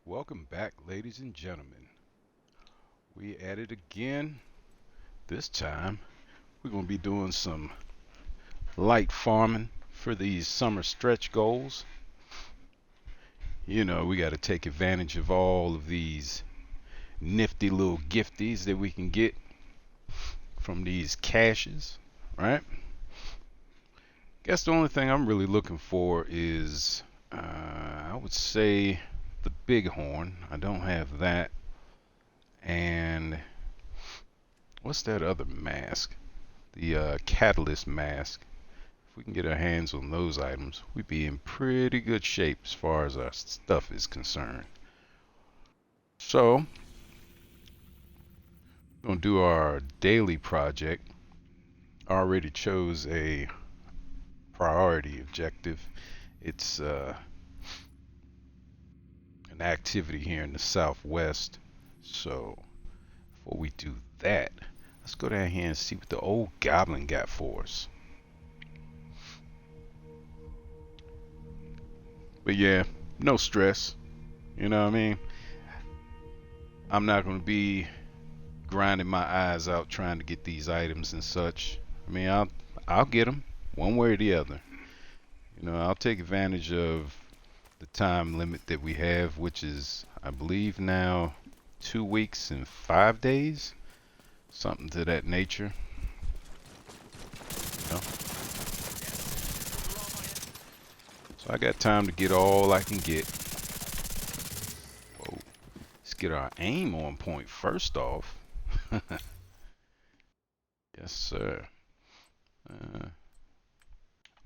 Welcome back, ladies and gentlemen. We at it again. This time, we're going to be doing some light farming for these summer stretch goals. We got to take advantage of all of these nifty little gifties that we can get from these caches, right? Guess the only thing I'm really looking for is, I would say, the bighorn. I don't have that. And what's that other mask? The catalyst mask. If we can get our hands on those items, we'd be in pretty good shape as far as our stuff is concerned. So, we're going to do our daily project. I already chose a priority objective. It's an activity here in the southwest. So, before we do that, let's go down here and see what the old goblin got for us. But yeah, no stress. You know what I mean? I'm not going to be grinding my eyes out trying to get these items and such. I mean, I'll get them one way or the other. I'll take advantage of the time limit that we have, which is, I believe, now 2 weeks and 5 days, something to that nature. You know? So I got time to get all I can get. Whoa. Let's get our aim on point first off. Yes, sir. Uh,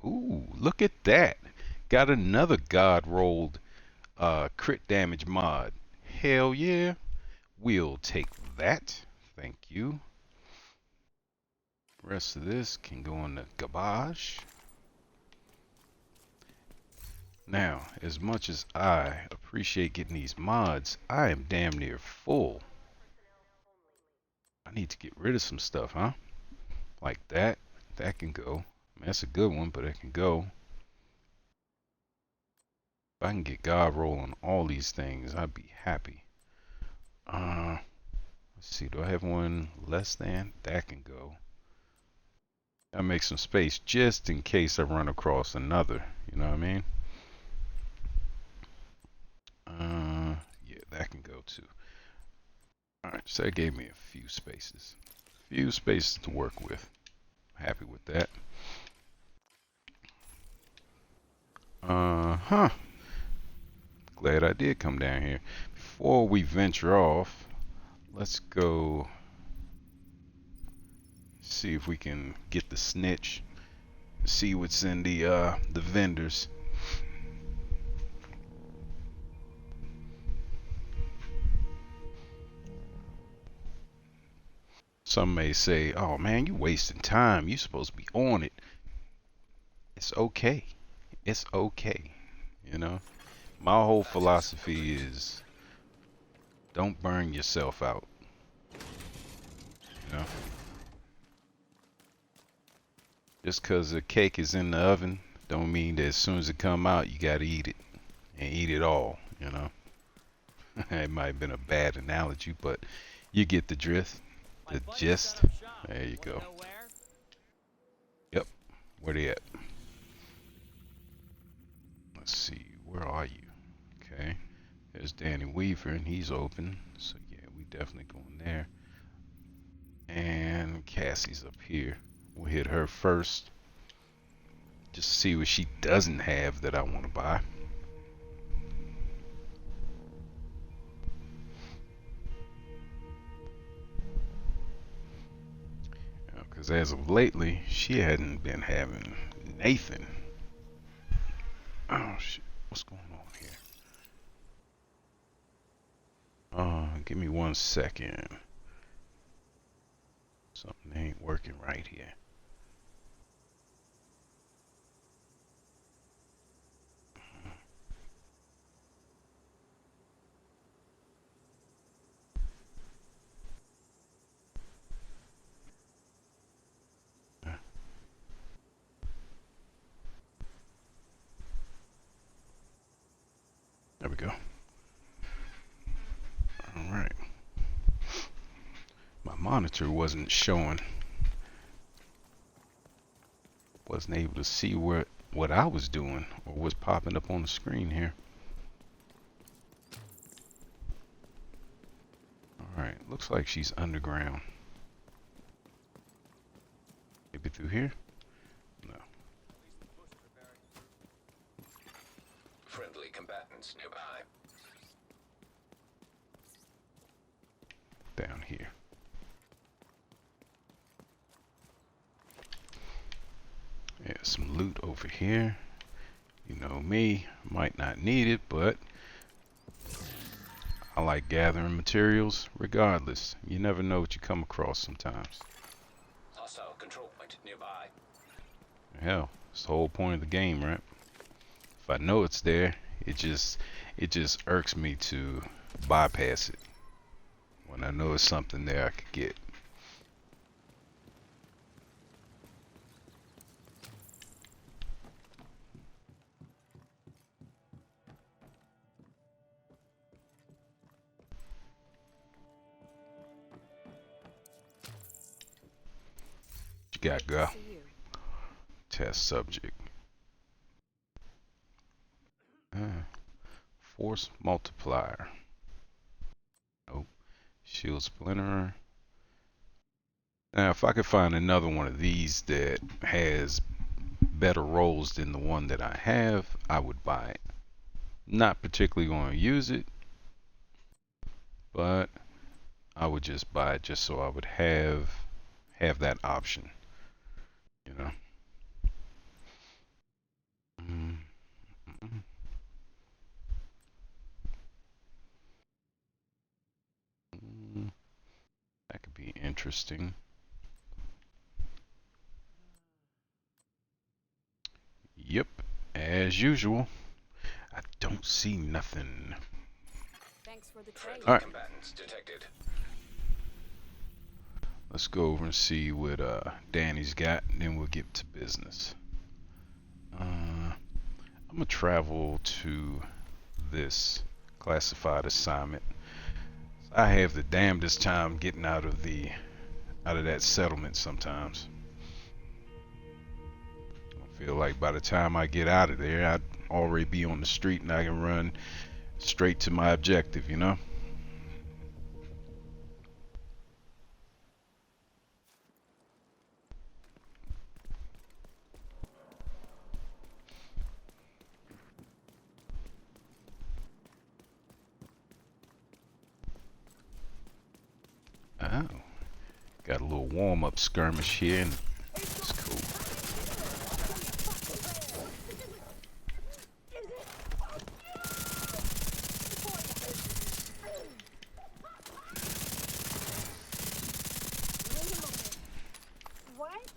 Ooh, look at that. Got another God rolled crit damage mod. Hell yeah. We'll take that. Thank you. Rest of this can go in the garbage. Now, as much as I appreciate getting these mods, I am damn near full. I need to get rid of some stuff, huh? Like that. That can go. That's a good one, but it can go. If I can get God roll on all these things, I'd be happy. Let's see, do I have one less than? That can go. I make some space just in case I run across another. You know what I mean? Yeah, that can go too. Alright, so that gave me a few spaces. Few spaces to work with. Happy with that. Huh. Glad I did come down here. Before we venture off, let's go see if we can get the snitch. See what's in the vendors. Some may say, "Oh man, you wasting time. You supposed to be on it." It's okay. It's okay. You know, my whole philosophy is don't burn yourself out. You know, just 'cause the cake is in the oven, don't mean that as soon as it come out, you gotta eat it and eat it all. You know, it might have been a bad analogy, but you get the drift, the gist. There you go. Yep. Where they at? Let's see. Where are you? Okay. There's Danny Weaver, and he's open. So yeah, we definitely going there. And Cassie's up here. We'll hit her first. Just see what she doesn't have that I want to buy. Because as of lately, she hadn't been having Nathan. Oh shit, what's going on here? Give me 1 second. Something ain't working right here. There we go. monitor wasn't showing. Wasn't able to see what I was doing or was popping up on the screen here. Alright, looks like she's underground. Maybe through here? No. Friendly combatants nearby. Down here. Yeah, some loot over here. You know me, might not need it, but I like gathering materials regardless. You never know what you come across sometimes. Hostile control point nearby. Hell, it's the whole point of the game, right? If I know it's there, it just irks me to bypass it when I know it's something there I could get. What you got, girl? Test subject. Force multiplier. Nope. Shield splinterer. Now, if I could find another one of these that has better rolls than the one that I have, I would buy it. Not particularly going to use it, but I would just buy it just so I would have that option. You know. That could be interesting. Yep, as usual. I don't see nothing. Thanks for the trade. All right. Combatants detected. Let's go over and see what Danny's got, and then we'll get to business. I'm gonna travel to this classified assignment. I have the damnedest time getting out of that settlement sometimes. I feel like by the time I get out of there, I'd already be on the street and I can run straight to my objective, you know? Oh, got a little warm-up skirmish here, and it's cool. What?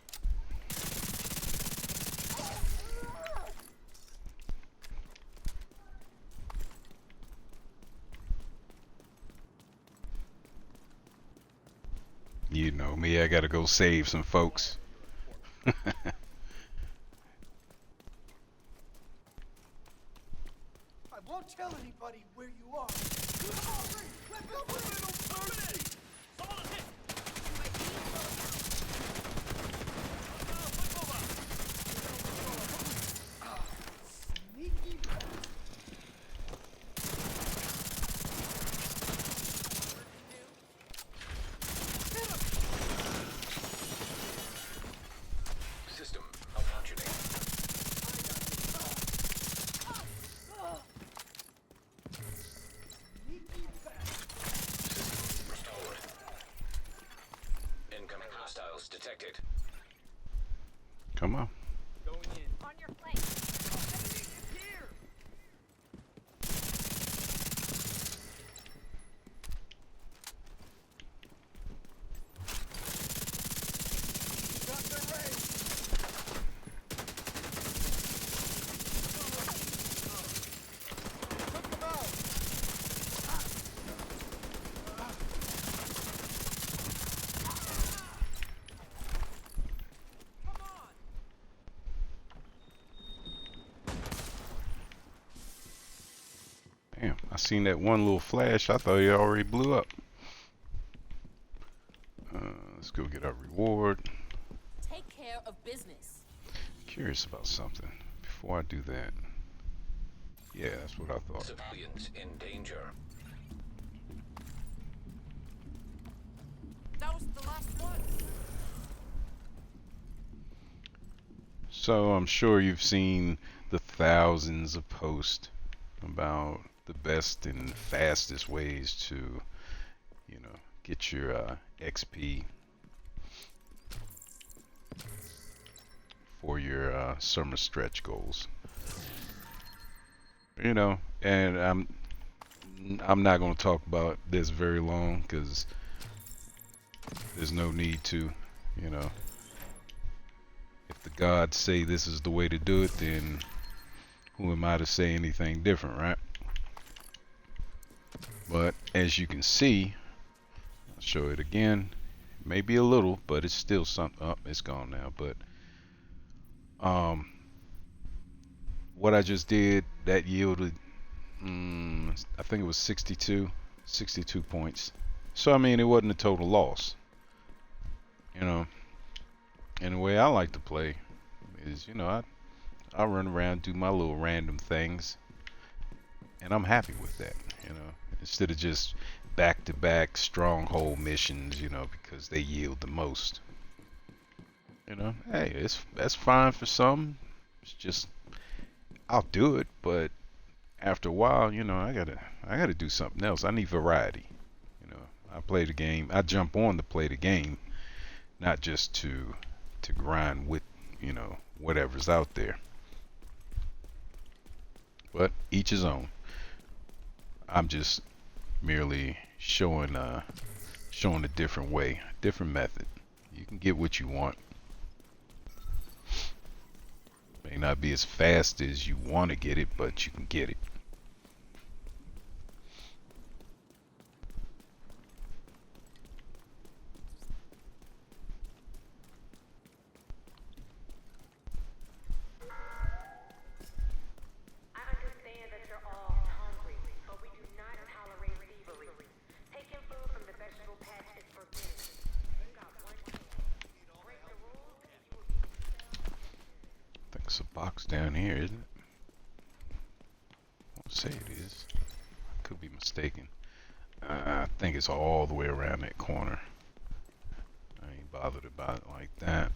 You know me, I gotta go save some folks. I won't tell anybody where you are. Sneaky. System malfunctioning. System restored. Incoming hostiles detected. Come on. Going in. On your flank. Here. Got the race. Took them out. Come on. Damn, I seen that one little flash. I thought it already blew up. business. Curious about something. Before I do that. Yeah, that's what I thought. Civilians in danger. That was the last one. So I'm sure you've seen the thousands of posts about the best and fastest ways to, get your XP for your summer stretch goals. And I'm not going to talk about this very long because there's no need to, you know. If the gods say this is the way to do it, then who am I to say anything different, right? But as you can see, I'll show it again. Maybe a little, but it's still something. Oh, it's gone now. But what I just did, that yielded, I think it was 62 points. So I mean, it wasn't a total loss, you know. And the way I like to play is, I run around, do my little random things, and I'm happy with that, instead of just back-to-back stronghold missions, because they yield the most. Hey, that's fine for some. It's just I'll do it, but after a while, I gotta do something else. I need variety. I play the game. I jump on to play the game, not just to grind with, whatever's out there. But each his own. I'm just merely showing a different way, different method. You can get what you want. May not be as fast as you want to get it, but you can get it. It's a box down here, isn't it? I'll say it is. I could be mistaken. I think it's all the way around that corner. I ain't bothered about it like that.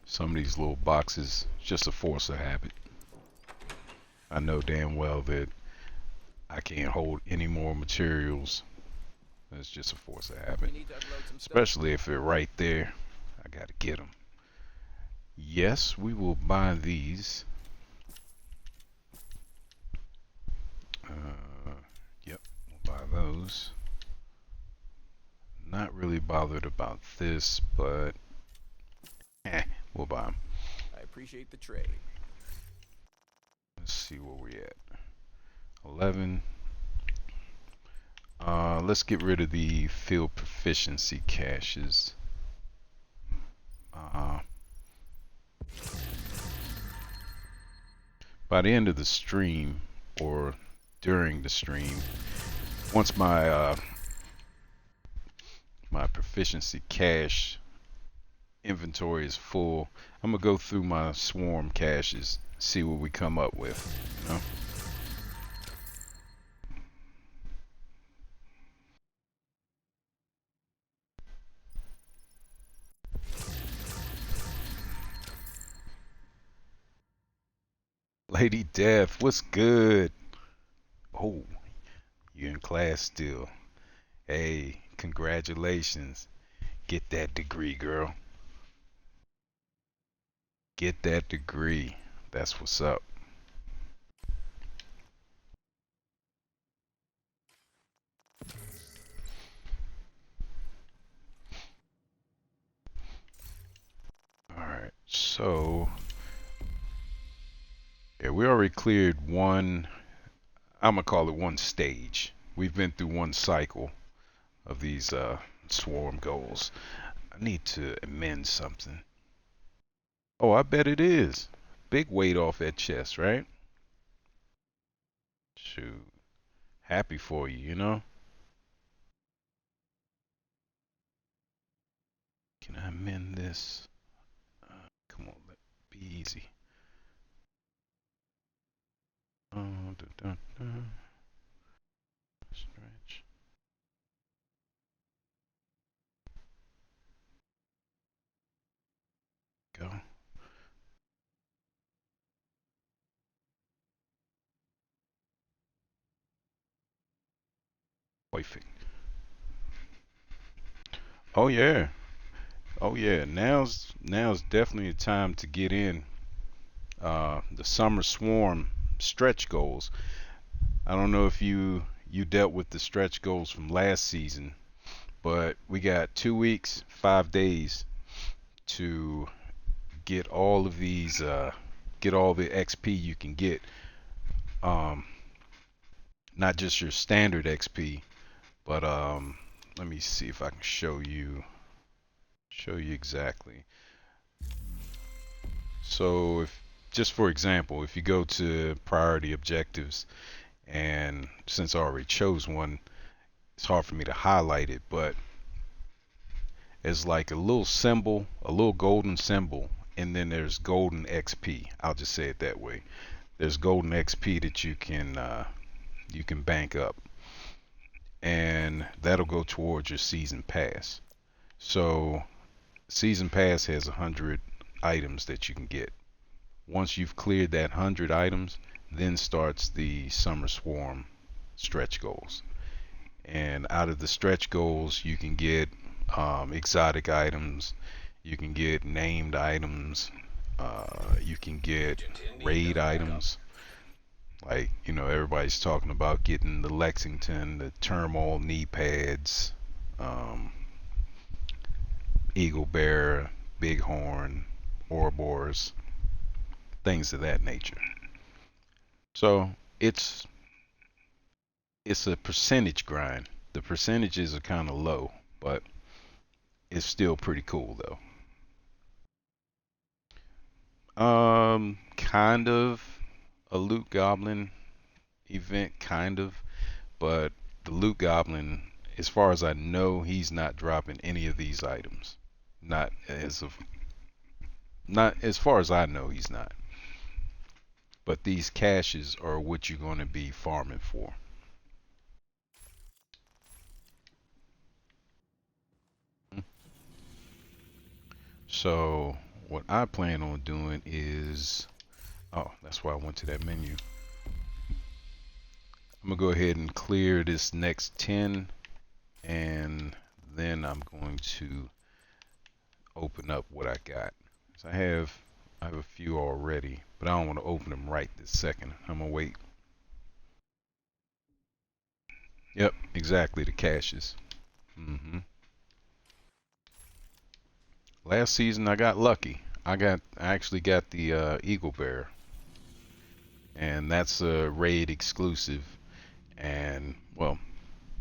Some of these little boxes, just a force of habit. I know damn well that I can't hold any more materials. It's just a force of habit. Especially if they're right there. I gotta get them. Yes, we will buy these. Yep, we'll buy those. Not really bothered about this, but we'll buy them. I appreciate the trade. Let's see where we at. 11. Let's get rid of the field proficiency caches. By the end of the stream, or during the stream, once my my proficiency cache inventory is full, I'm gonna go through my swarm caches, see what we come up with, Lady Death, what's good? Oh, you're in class still. Hey, congratulations. Get that degree, girl. Get that degree. That's what's up. Alright, so yeah, we already cleared one, I'm gonna call it one stage. We've been through one cycle of these swarm goals. I need to amend something. Oh, I bet it is. Big weight off that chest, right? Shoot. Happy for you, you know? Can I amend this? Come on, let be easy. Dun, dun, dun. Stretch. Go. Perfect. Oh yeah. Oh yeah. Now's definitely a time to get in. The summer swarm stretch goals. I don't know if you dealt with the stretch goals from last season, but we got 2 weeks, 5 days to get all of these, get all the XP you can get. Um, Not just your standard XP, but let me see if I can show you exactly. So if just for example, if you go to priority objectives, and since I already chose one, it's hard for me to highlight it, but it's like a little symbol, a little golden symbol, and then there's golden XP. I'll just say it that way. There's golden XP that you can bank up, and that'll go towards your season pass. So season pass has 100 items that you can get. Once you've cleared that 100 items, then starts the summer swarm stretch goals. And out of the stretch goals, you can get exotic items, you can get named items, you can get Agent in need raid of backup. items. Like, everybody's talking about getting the Lexington, the Turmoil knee pads, um, Eagle Bear, Bighorn, Ouroboros, things of that nature. So it's a percentage grind. The percentages are kind of low, but it's still pretty cool though. Kind of a loot goblin event, kind of, but the loot goblin, as far as I know, he's not dropping any of these items. Not as of not as far as I know, he's not. But these caches are what you're going to be farming for. So what I plan on doing is, oh, that's why I went to that menu. I'm gonna go ahead and clear this next 10, and then I'm going to open up what I got. So I have a few already, but I don't want to open them right this second. I'm gonna wait. Yep, exactly, the caches. Last season I got lucky. I actually got the Eagle Bear, and that's a raid exclusive. And well,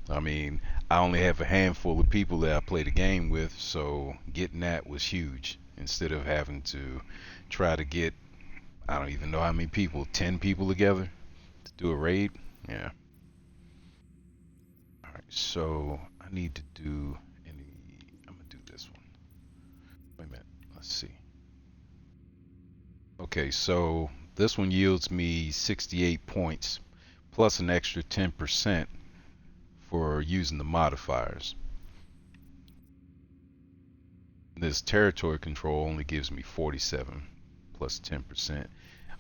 I mean, I only have a handful of people that I play the game with, so getting that was huge. Instead of having to try to get, I don't even know how many people, 10 people together to do a raid. Yeah. All right. So I need to do any. I'm gonna do this one. Wait a minute. Let's see. Okay. So this one yields me 68 points plus an extra 10% for using the modifiers. This territory control only gives me 47 plus 10%.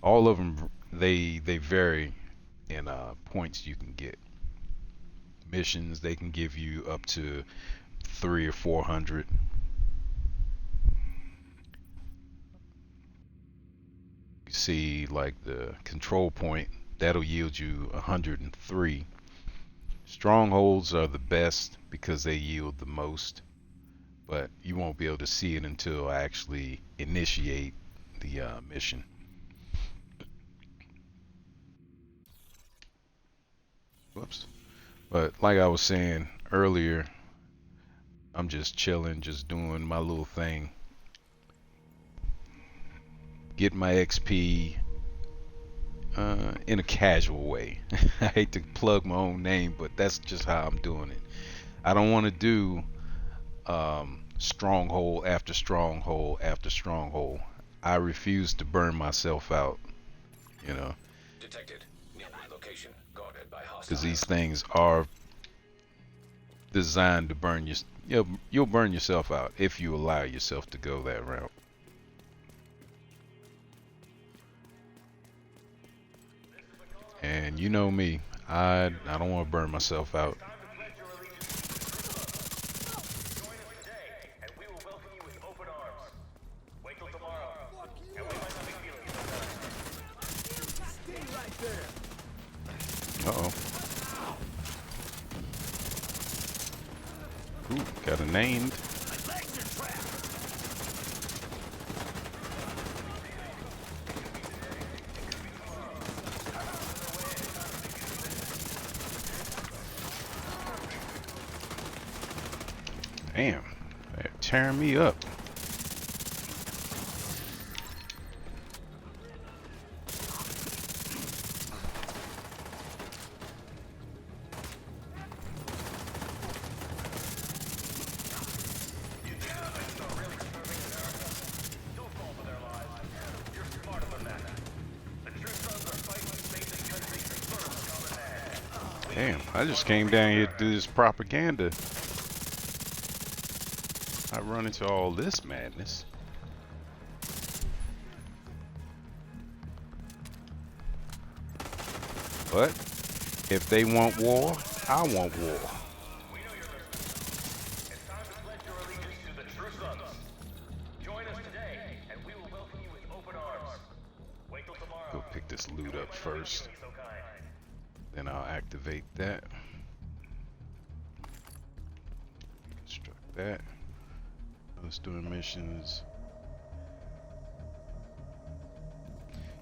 All of them they vary in points you can get. Missions they can give you up to 3 or 400. You see, like the control point that'll yield you 103. Strongholds are the best because they yield the most, but you won't be able to see it until I actually initiate the mission. Whoops. But like I was saying earlier, I'm just chilling, just doing my little thing, get my XP in a casual way. I hate to plug my own name, but that's just how I'm doing it. I don't want to do stronghold after stronghold after stronghold. I refuse to burn myself out, you know, Detected. Nearby location. Guarded by because these hostiles. things are designed to burn you. You'll burn yourself out if you allow yourself to go that route. And you know me, I don't want to burn myself out. Uh-oh. Ooh, got a named. Damn, they're tearing me up. Damn, I just came down here to do this propaganda. I run into all this madness. But if they want war, I want war. Go pick this loot up first. Then I'll activate that. Construct that. Let's do missions.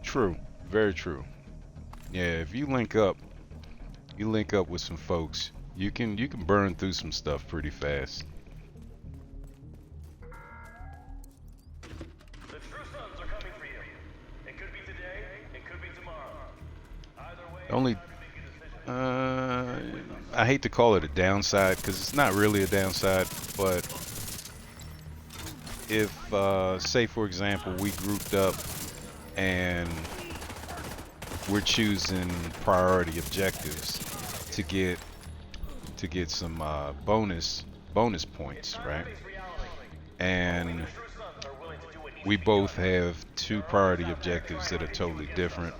True, very true. Yeah, if you link up with some folks, you can burn through some stuff pretty fast. The true sons are coming for you. It could be today, it could be tomorrow. Either way, Only, I hate to call it a downside because it's not really a downside, but if, say for example, we grouped up and we're choosing priority objectives to get some bonus points, right? And we both have two priority objectives that are totally different,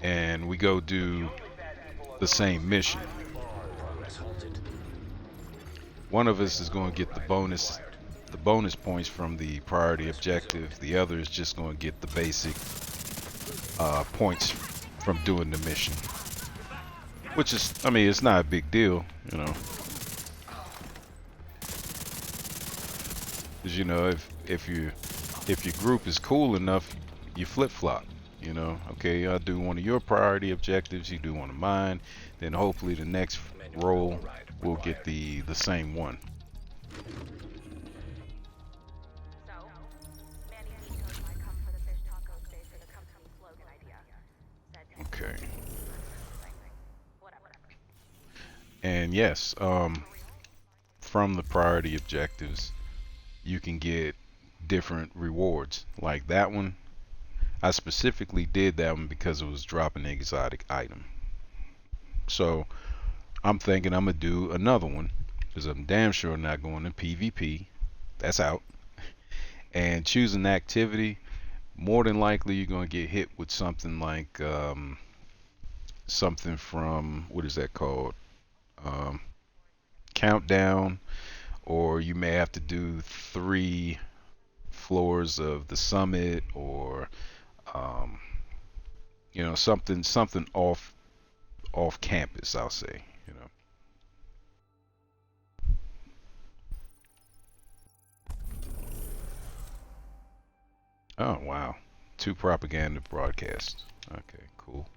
and we go do the same mission. One of us is going to get the bonus points from the priority objective. The other is just going to get the basic points from doing the mission, which is, I mean, it's not a big deal, you know. Because you know, if your group is cool enough, you flip flop. You know, okay, I'll do one of your priority objectives, you do one of mine, then hopefully the next roll we'll get the same one. Okay. And yes, from the priority objectives, you can get different rewards. Like that one, I specifically did that one because it was dropping an exotic item. So I'm thinking I'm gonna do another one because I'm damn sure not going to PvP. That's out. And choose an activity. More than likely, you're gonna get hit with something like something from, what is that called? Um, Countdown, or you may have to do 3 floors of the summit, or um, you know, something off campus, I'll say, you know. Oh wow, 2 propaganda broadcasts. Okay, cool.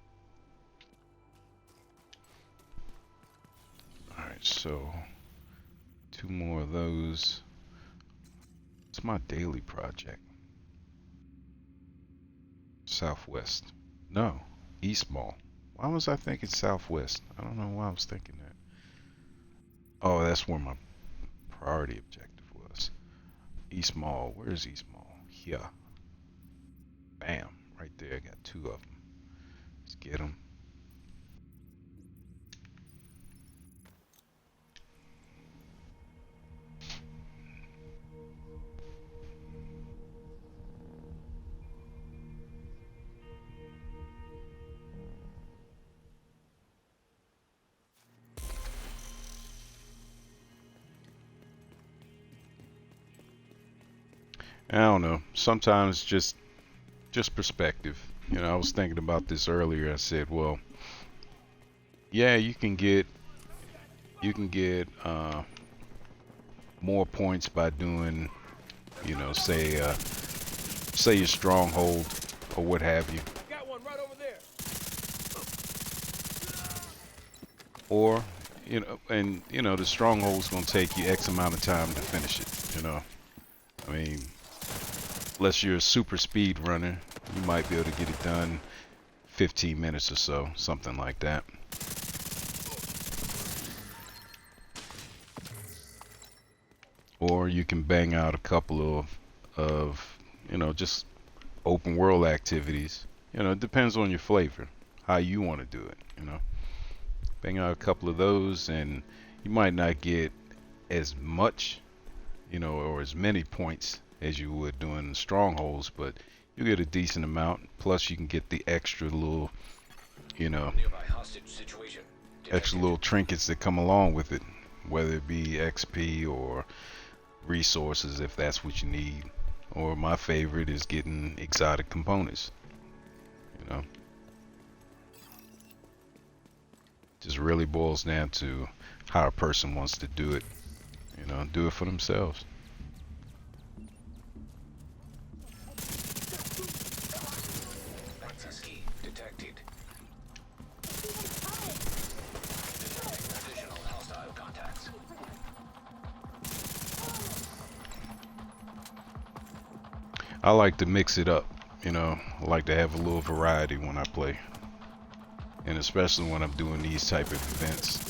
All right, so 2 more of those. It's my daily project. Southwest. No, East Mall. Why was I thinking Southwest? I don't know why I was thinking that. Oh, that's where my priority objective was. East Mall. Where's East Mall? Here. Bam. Right there. I got 2 of them. Let's get them. I don't know. Sometimes just perspective. You know, I was thinking about this earlier. I said, well, yeah, you can get more points by doing, you know, say your stronghold or what have you. Got one right over there. Or, you know, and you know, the stronghold's gonna take you X amount of time to finish it. You know, I mean, unless you're a super speed runner, you might be able to get it done 15 minutes or so, something like that. Or you can bang out a couple of you know, just open world activities. You know, it depends on your flavor, how you want to do it. You know, bang out a couple of those, and you might not get as much, you know, or as many points as you would doing strongholds, but you get a decent amount. Plus, you can get the extra little, you know, Nearby hostage situation. extra little trinkets that come along with it, whether it be XP or resources if that's what you need. Or my favorite is getting exotic components. You know, just really boils down to how a person wants to do it. You know, do it for themselves. Access key detected. Additional hostile contacts. I like to mix it up. You know, I like to have a little variety when I play. And especially when I'm doing these type of events.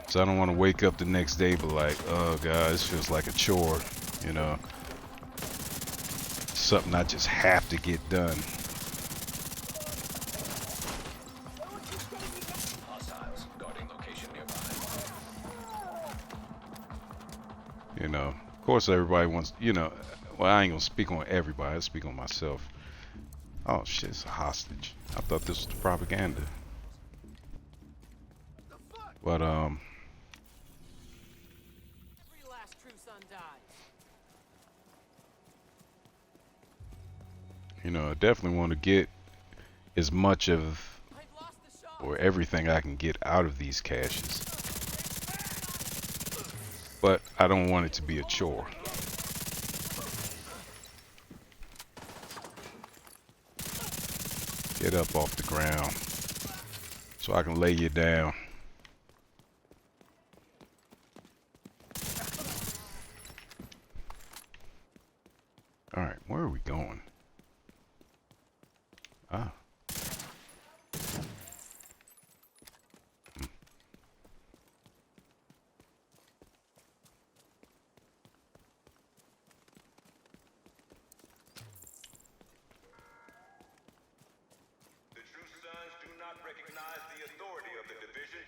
So I don't want to wake up the next day but like, oh god, this feels like a chore, you know. Something I just have to get done. Hostiles guarding location nearby. You know, of course everybody wants, you know, well, I ain't gonna speak on everybody, I speak on myself. Oh shit, it's a hostage. I thought this was the propaganda. But Every last true son dies. you know, I definitely want to get as much of I've lost the shot. or everything I can get out of these caches. But I don't want it to be a chore. Get up off the ground so I can lay you down. Alright, where are we going? Ah. The true sons do not recognize the authority of the division,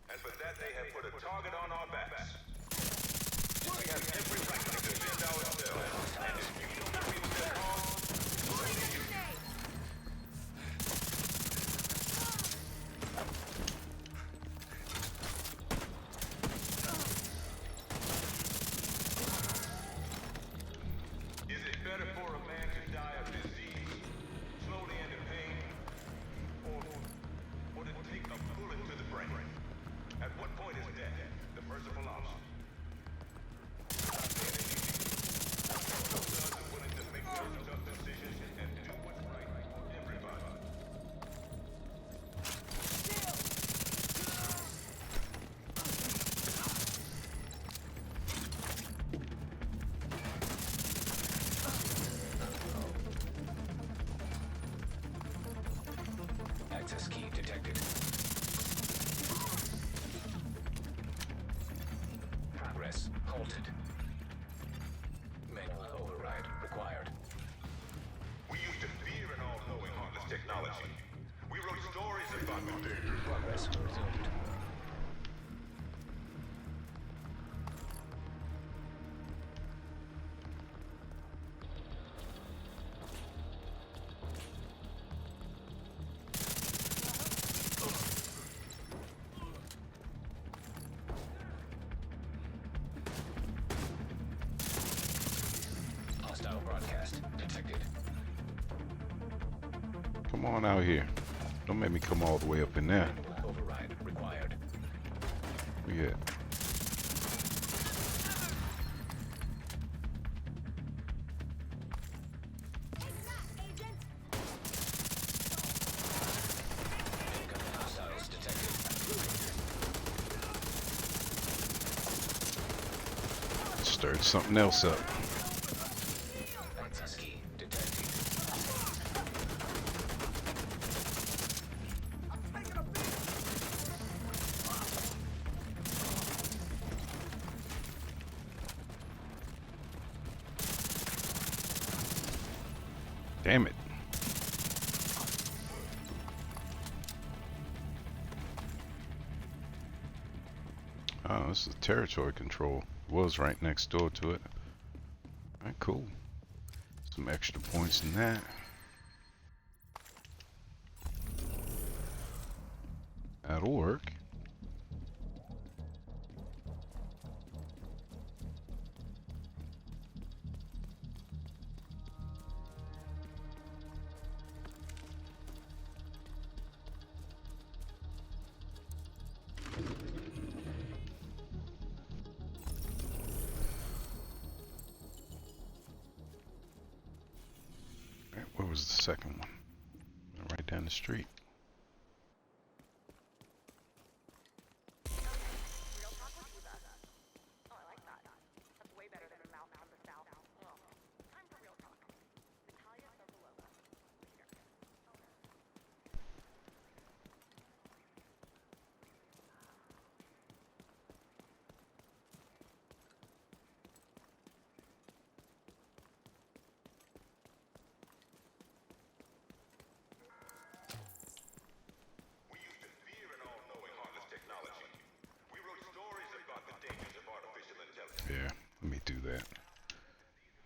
and for that they have put a target on our backs. We have every right to defend ourselves, and if you don't agree with that cause, is it better for a man to die of disease, slowly and in pain, or to take a bullet to the brain? At what point is death the merciful option? halted. Manual override required. We used to fear an all-knowing, heartless technology. We wrote stories about the dangers. Progress resumed. Hostile broadcast detected. Come on out here. Don't make me come all the way up in there. Override required. Where you at? Incoming hostiles detected. Stirred something else up. Access key detected. Damn it. Oh, this is territory control. Was right next door to it. Alright, cool. Some extra points in that. That'll work. Alright, where was the second one? Right down the street. Real talk with you, Beth. Oh, I like that. That's way better than a mouth from the south. Oh, time for real talk. Natalia Sokolova. Here. We used to fear an all-knowing, heartless technology. We wrote stories about the dangers of artificial intelligence. Yeah, let me do that.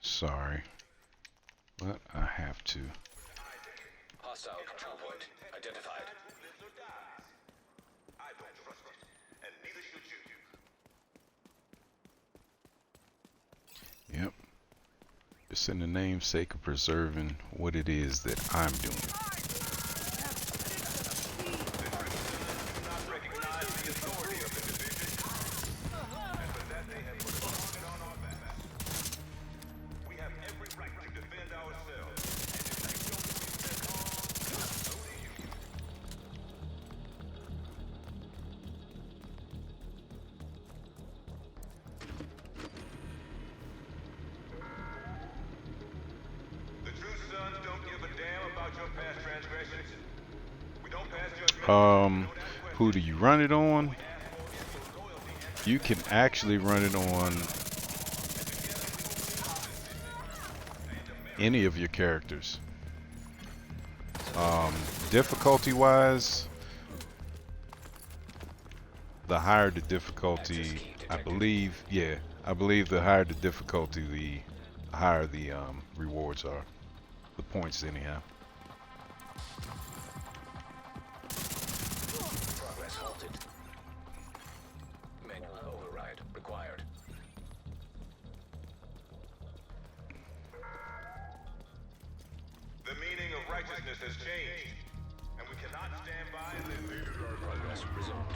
Sorry. But I have to. Hostile control point identified. Lives or dies. I don't trust it, and neither should you. Yep. Just in the namesake of preserving what it is that I'm doing. Do not recognize the authority of the division, and for that they have put a target on our backs. We have every right to defend ourselves, and if they don't respect all, so do you. The true sons don't give a damn about your past transgressions. We don't pass judgment. Who do you run it on? You can actually run it on any of your characters. Difficulty wise, the higher the difficulty, I believe, I believe the higher the difficulty, the higher the rewards are. The points anyhow. Progress halted. Manual override required. The meaning of righteousness has changed, and we cannot stand by and let Progress resumed.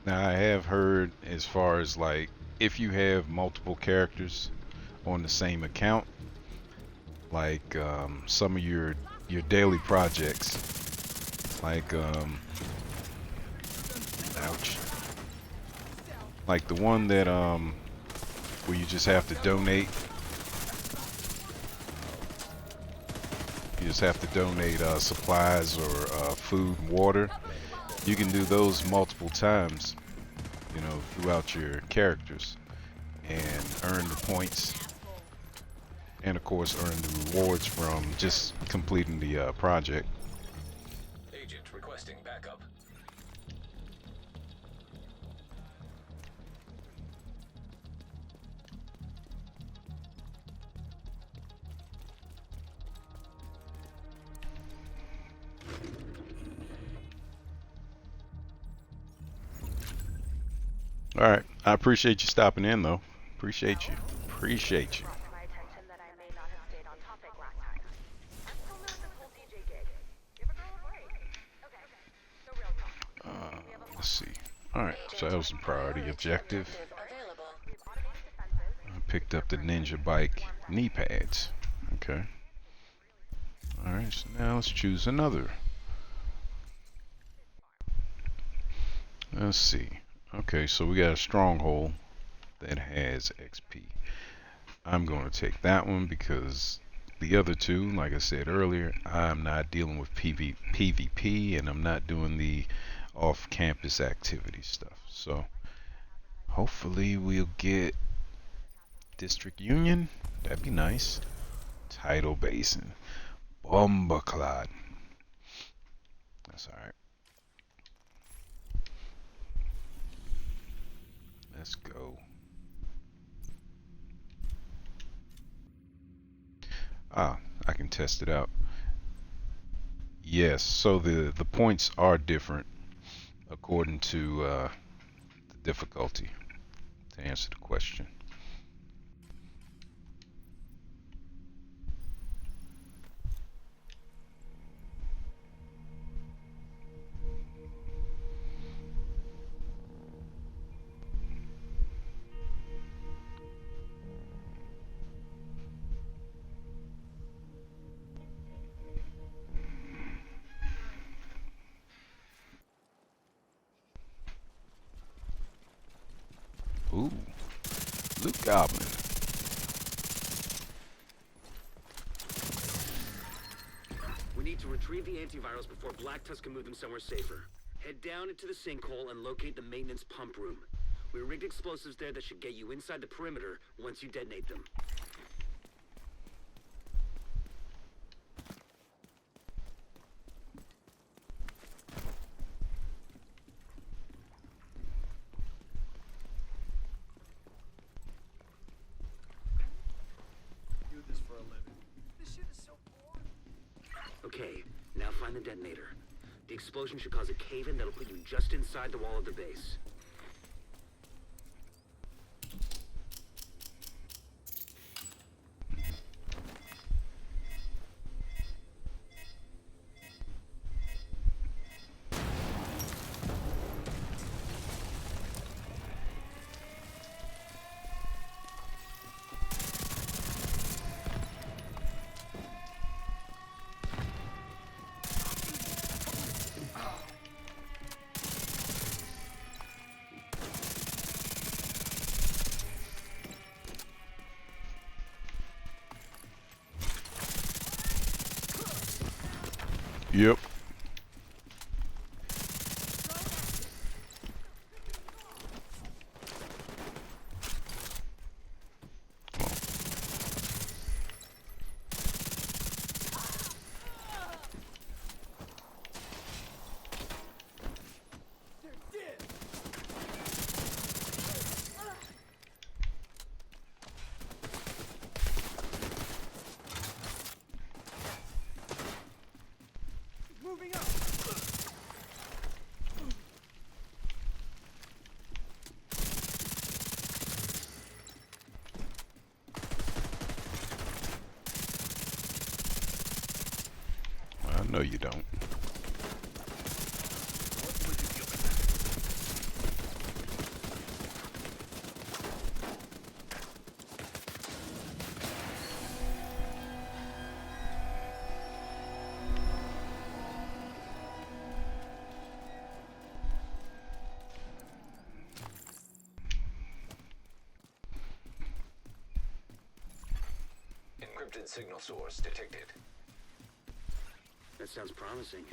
Now I have heard as far as like if you have multiple characters on the same account, like some of your daily projects, like ouch, like the one that where you just have to donate. You just have to donate supplies or food and water. You can do those multiple times, you know, throughout your characters. and earn the points, and of course earn the rewards from just completing the project. Agent requesting backup. All right, I appreciate you stopping in though. Appreciate you. Appreciate you. Brought to my attention that I may not have stayed on topic last time. I'm still new at this whole DJ gig. Give a girl a break. Okay, so real talk. Let's see. All right, so that was the priority objective. Available. We've automated defenses. I picked up the Ninja Bike knee pads. Okay. All right, so now let's choose another. Let's see. Okay, so we got a stronghold that has XP. I'm going to take that one because the other two, like I said earlier, I'm not dealing with PvP and I'm not doing the off-campus activity stuff. So hopefully we'll get District Union. That'd be nice. Tidal Basin. Bombaclad. That's alright. Let's go. Ah, I can test it out. Yes, so the points are different according to the difficulty, to answer the question. Ooh, Luke Goblin. We need to retrieve the antivirals before Black Tusk can move them somewhere safer. Head down into the sinkhole and locate the maintenance pump room. We rigged explosives there that should get you inside the perimeter once you detonate them. Do this for a living. This shit is so boring. Okay, now find the detonator. The explosion should cause a cave-in that'll put you just inside the wall of the base. Yep. They're dead. Moving up. I know you don't. Encrypted signal source detected. That sounds promising.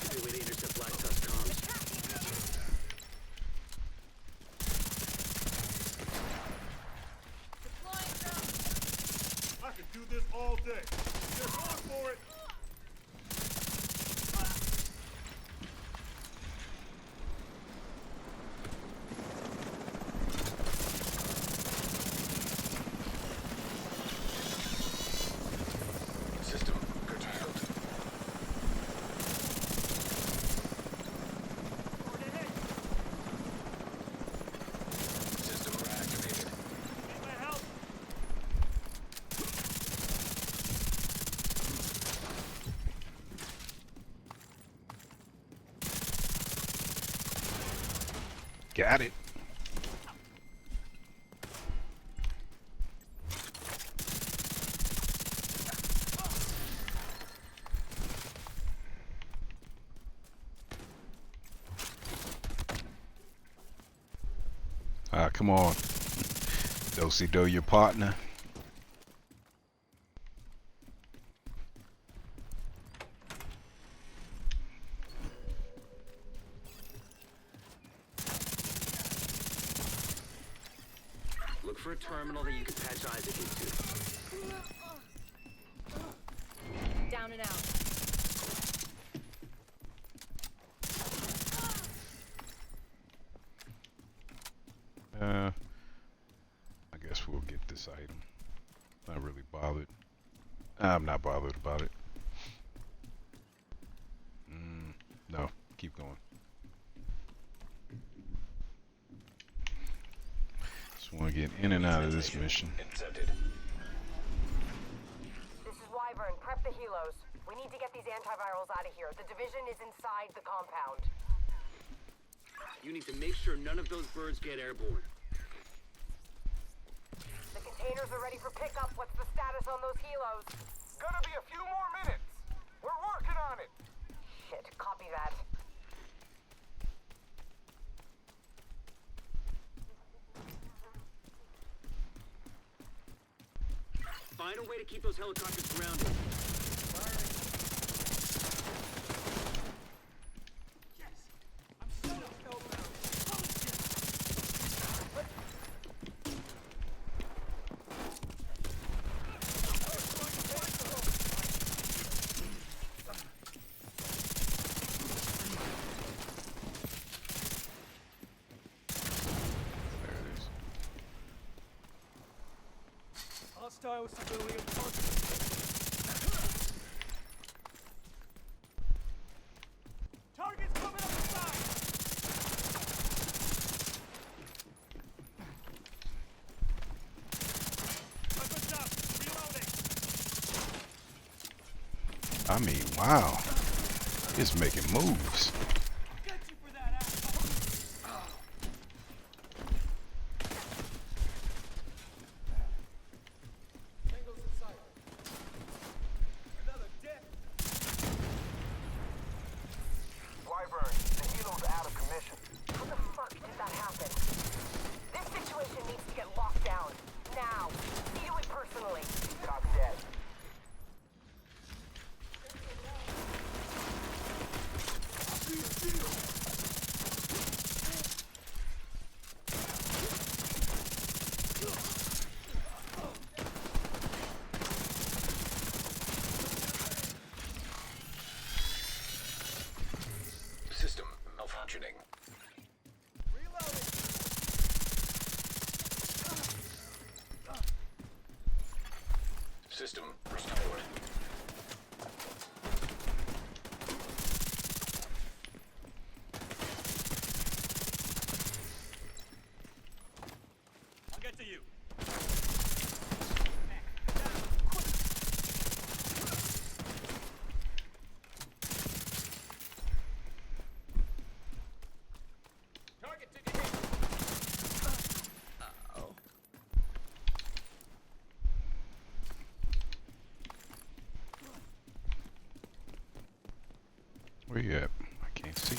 Could be a way to intercept Black Tusk comms. thing. They're going for it. System curtailed. System reactivated. Need my help? Got it. Ah, come on. Do your partner. Look for a terminal that you can patch Isaac into. Down and out. I guess we'll get this item. Not really bothered. I'm not bothered about it. No, keep going. Just want to get in and out of this mission. Incepted. This is Wyvern. Prep the helos. We need to get these antivirals out of here. The division is inside the compound. You need to make sure none of those birds get airborne. The containers are ready for pickup. What's the status on those helos? Gonna be a few more minutes. We're working on it. Shit, copy that. Find a way to keep those helicopters grounded. There it is. Hostile civilian target. Target's coming up the side. Weapons up. Reloading. I mean, wow. It's making moves. Get you for that, asshole. Tangle's in sight. Another death. Wyvern, the helo's out of commission. How the fuck did that happen? This situation needs to get locked down. Now. See to it personally. Copy that. System malfunctioning. System restored. I'll get to you. Target to the Where you at? I can't see.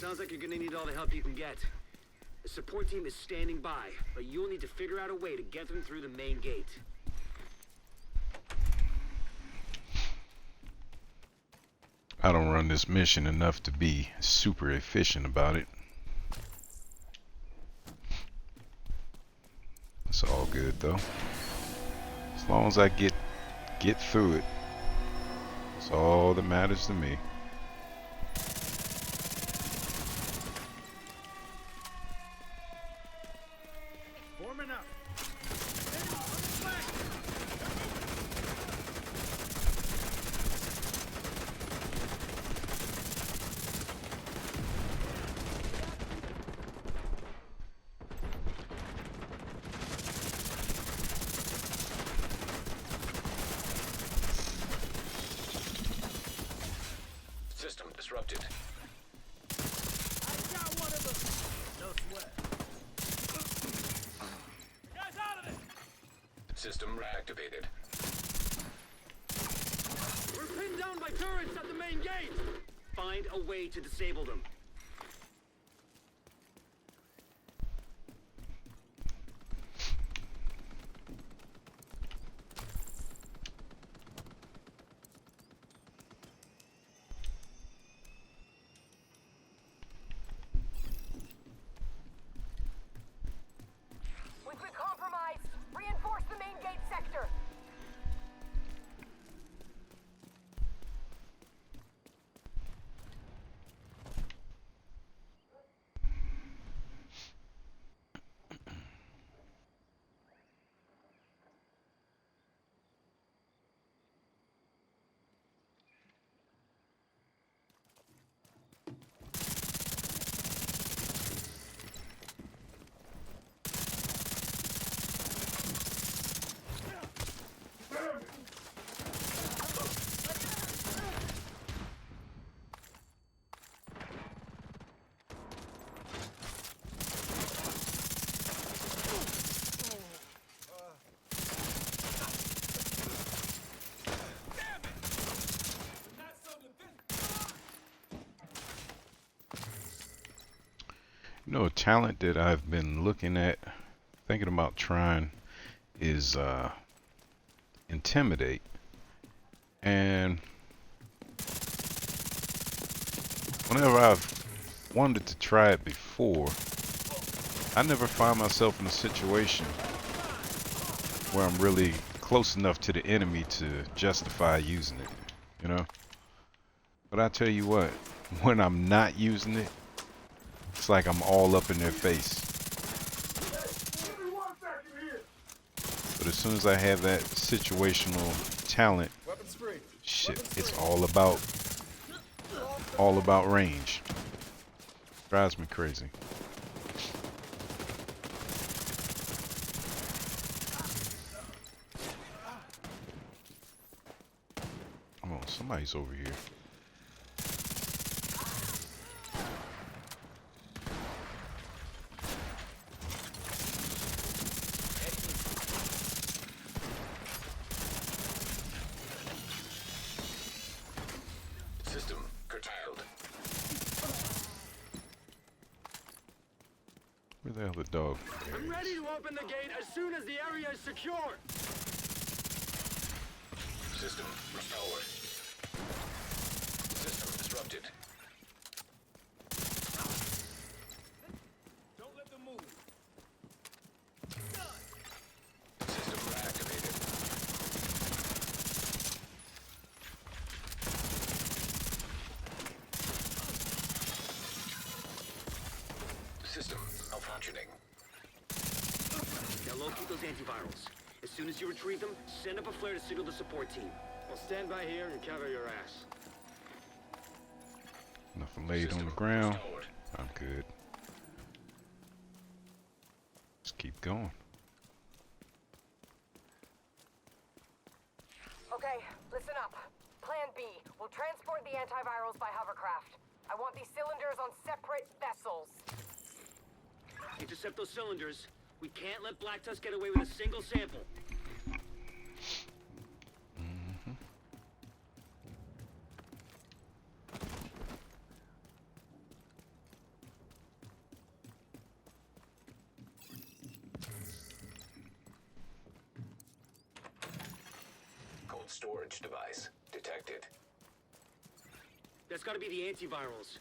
Sounds like you're gonna need all the help you can get. The support team is standing by, but you'll need to figure out a way to get them through the main gate. I don't run this mission enough to be super efficient about it. It's all good though. As long as I get through it, that's all that matters to me. Forming up. System disrupted. I got one of them. No sweat. Guys out of there. System reactivated. We're pinned down by turrets at the main gate! Find a way to disable them. We've been compromised. Reinforce the main gate sector. You know, a talent that I've been looking at, thinking about trying, is intimidate. And whenever I've wanted to try it before, I never find myself in a situation where I'm really close enough to the enemy to justify using it, you know? But I tell you what, when I'm not using it, it's like I'm all up in their face. But as soon as I have that situational talent, shit, it's all about range. Drives me crazy. Oh, somebody's over here. System curtailed. Where the hell the dog? I'm ready to open the gate as soon as the area is secure. System restored. System disrupted. Don't let them move. System reactivated. System malfunctioning. Now locate those antivirals. As soon as you retrieve them, send up a flare to signal the support team. I'll stand by here and cover your ass. Nothing laid on System the ground. restored. I'm good. Let's keep going. Okay, listen up. Plan B. We'll transport the antivirals by hovercraft. I want these cylinders on separate vessels. Intercept those cylinders. We can't let Black Tusk get away with a single sample. Cold storage device detected. That's gotta be the antivirals.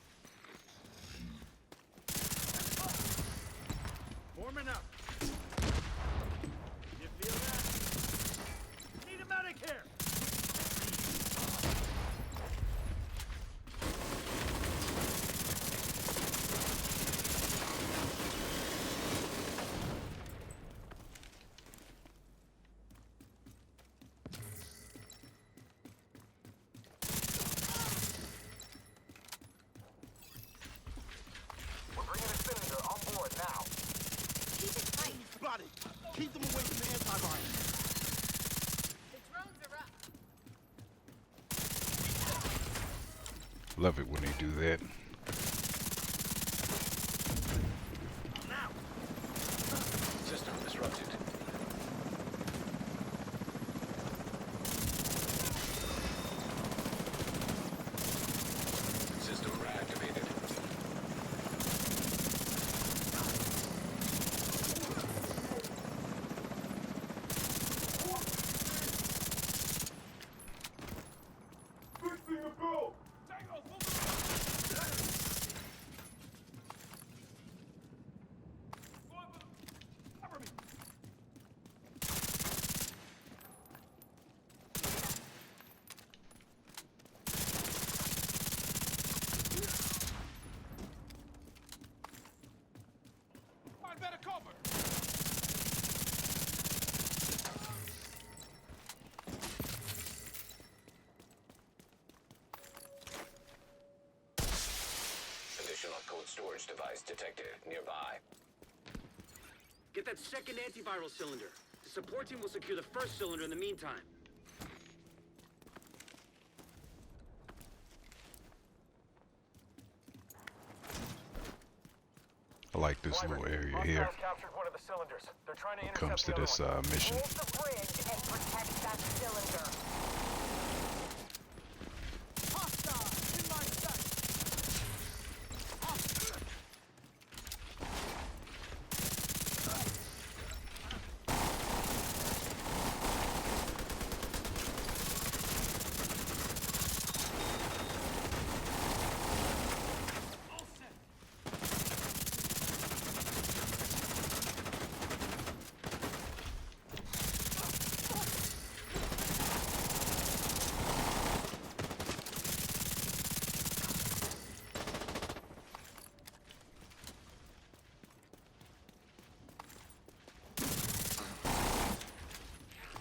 Warming up. Love it when they do that. System disrupted. System reactivated. Fixing the bill! Find better cover! Additional cold storage device detected nearby. Get that second antiviral cylinder. The support team will secure the first cylinder in the meantime. I like this little area here. Hostiles captured one of the cylinders. They're trying to When it intercept comes to the other this one. mission. Hold the bridge and protect that cylinder. Hostile in my sight.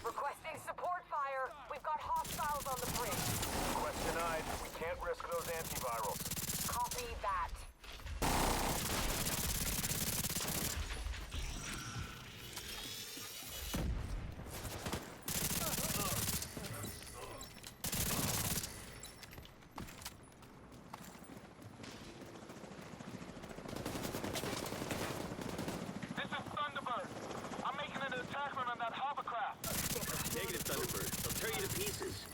Requesting support fire. We've got hostiles on the bridge. Request denied. We can't risk those antivirals. Copy that. This is Thunderbird. I'm making an attack run on that hovercraft. Negative, Thunderbird. They'll tear you to pieces.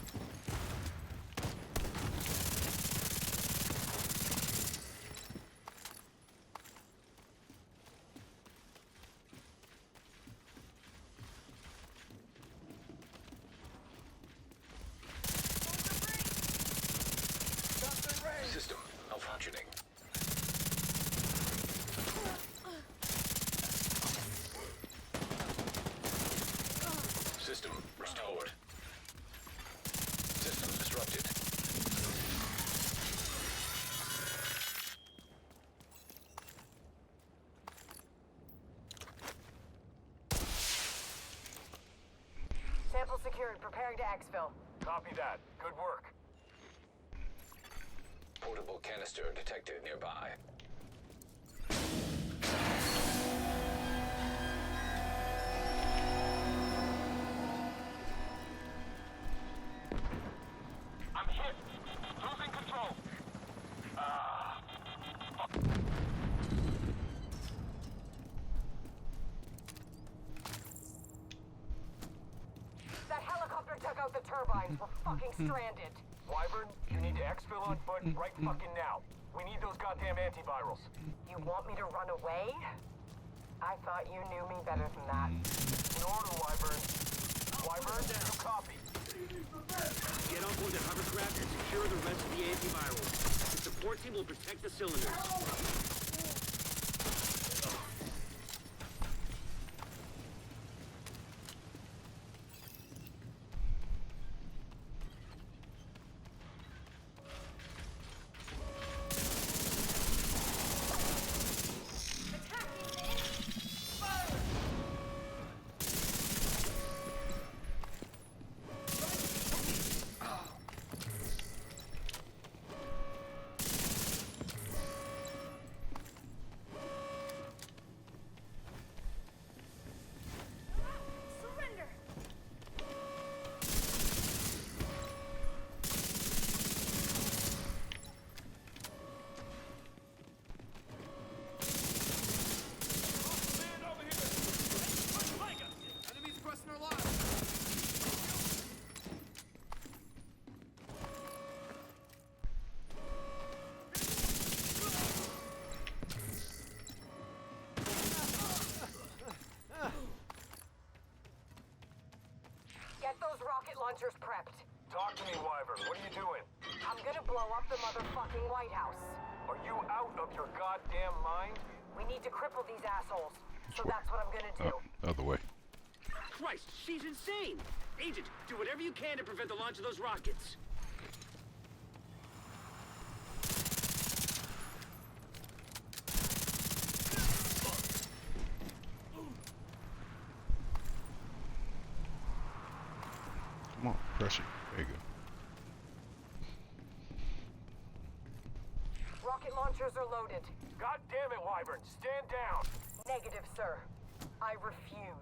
System malfunctioning. System restored. System disrupted. Sample secured. Preparing to exfil. Copy that. Good work. Portable canister detected nearby. I'm hit. Losing control. That helicopter took out the turbines. We're fucking stranded. Wyvern, you need to exfil on foot right fucking now. We need those goddamn antivirals. You want me to run away? I thought you knew me better than that. In order, Wyvern. Wyvern, you copy. Get on board the hovercraft and secure the rest of the antivirals. The support team will protect the cylinders. launchers prepped. Talk to me, Wyvern. What are you doing? I'm gonna blow up the motherfucking White House. Are you out of your goddamn mind? We need to cripple these assholes. So that's what I'm gonna do. Other way. Christ, she's insane! Agent, do whatever you can to prevent the launch of those rockets. Come on, pressure. There you go. Rocket launchers are loaded. God damn it, Wyvern. Stand down. Negative, sir. I refuse.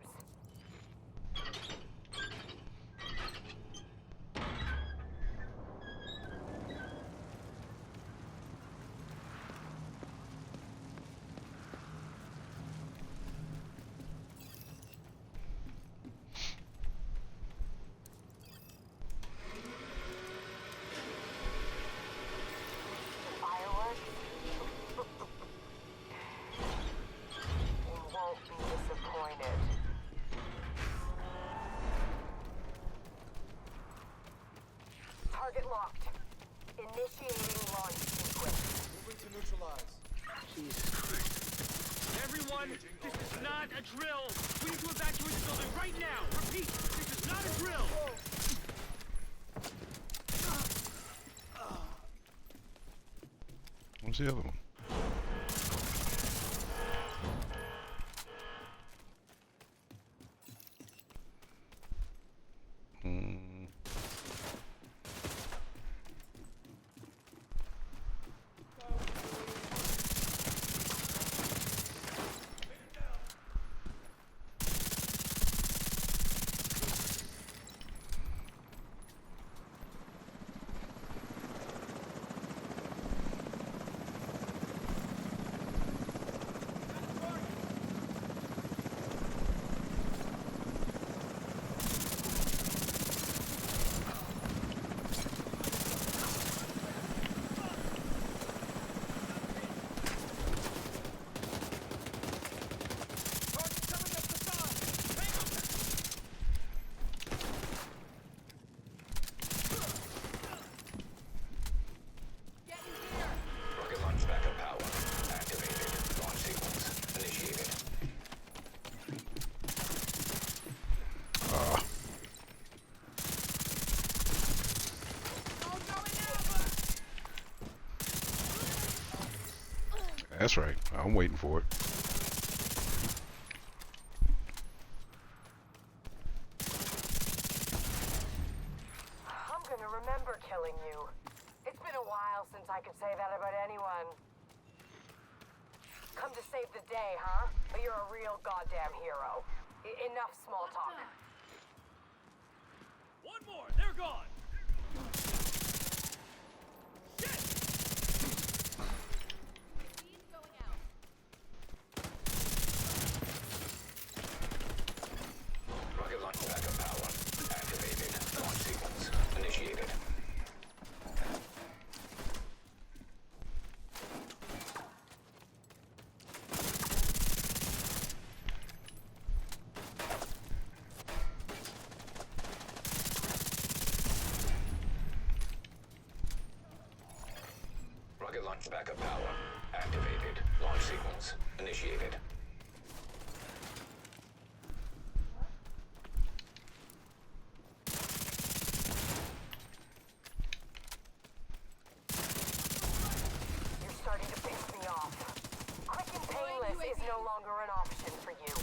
Fireworks? You won't be disappointed. Target locked. Initiating launch sequence. Moving to neutralize. Jesus Christ. Everyone, this is not a drill! We need to evacuate the building right now! Repeat, this is not a drill! What's the other one? Rocket launch backup power activated. Launch sequence initiated. That's right. I'm waiting for it. I'm gonna remember killing you. It's been a while since I could say that about anyone. Come to save the day, huh? But you're a real goddamn hero. Enough small talk. One more, they're gone! Rocket launch backup power activated. Launch sequence initiated. Rocket launch backup power activated. Launch sequence initiated. You're starting to piss me off. Quick and painless is no longer an option for you.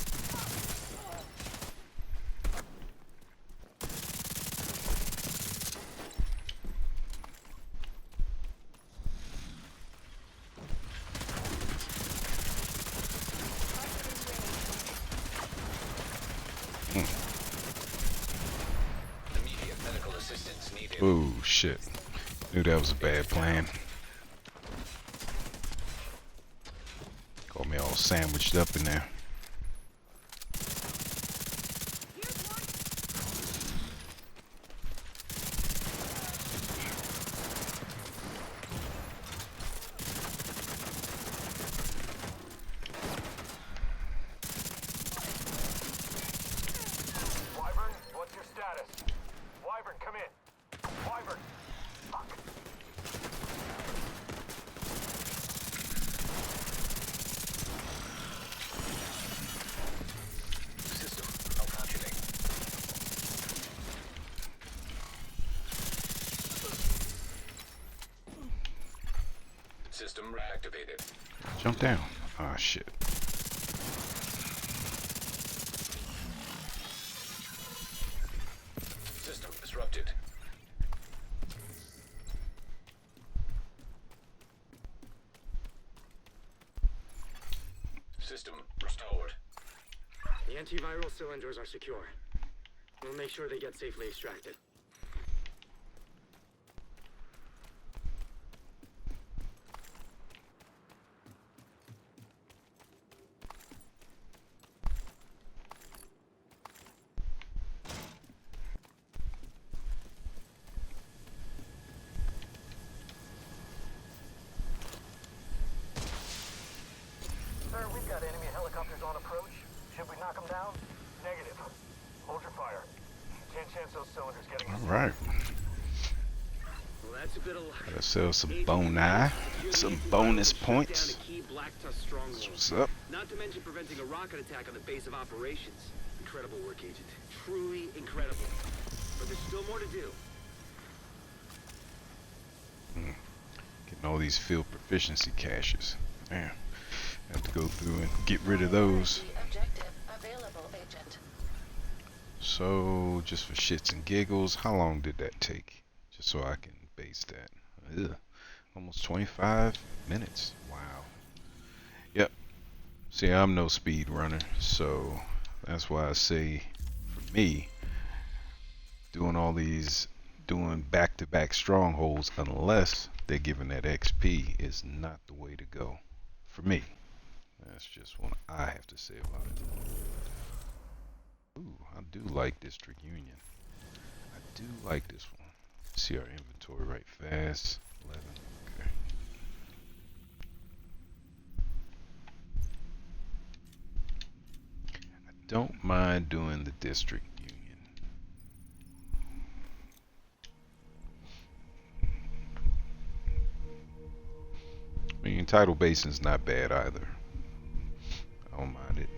Immediate medical assistance needed. Oh shit. Knew that was a bad plan. Got me all sandwiched up in there. Wyvern, what's your status? Wyvern, activated. Jump down. Ah, shit. System disrupted. System restored. The antiviral cylinders are secure. We'll make sure they get safely extracted. Sir, we've got enemy helicopters on approach. Should we knock them down? Negative. Hold your fire. Can't chance those cylinders getting us. All right. Well, that's a bit of luck. Gotta sell some boni, some bonus points. What's up? Not to mention preventing a rocket attack on the base of operations. Incredible work, Agent. Truly incredible. But there's still more to do. Getting all these field proficiency caches. Damn. Have to go through and get rid of those. Objective available, Agent. So, just for shits and giggles, how long did that take? Just so I can base that. Ugh. Almost 25 minutes. Wow. Yep. See, I'm no speed runner, so that's why I say, for me, doing back-to-back strongholds, unless they're giving that XP, is not the way to go. For me. That's just what I have to say about it. Ooh, I do like District Union. I do like this one. See our inventory right fast. 11. Okay. I don't mind doing the District Union. I mean, Tidal Basin's not bad either. I don't mind it.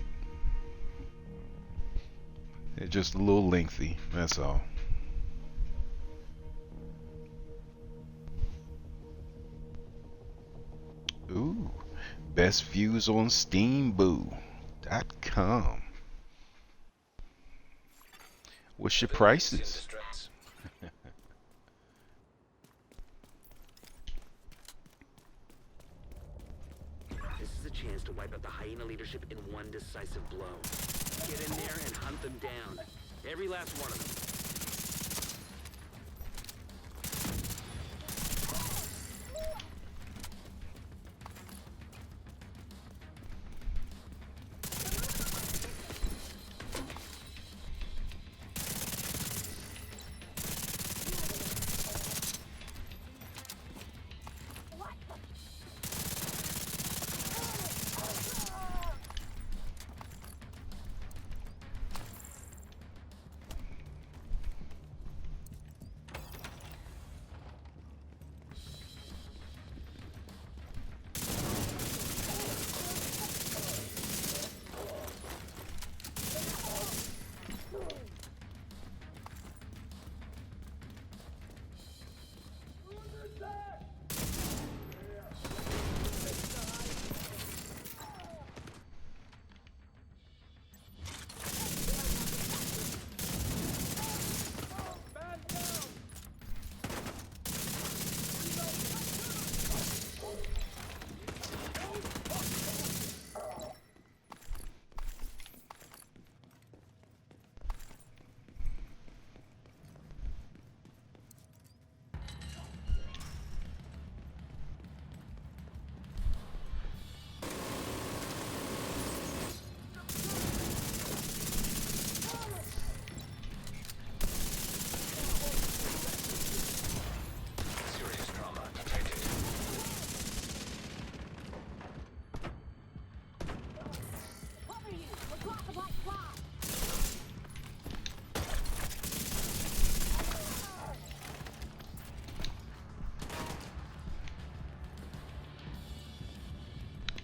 It's just a little lengthy, that's all. Ooh, best views on Steamboo.com. What's your prices? This is a chance to wipe out the hyena leadership in one decisive blow. Get in there and hunt them down. Every last one of them.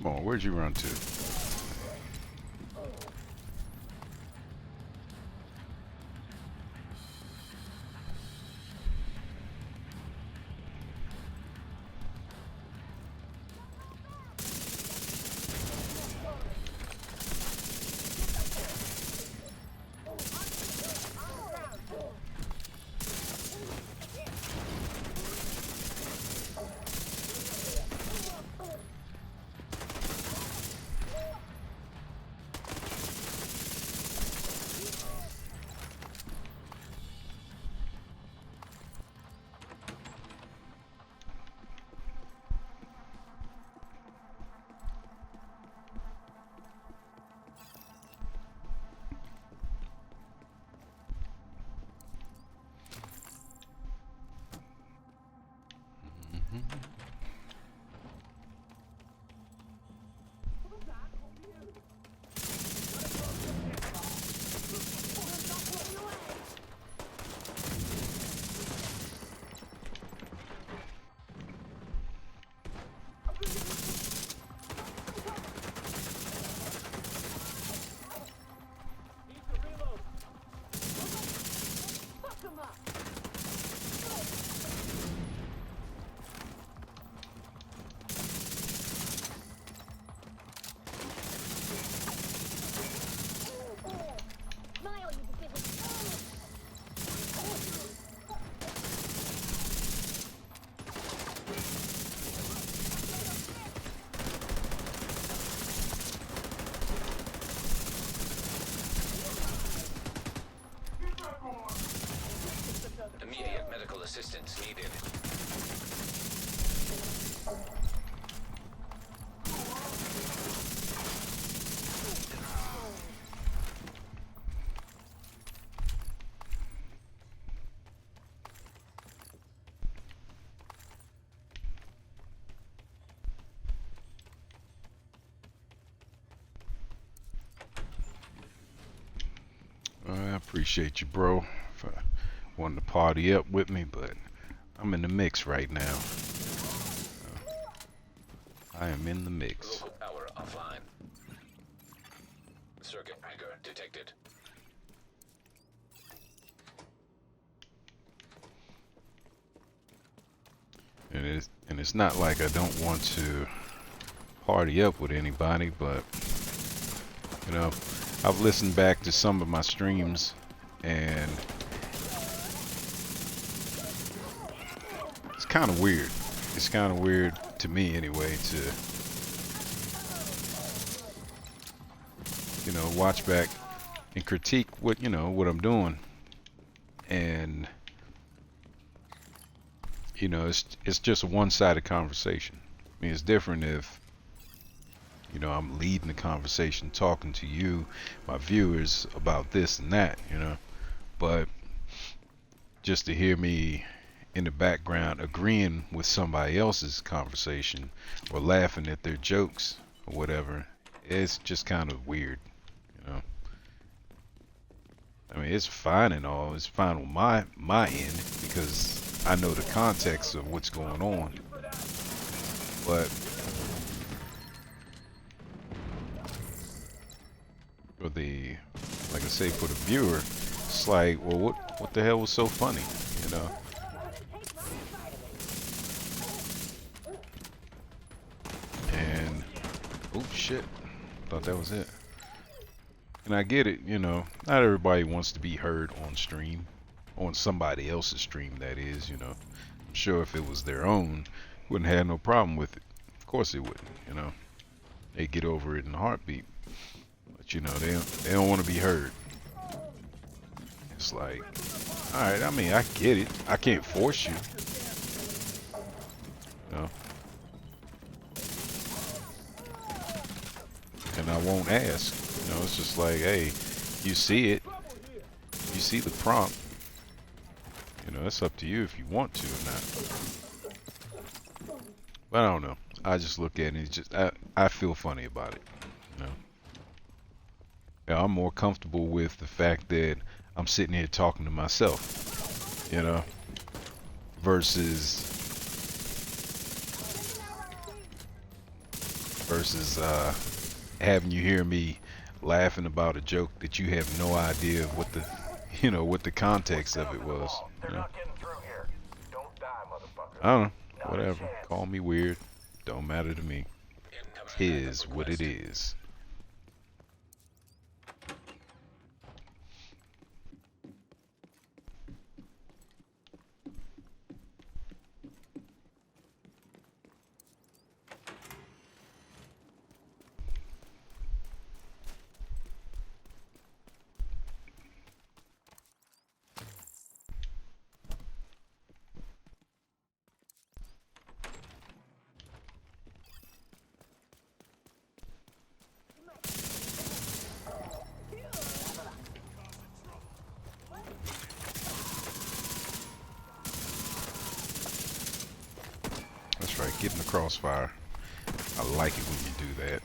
Come on, where'd you run to? Assistance needed. I appreciate you, bro, for wanting to party up with me, but I'm in the mix right now. I am in the mix. Local power offline. Circuit breaker detected. And it's not like I don't want to party up with anybody, but you know, I've listened back to some of my streams, and it's kind of weird. It's kind of weird to me anyway to, you know, watch back and critique what, you know, what I'm doing. And you know, it's just a one-sided conversation. I mean, it's different if, you know, I'm leading the conversation, talking to you, my viewers, about this and that, you know. But just to hear me in the background agreeing with somebody else's conversation or laughing at their jokes or whatever, it's just kind of weird, you know. I mean, it's fine and all. It's fine on my end because I know the context of what's going on. But for the, like I say, for the viewer, it's like, well, what the hell was so funny, you know? And oh shit, thought that was it. And I get it, you know, not everybody wants to be heard on stream, on somebody else's stream, that is, you know. I'm sure if it was their own, wouldn't have no problem with it. Of course they wouldn't, you know. They get over it in a heartbeat. But you know, they don't want to be heard. It's like, all right, I mean, I get it. I can't force you. You know. And I won't ask. You know, it's just like, hey, you see it. You see the prompt. You know, it's up to you if you want to or not. But I don't know. I just look at it and it's just, I feel funny about it. You know. Yeah, I'm more comfortable with the fact that I'm sitting here talking to myself, you know, versus having you hear me laughing about a joke that you have no idea of what the, you know, what the context of it was. You know? I don't know. Whatever. Call me weird. Don't matter to me. Is what it is. That's right, get in the crossfire. I like it when you do that.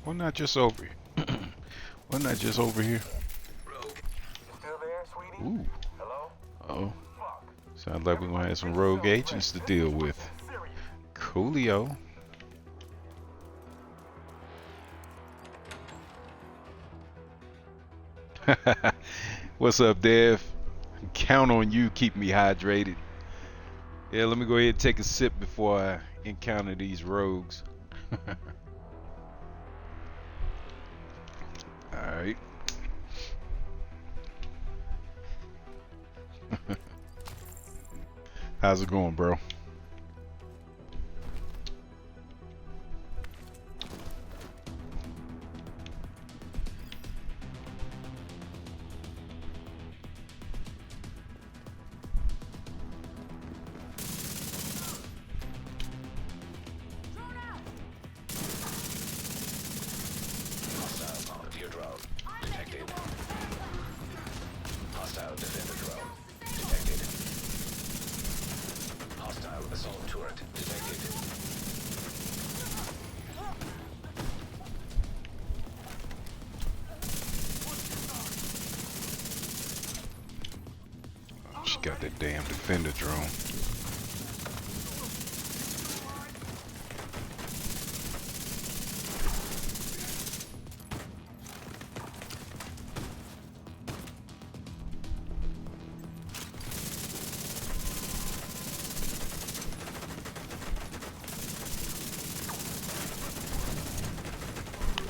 Why not just over here? Why not just over here? Still there, sweetie? Ooh. Hello? Uh-oh. Fuck. Sounds like we're gonna have some rogue agents to deal with. Coolio. What's up, Dev? Count on you, keep me hydrated. Yeah, let me go ahead and take a sip before I encounter these rogues. Alright. How's it going, bro? Hostile volunteer drone detected. Hostile defender drone detected. Hostile assault turret detected. She got that damn defender drone.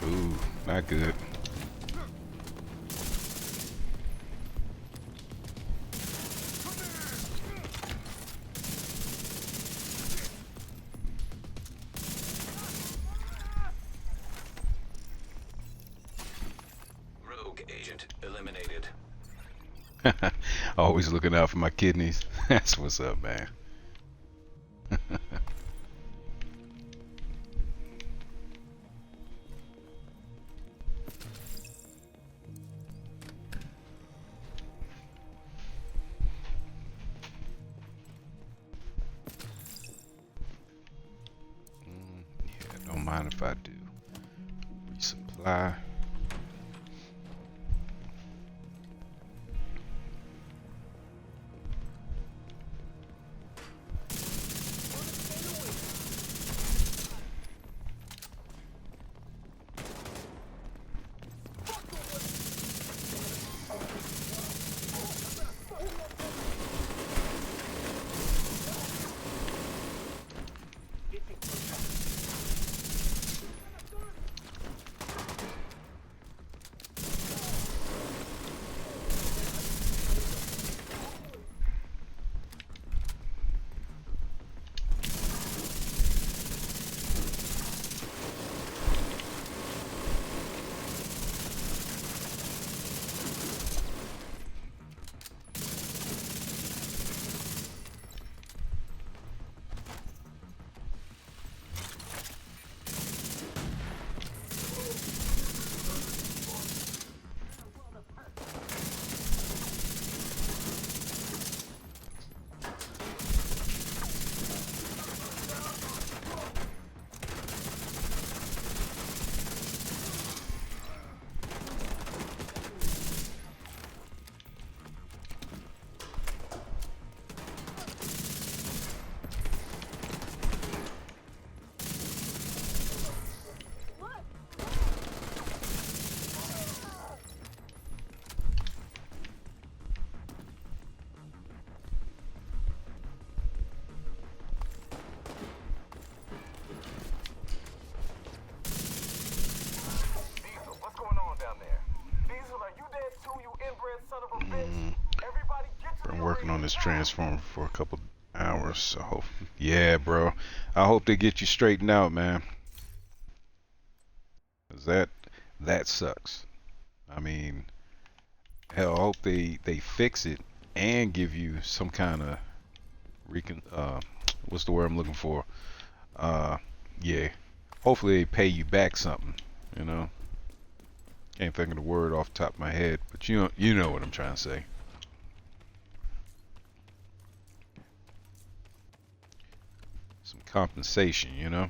Ooh, not good. Rogue agent eliminated. Always looking out for my kidneys. That's what's up, man. Yeah, don't mind if I do. Resupply. Diesel, what's going on down there? Diesel, are you dead too, you inbred son of a bitch? Everybody get to Been the working on arena this now. transformer for a couple hours, so yeah, bro. I hope they get you straightened out, man. 'Cause that sucks. I mean, hell, I hope they fix it and give you some kind of what's the word I'm looking for? Uh, yeah. Hopefully they pay you back something. You know, can't think of the word off the top of my head, but you know what I'm trying to say. Some compensation, you know.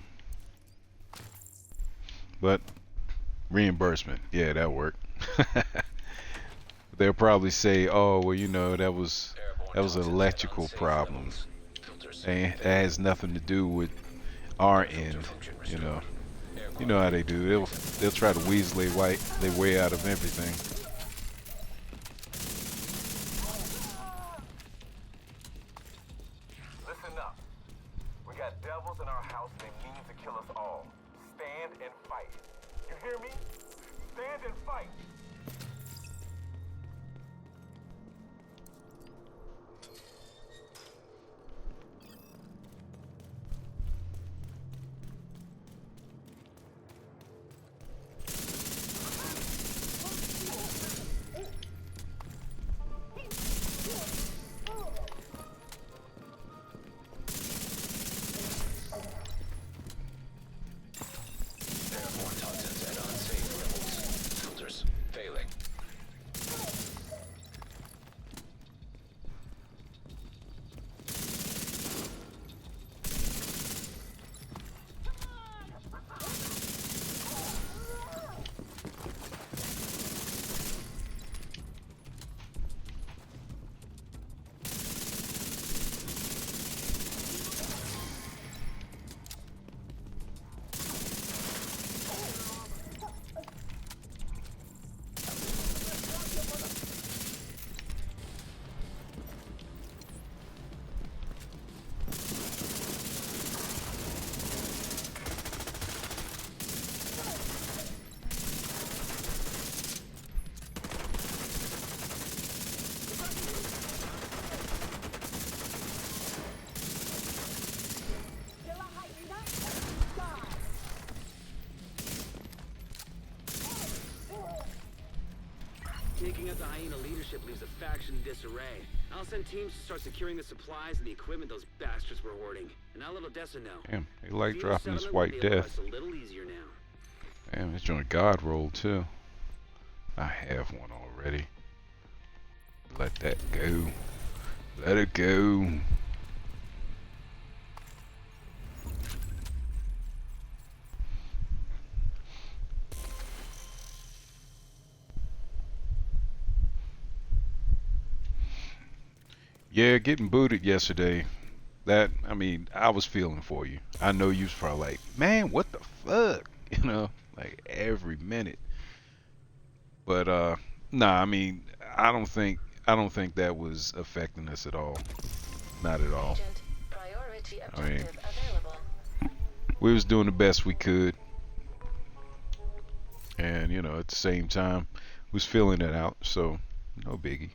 But reimbursement, yeah, that worked. They'll probably say, "Oh, well, you know, that was Airborne an toxins at electrical unsafe problem. levels. Filters And it has nothing to do with our filter end, function you know." restored. Air You know how quality they do. They'll try to weasel their way out of everything. Listen up. We got devils in our house and they mean to kill us all. Stand and fight. You hear me? Stand and fight. Taking out the hyena leadership leaves the faction in disarray. I'll send teams to start securing the supplies and the equipment those bastards were hoarding. And I'll let Odessa know. Damn, they like Phoenix dropping this settlement white will be death. a little easier now. Damn, it's doing a god roll too. I have one already. Let that go. Let it go. Yeah, getting booted yesterday. That, I mean, I was feeling for you. I know you was probably like, man, what the fuck? You know, like every minute. But nah, I mean, I don't think that was affecting us at all. Not at all. Agent, priority I mean, objective available. we was doing the best we could, and you know, at the same time, was feeling it out. So, no biggie.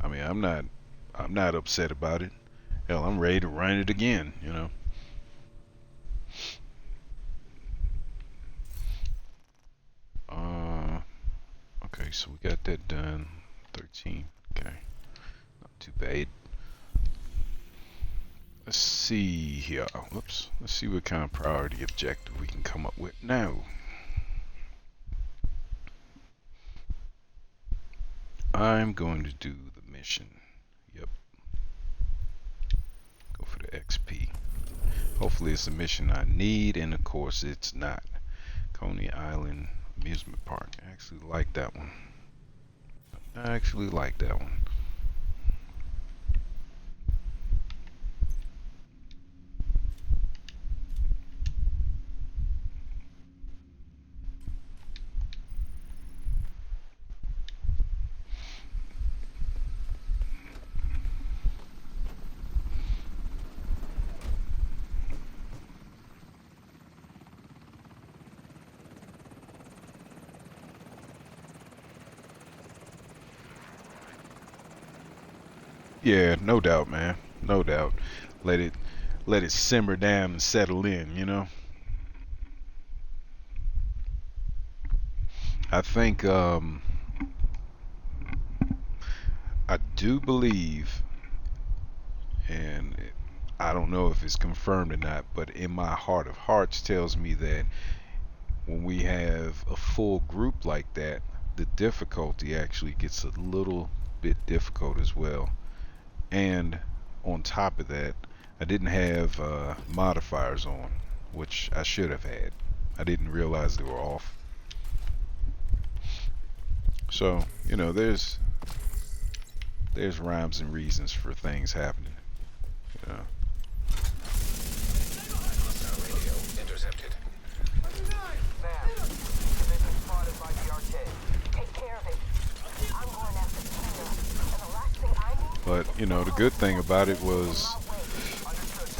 I mean, I'm not upset about it. Hell, I'm ready to run it again. You know. Okay, so we got that done. 13. Okay, not too bad. Let's see here. Whoops. Let's see what kind of priority objective we can come up with now. I'm going to do the mission. Yep. Go for the XP. Hopefully it's a mission I need, and of course it's not. Coney Island Amusement Park. I actually like that one. I actually like that one. Yeah, no doubt, man. No doubt. Let it simmer down and settle in, you know. I think I do believe, and I don't know if it's confirmed or not, but in my heart of hearts tells me that when we have a full group like that, the difficulty actually gets a little bit difficult as well. And on top of that, I didn't have modifiers on, which I should have had. I didn't realize they were off. So, you know, there's rhymes and reasons for things happening. You know. Radio intercepted. Sam, they've been spotted by the arcade. Take care of it. I'm going after Tina. And the last thing I need But, you know, the good thing about it was Understood,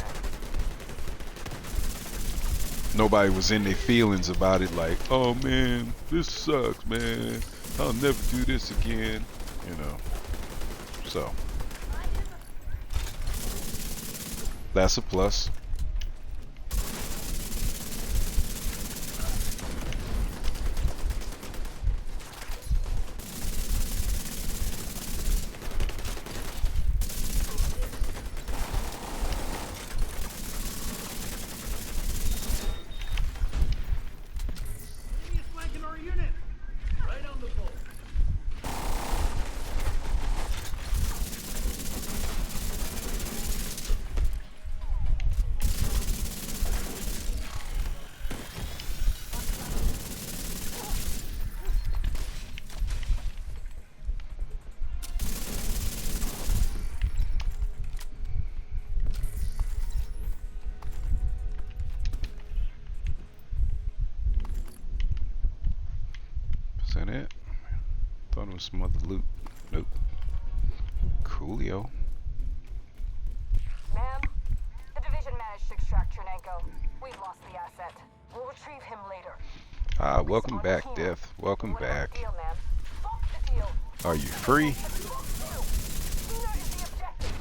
man. nobody was in their feelings about it like, oh man, this sucks, man. I'll never do this again. You know. So that's a plus. Enemy is flanking our unit. Right on the bull. Is that it? Thought it was some other loot. Nope. Coolio. Ma'am, the division managed to extract Chernenko. We've lost the asset. We'll retrieve him later. Ah, welcome On back, Tina. Death. Welcome What about back. the deal, ma'am? Fuck the deal. Are you free? Tina is the objective.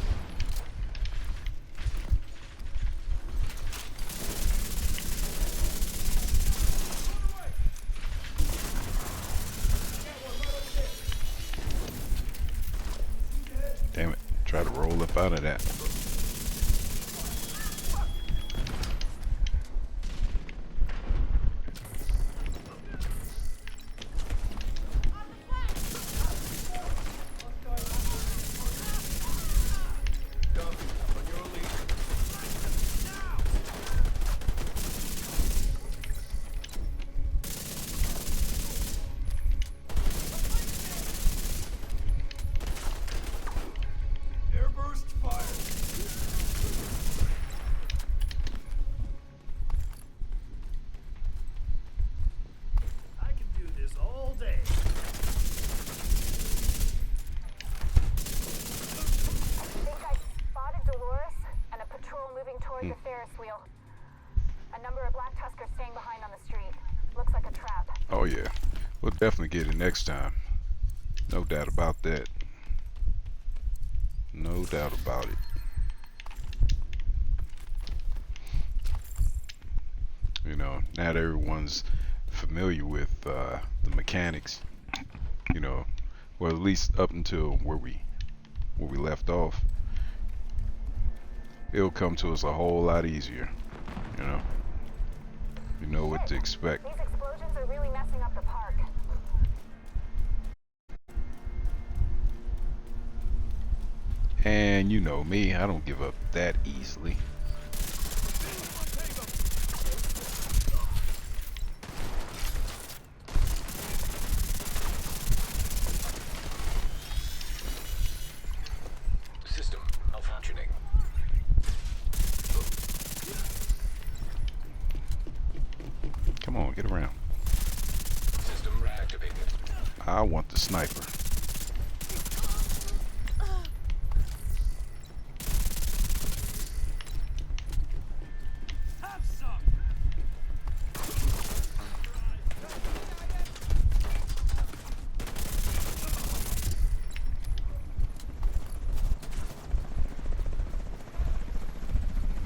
up out of that. Airburst fire. I can do this all day. I think I spotted Dolores and a patrol moving toward the Ferris wheel. A number of Black Tuskers staying behind on the street. Looks like a trap. Oh yeah, we'll definitely get it next time. No doubt about that. No doubt about it. You know, not everyone's familiar with the mechanics. You know, well at least up until where we left off. It'll come to us a whole lot easier. You know. You know what to expect. These explosions are really messing up the park. And you know me, I don't give up that easily. System malfunctioning. Come on, get around. System reactivated. I want the sniper. Have some.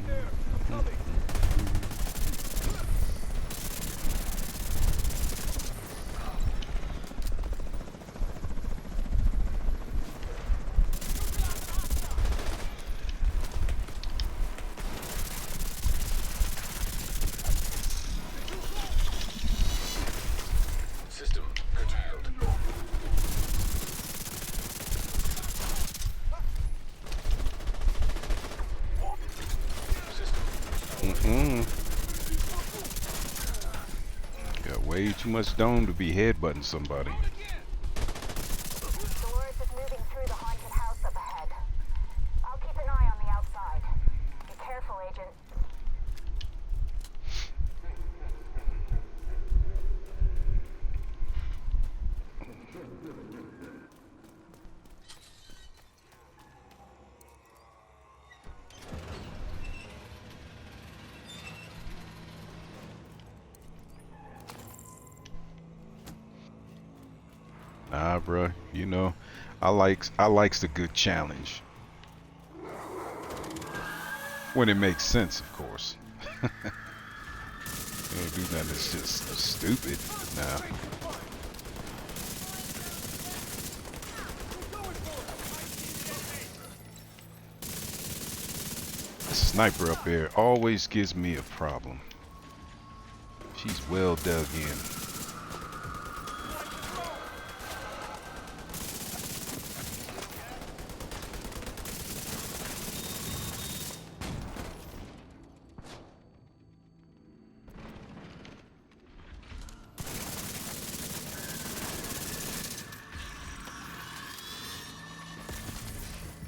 There, I'm coming. System curtailed. System Got way too much dome to be headbutting somebody. Dolores is moving through the haunted house up ahead. I'll keep an eye on the outside. Be careful, Agent. Nah, bruh. You know, I likes the good challenge. When it makes sense, of course. You don't do nothing that's just stupid. Nah. This sniper up there always gives me a problem. She's well dug in.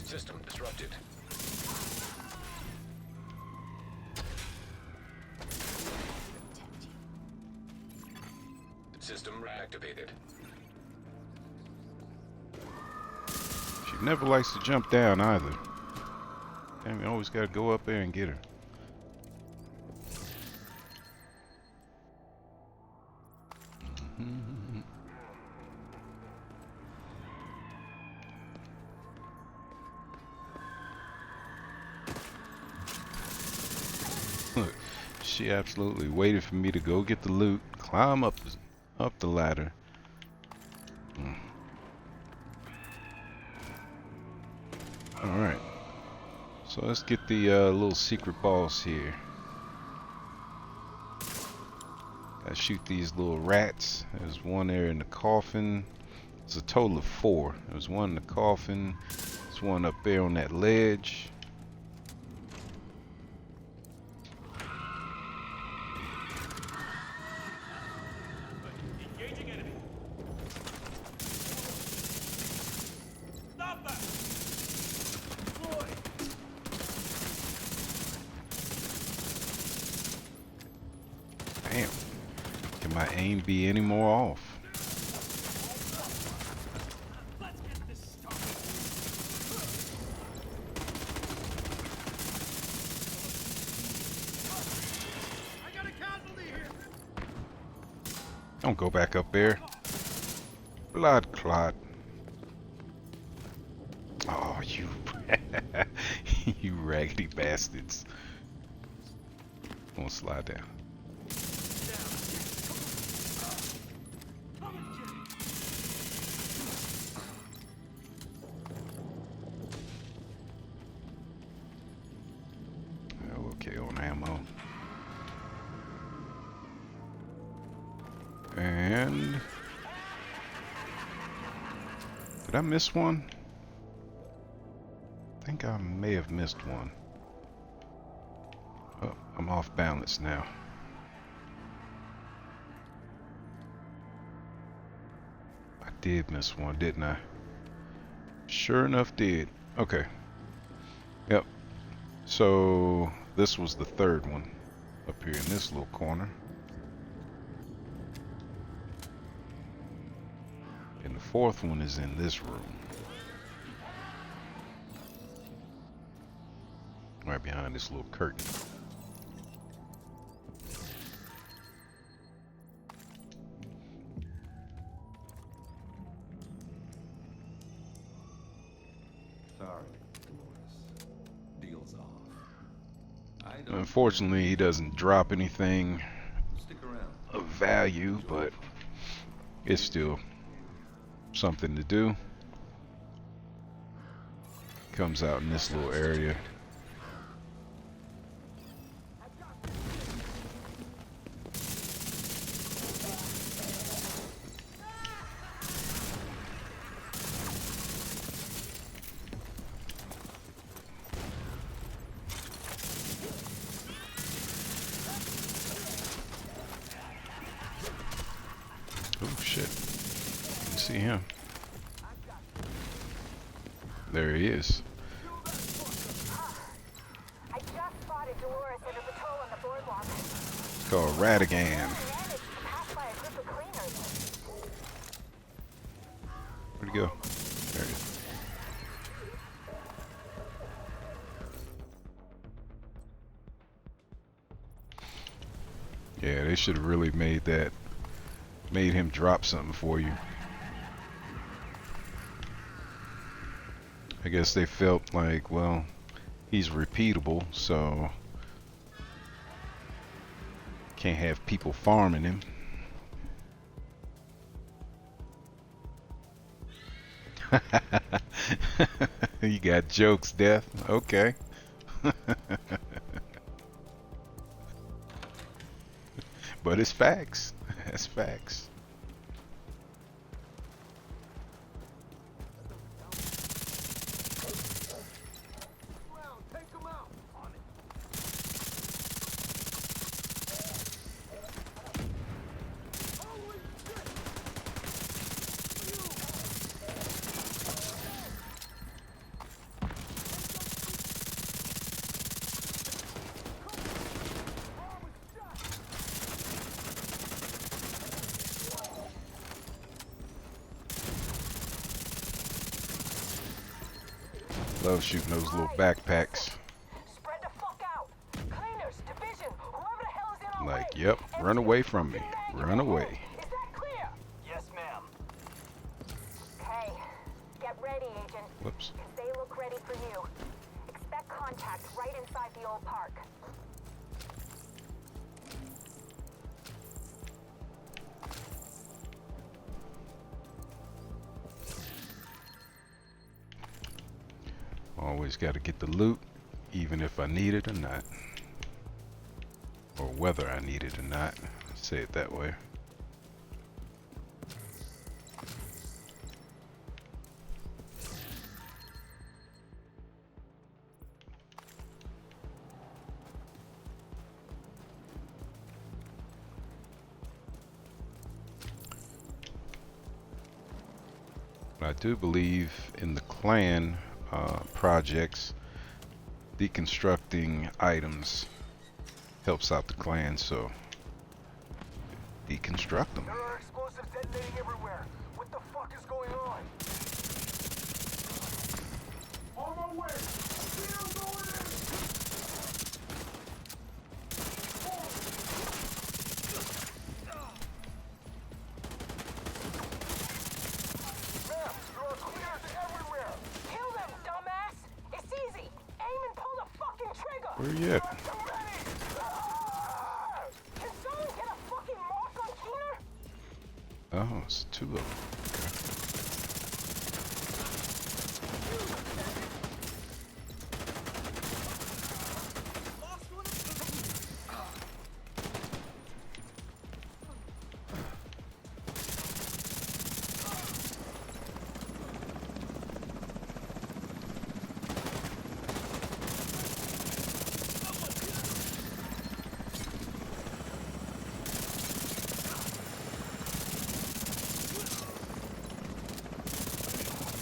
System disrupted. System reactivated. She never likes to jump down either. Damn, you always gotta go up there and get her. Look, she absolutely waited for me to go get the loot, climb up the ladder. All right. So let's get the little secret boss here. Gotta shoot these little rats. There's one there in the coffin. There's a total of 4. There's one in the coffin. There's one up there on that ledge. Engaging enemy. Stop that! Deploy! Damn. Can my aim be any more off? Let's get this started. I got a casualty here. Don't go back up there. Blood clot. Oh, you, you raggedy bastards. I'm gonna slide down. Okay, on ammo. And did I miss one? I think I may have missed one. Oh, I'm off balance now. I did miss one, didn't I? Sure enough did. Okay. Yep. So this was the third one up here in this little corner. And the fourth one is in this room. Right behind this little curtain. Sorry, Dolores. Deal's off. I don't Unfortunately, he doesn't drop anything stick around. of value, but it's still something to do. Comes out in this little area. Oh shit. You see him. There he is. I just spotted Dolores and her patrol on the boardwalk. It's called Ratigan. Managed to pass by a group of cleaners. Where'd he go? There he is. Yeah, they should have really made him drop something for you. I guess they felt like, well, he's repeatable, so can't have people farming him. You got jokes, Death. Okay. But it's facts. That's facts. Take them out. On it. Holy shit! Love shooting those little backpacks. Spread the fuck out. Cleaners, division, whoever the hell is in our Like, way. yep, run away from me. Run away. Is that clear? Yes, ma'am. Okay. Get ready, Agent. Whoops. Because they look ready for you. Expect contact right inside the old park. Always got to get the loot. even if I need it or not, or whether I need it or not. Say it that way. I do believe in the clan projects, deconstructing items helps out the clan, so deconstruct them. There are explosives detonating everywhere. What the fuck is going on? On my way. Still going in. Ma'am, there are clears everywhere. Kill them, dumbass! It's easy! Aim and pull the fucking trigger! Where you at? Too many. Can someone get a fucking mark on Keener? Oh, it's two of them.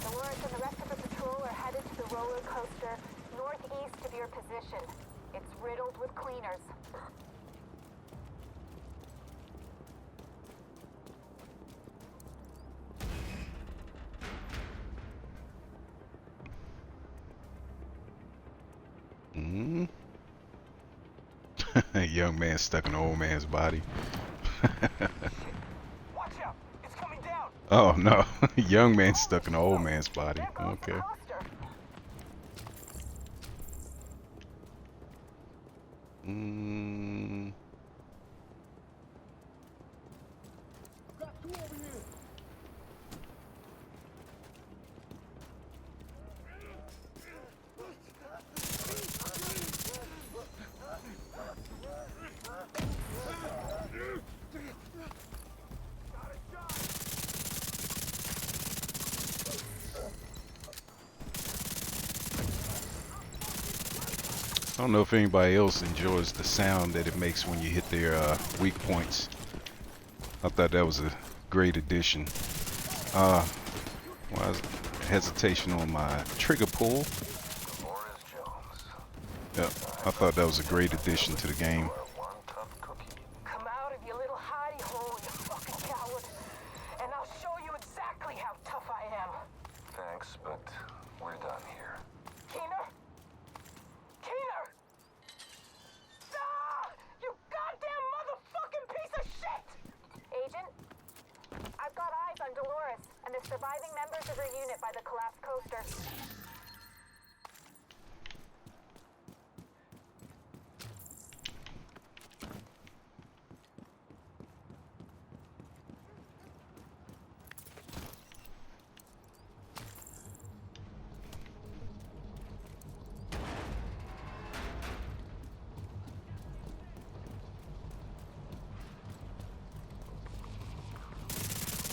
Dolores and the rest of the patrol are headed to the roller coaster northeast of your position. It's riddled with cleaners. Mm. Young man stuck in an old man's body. Watch out. It's coming down. Oh no, young man stuck in an old man's body. There goes Okay. the coaster. Mm. Got two over here. I don't know if anybody else enjoys the sound that it makes when you hit their weak points. I thought that was a great addition. Well, hesitation on my trigger pull. Dolores Jones. Yep, I thought that was a great addition to the game. One tough cookie. Come out of your little hidey hole, you fucking coward. And I'll show you exactly how tough I am. Thanks, but we're done here. Keener? Keener! Ah! You goddamn motherfucking piece of shit! Agent, I've got eyes on Dolores and the surviving members of her unit by the collapsed coaster.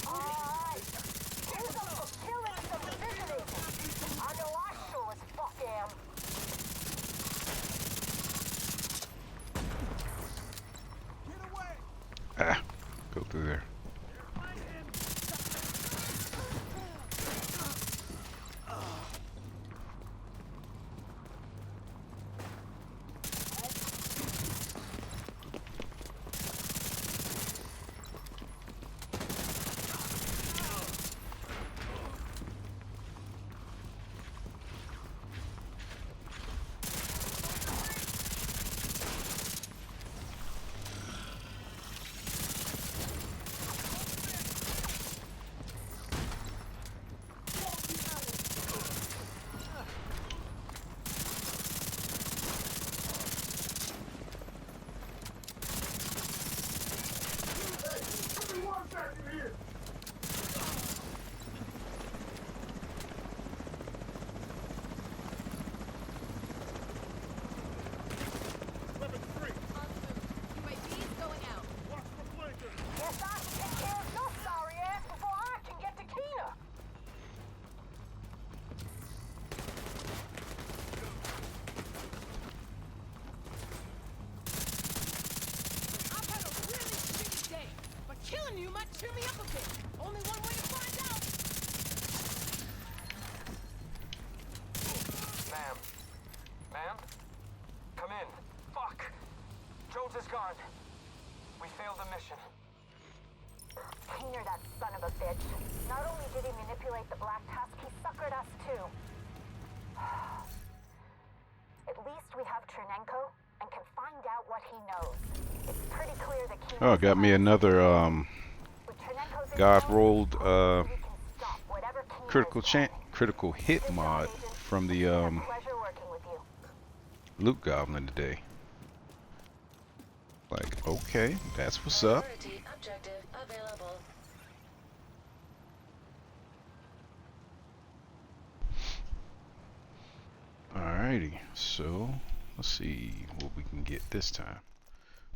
Alright. Here's some for killing some position agents. I know it. Only one way to find out. Ma'am. Ma'am? Come in. Fuck. Jones is gone. We failed the mission. Keener, that son of a bitch. Not only did he manipulate the Black Tusk, he suckered us too. At least we have Chernenko and can find out what he knows. It's pretty clear that Keener... Oh, got me another With Chernenko's God intel, rolled we can stop whatever Keener is planning. critical hit Good job, mod Agent. from the It's been a pleasure working with you. Loot Goblin today. Like, okay, that's what's up. Priority objective available. Alrighty, so let's see what we can get this time.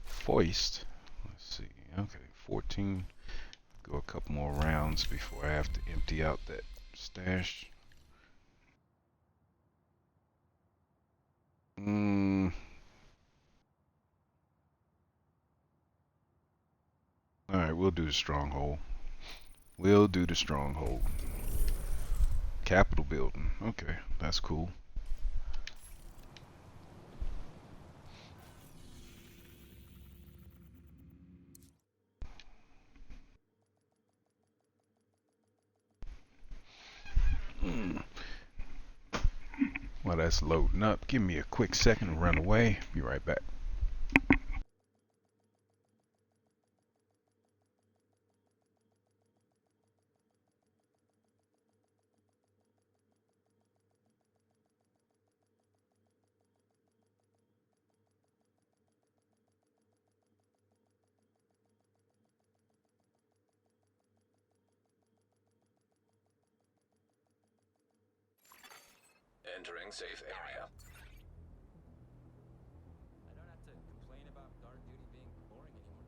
Foist. Let's see. Okay, 14. Go a couple more rounds before I have to empty out that stash. Alright, we'll do the stronghold. We'll do the stronghold. Capitol building. Okay, that's cool. While that's loading up, give me a quick second to run away. Be right back. Entering safe area. I don't have to complain about guard duty being boring anymore.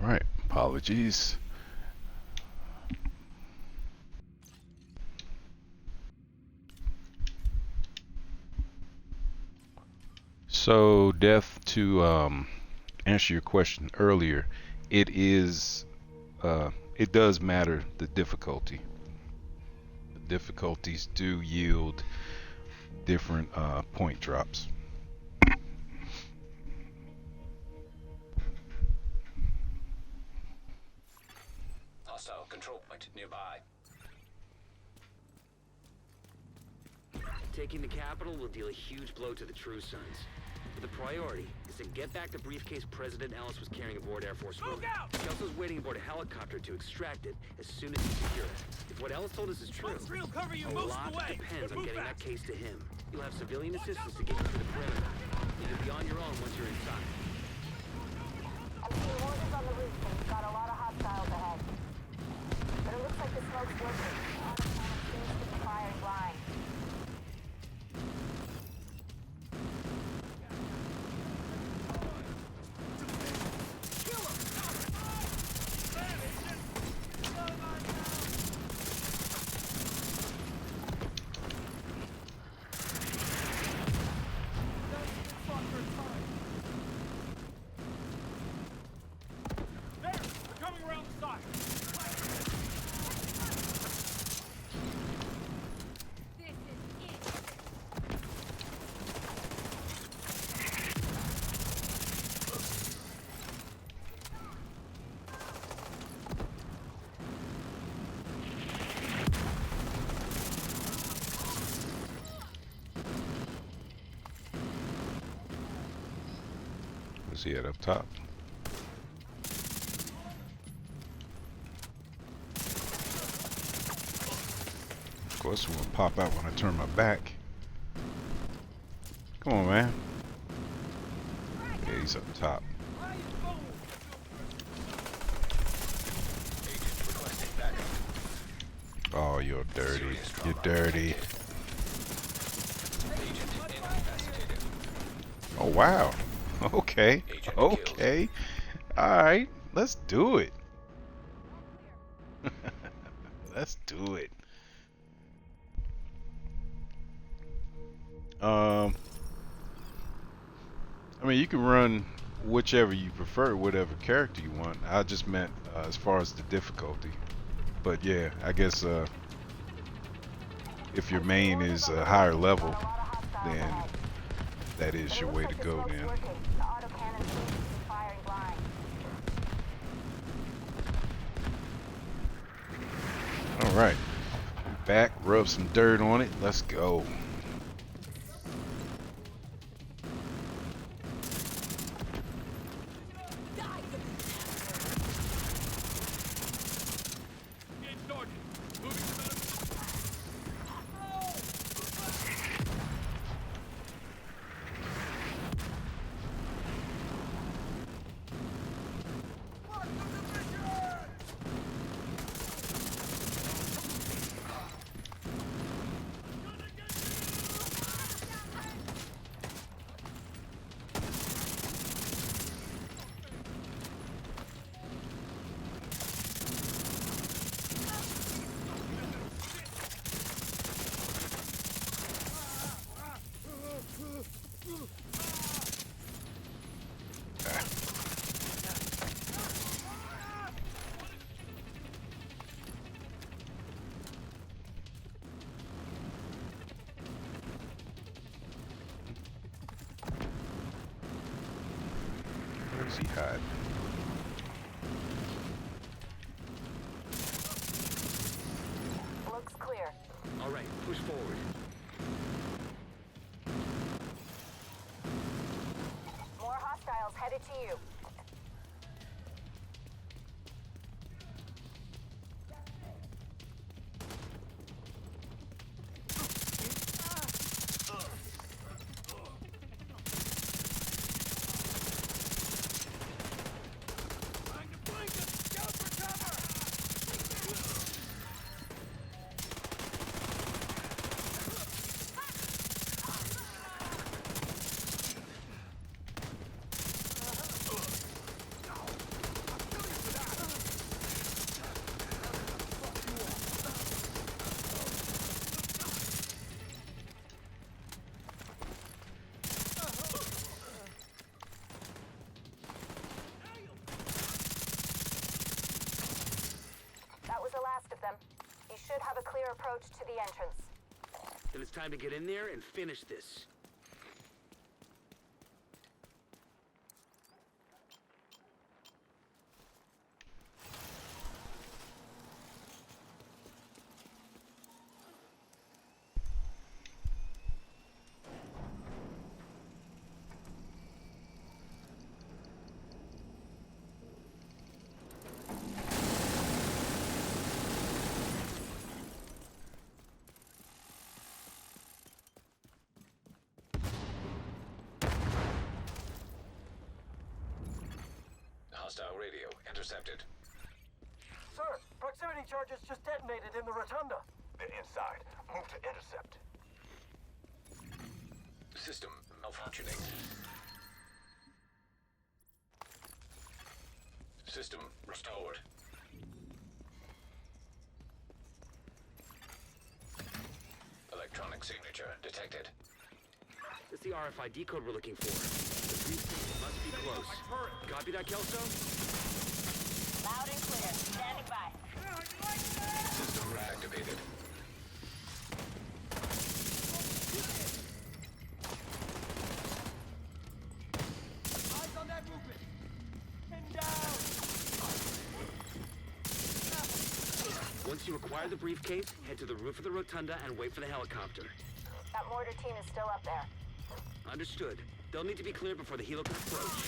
Alright, apologies. So, Death, to answer your question earlier, it does matter the difficulty. The difficulties do yield different point drops. Hostile control point nearby. Taking the capital will deal a huge blow to the True Sons. But the priority is to get back the briefcase President Ellis was carrying aboard Air Force One. Kelso's waiting aboard a helicopter to extract it as soon as he's secure it. If what Ellis told us is true, Will cover you a most lot of the way. depends on Move getting fast. that case to him. You'll have civilian assistance to get you to the perimeter. You'll be on your own once you're inside. I'm seeing orders on the roof, and we've got a lot of hostiles ahead. But it looks like the smoke's working. Autopilot seems to be firing blind. There! They're coming around the side. What's he at up top? course, it will pop out when I turn my back. Come on, man. Okay, he's up top. Agent requesting backup. Oh, you're dirty. You're dirty. Agent incapacitated. Oh, wow. Okay. Agent Okay. Alright. Let's do it. Let's do it. I mean, you can run whichever you prefer, whatever character you want. I just meant as far as the difficulty. But yeah, I guess if your main is a higher level, then that is your way to go then. The autocannon seems to be firing blind. Alright. Back, rub some dirt on it. Let's go. Where's he hiding? Looks clear. All right, push forward. More hostiles headed to you. That was the last of them. You should have a clear approach to the entrance. Then it's time to get in there and finish this. Hostile radio intercepted. Sir, proximity charges just detonated in the rotunda. They're inside. Move to intercept. System malfunctioning. System restored. Electronic signature detected. It's the RFID code we're looking for. The brief must be close. Copy that, Kelso? Loud and clear. Standing by. System reactivated. Eyes on that movement. Pin down. Once you acquire the briefcase, head to the roof of the rotunda and wait for the helicopter. That mortar team is still up there. Understood. They'll need to be cleared before the helo can approach.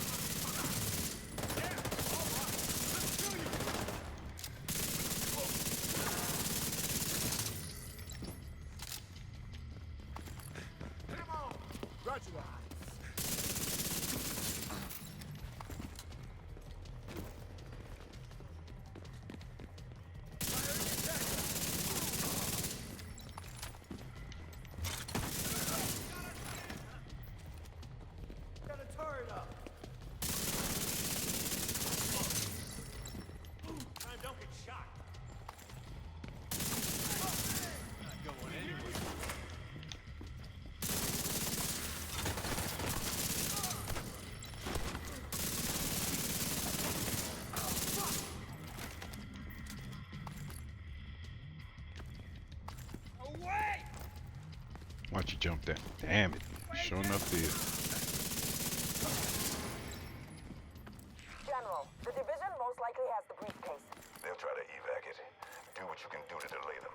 you jump down. Damn it. Sure enough did. General, the division most likely has the briefcase. They'll try to evac it. Do what you can do to delay them.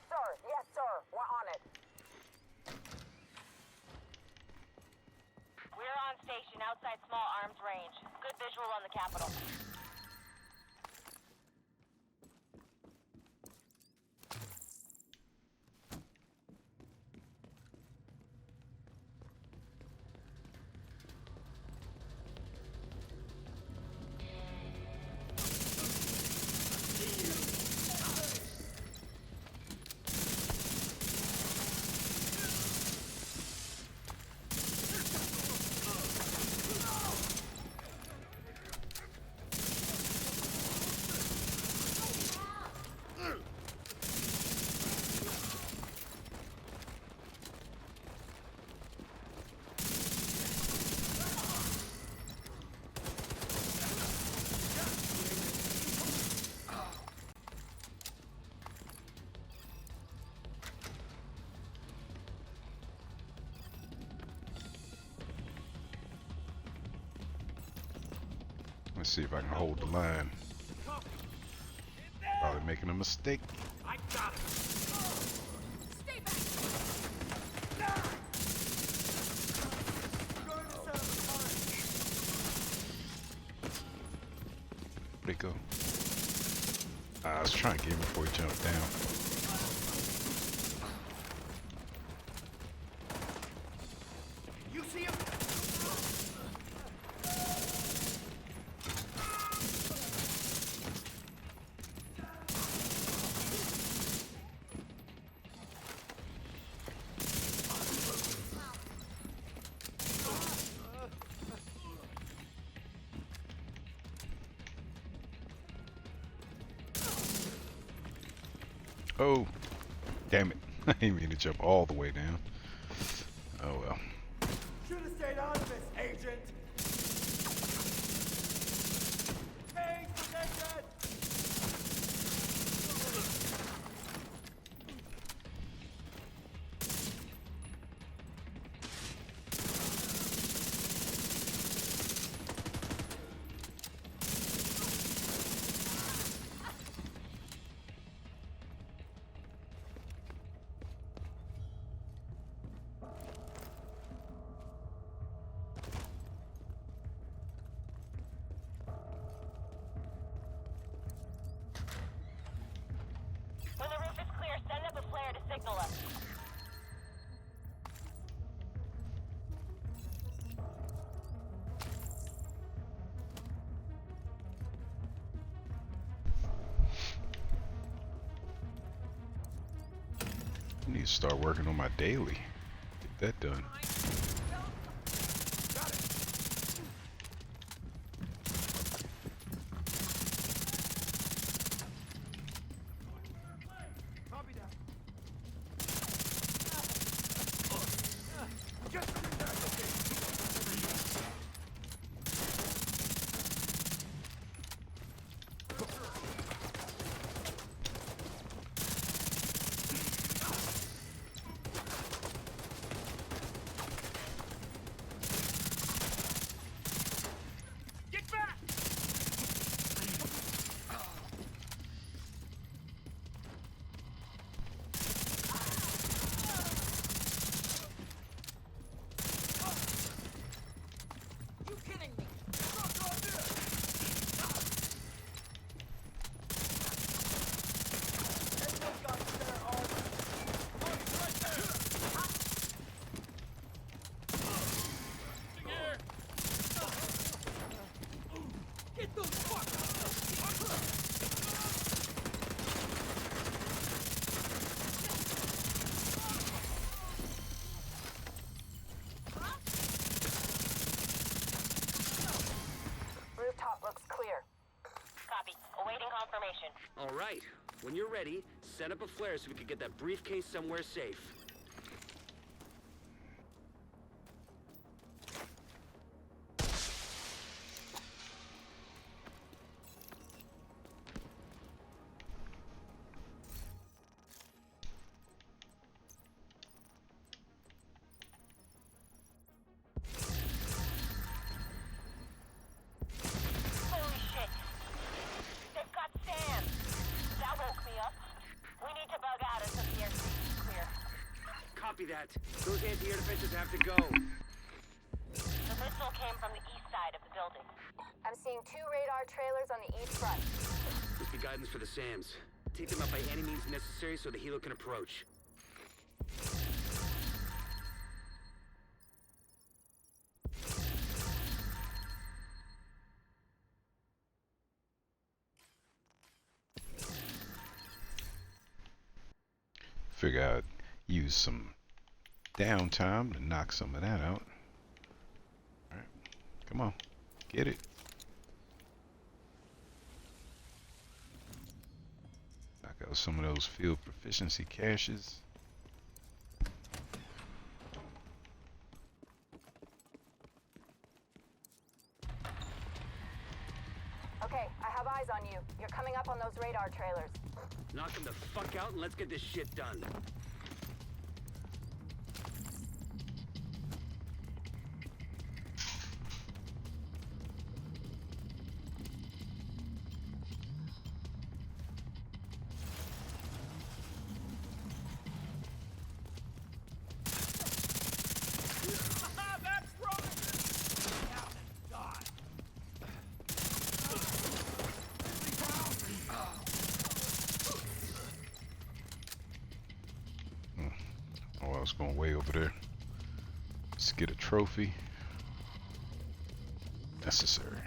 Sir, yes, sir. We're on it. We're on station outside small arms range. Good visual on the Capitol. Let's see if I can hold the line. Probably making a mistake. I got it. Stay back! Where'd he go? I was trying to get him before he jumped down. You see him? Oh, damn it. I didn't mean to jump all the way down. Oh well. Should have stayed out of this, Agent. Hey, protected! When the roof is clear, send up a flare to signal us. I need to start working on my daily. Get that done. Copy that. Get back! You kidding me? Everyone's got spare armor. Target's right there. Get those fuckers! Rooftop looks clear. Copy. Awaiting confirmation. All right. When you're ready, set up a flare so we can get that briefcase somewhere safe. at. Those anti-air defenses have to go. The missile came from the east side of the building. I'm seeing 2 radar trailers on the east front. Must be guidance for the SAMs. Take them out by any means necessary so the helo can approach. Figure I'd use some downtime to knock some of that out. Alright, come on, get it. Knock out some of those field proficiency caches. Okay, I have eyes on you. You're coming up on those radar trailers. Knock them the fuck out and let's get this shit done. That's right! Down and die. Oh, I was going way over there. Let's get a trophy. Necessary.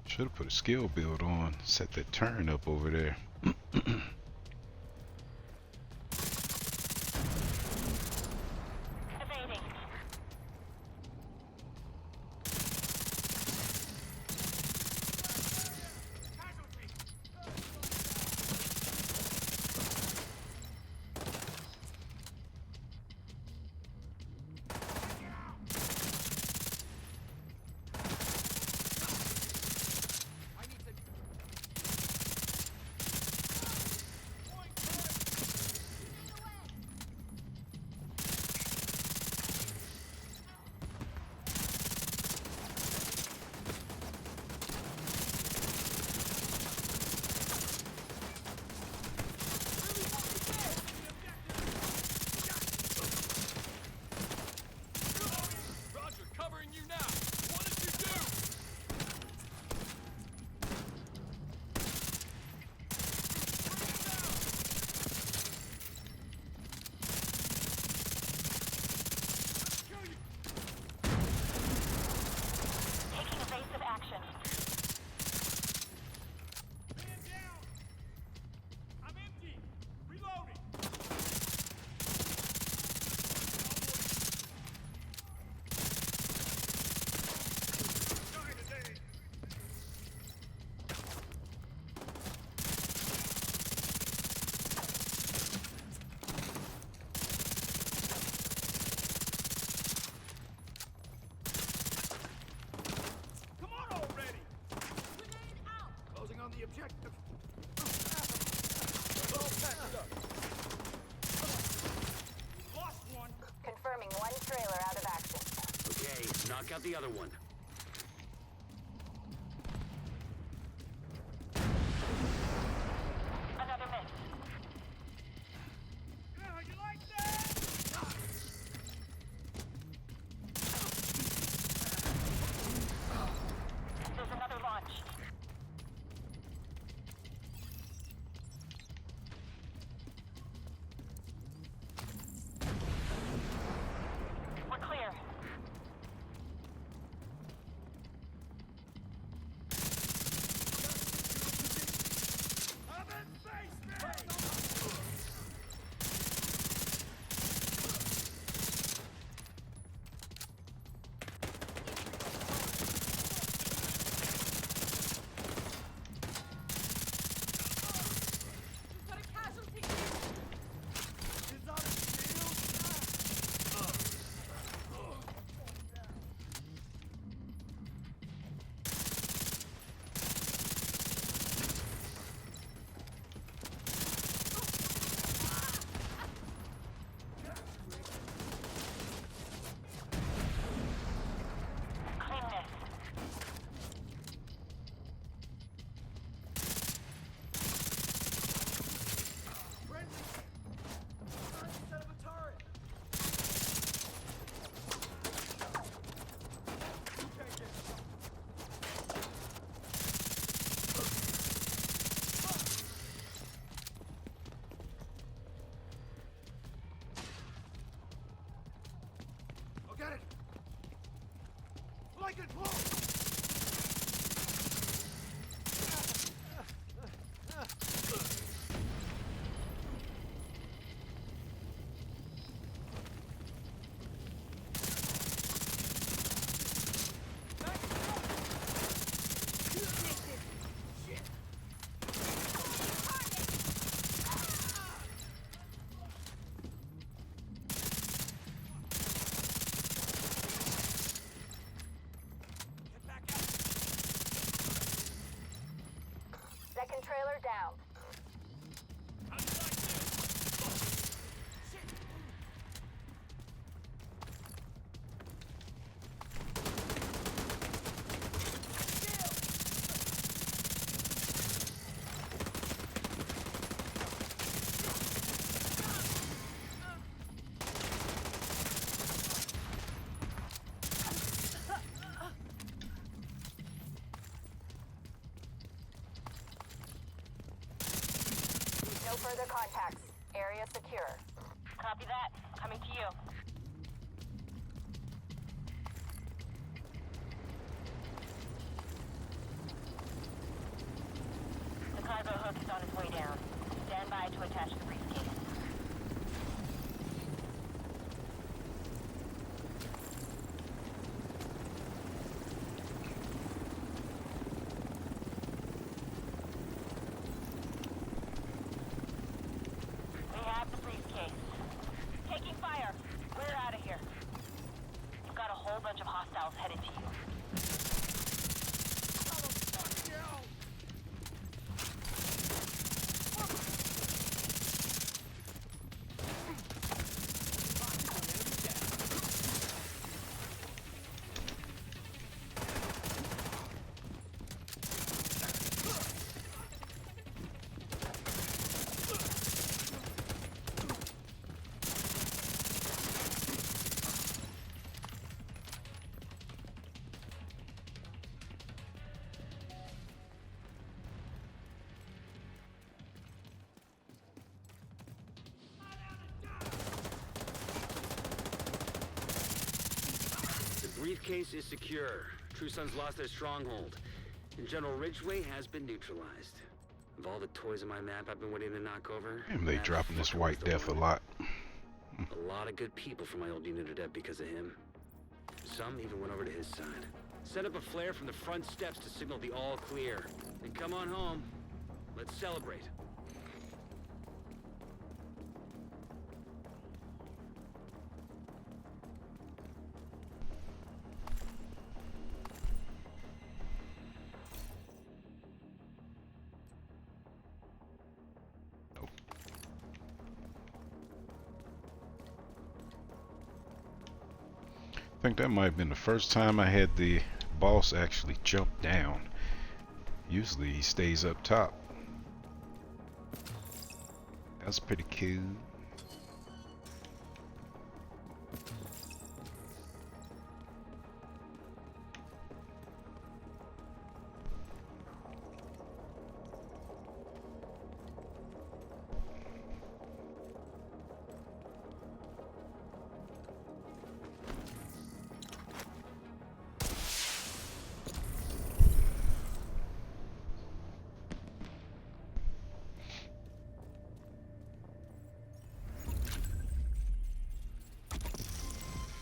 Should have put a skill build on. Set that turn up over there. Evading. Roger, covering you now. What did you do? Taking evasive action. Man down. I'm empty. Reloading. Die today. Come on already! Grenade out! Closing on the objective. All patched up. Lost one. Confirming 1 trailer out of action. Okay, knock out the other one. Another miss. You like that? There's another launch. We're clear. down. How do you like this? No further contacts. Area secure. Copy that. Coming to you. The cargo hook is on its way down. Stand by to attach the briefcase. We have the briefcase. Taking fire. We're out of here. We've got a whole bunch of hostiles headed to you. The briefcase is secure. True Sons lost their stronghold, and General Ridgway has been neutralized. Of all the toys on my map I've been waiting to knock over, Damn, they that dropping this fucker was White the Death a one. lot. A lot of good people from my old unit are dead because of him. Some even went over to his side. Set up a flare from the front steps to signal the all clear. And come on home. Let's celebrate. I think that might have been the first time I had the boss actually jump down. Usually he stays up top. That's pretty cool.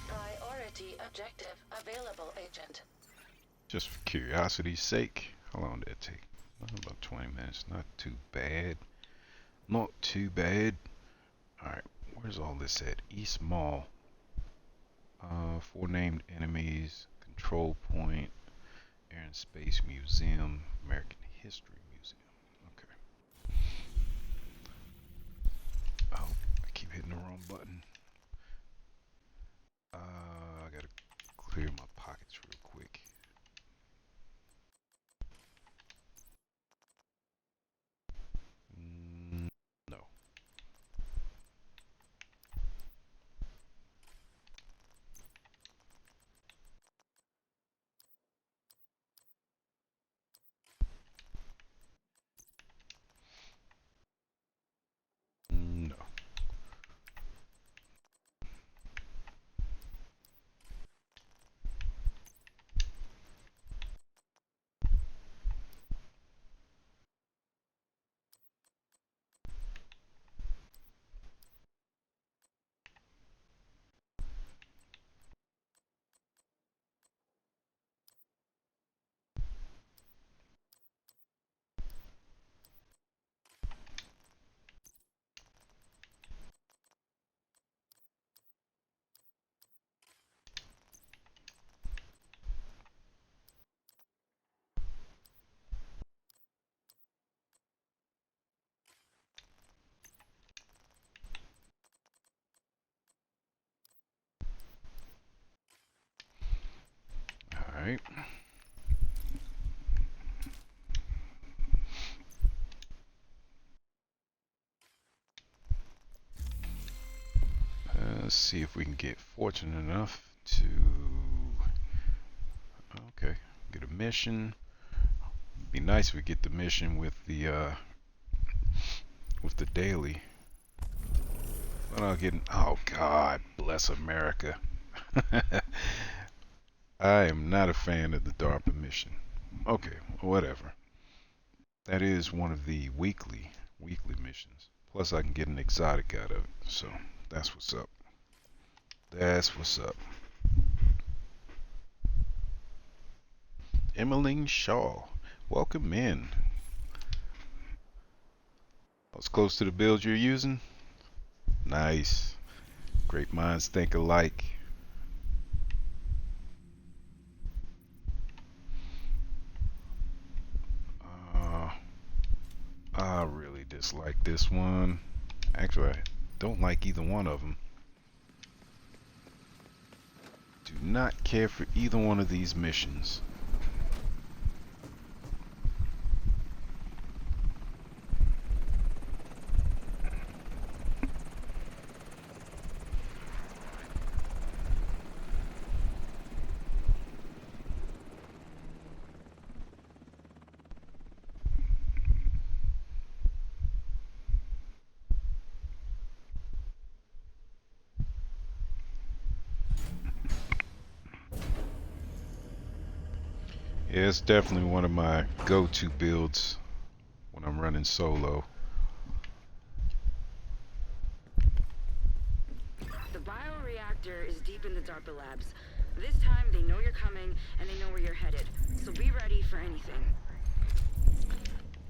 Priority objective available, Agent. Just for curiosity's sake. How long did it take? About 20 minutes. Not too bad. Not too bad. Alright, where's all this at? East Mall. 4 named enemies. Control point. Air and Space Museum. American History Museum. Okay. Oh, I keep hitting the wrong button. I gotta clear my pockets real quick. No. see if we can get fortunate enough to, okay, get a mission. Be nice if we get the mission with the daily. But I'll get, oh God, bless America. I am not a fan of the DARPA mission. Okay, whatever. That is one of the weekly missions. Plus I can get an exotic out of it. So that's what's up. That's what's up. Emmeline Shaw, welcome in. What's close to the build you're using? Nice. Great minds think alike. I really dislike this one. Actually, I don't like either one of them. Do not care for either one of these missions. Yeah, it's definitely one of my go-to builds when I'm running solo. The bioreactor is deep in the DARPA labs. This time they know you're coming and they know where you're headed. So be ready for anything.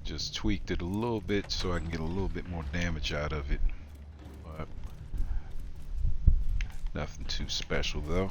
Just tweaked it a little bit so I can get a little bit more damage out of it. But nothing too special though.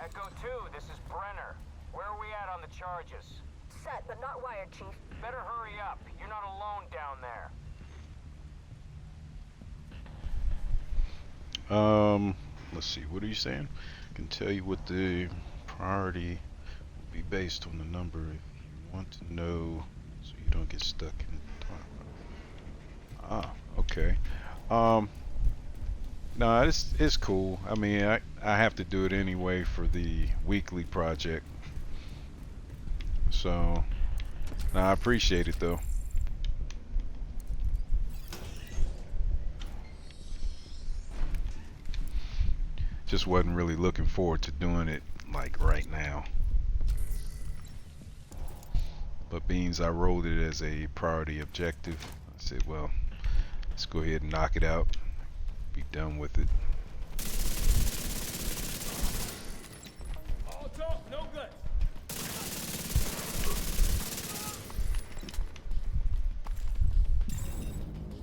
Echo 2, this is Brenner. Where are we at on the charges? Set, but not wired, Chief. Better hurry up. You're not alone down there. Let's see, what are you saying? I can tell you what the priority will be based on the number if you want to know so you don't get stuck in the dark. Ah, okay. No, it's cool. I mean, I have to do it anyway for the weekly project. So, no, I appreciate it though. Just wasn't really looking forward to doing it like right now. But beans, I rolled it as a priority objective. I said, well, let's go ahead and knock it out. Be done with it. All talk, no good.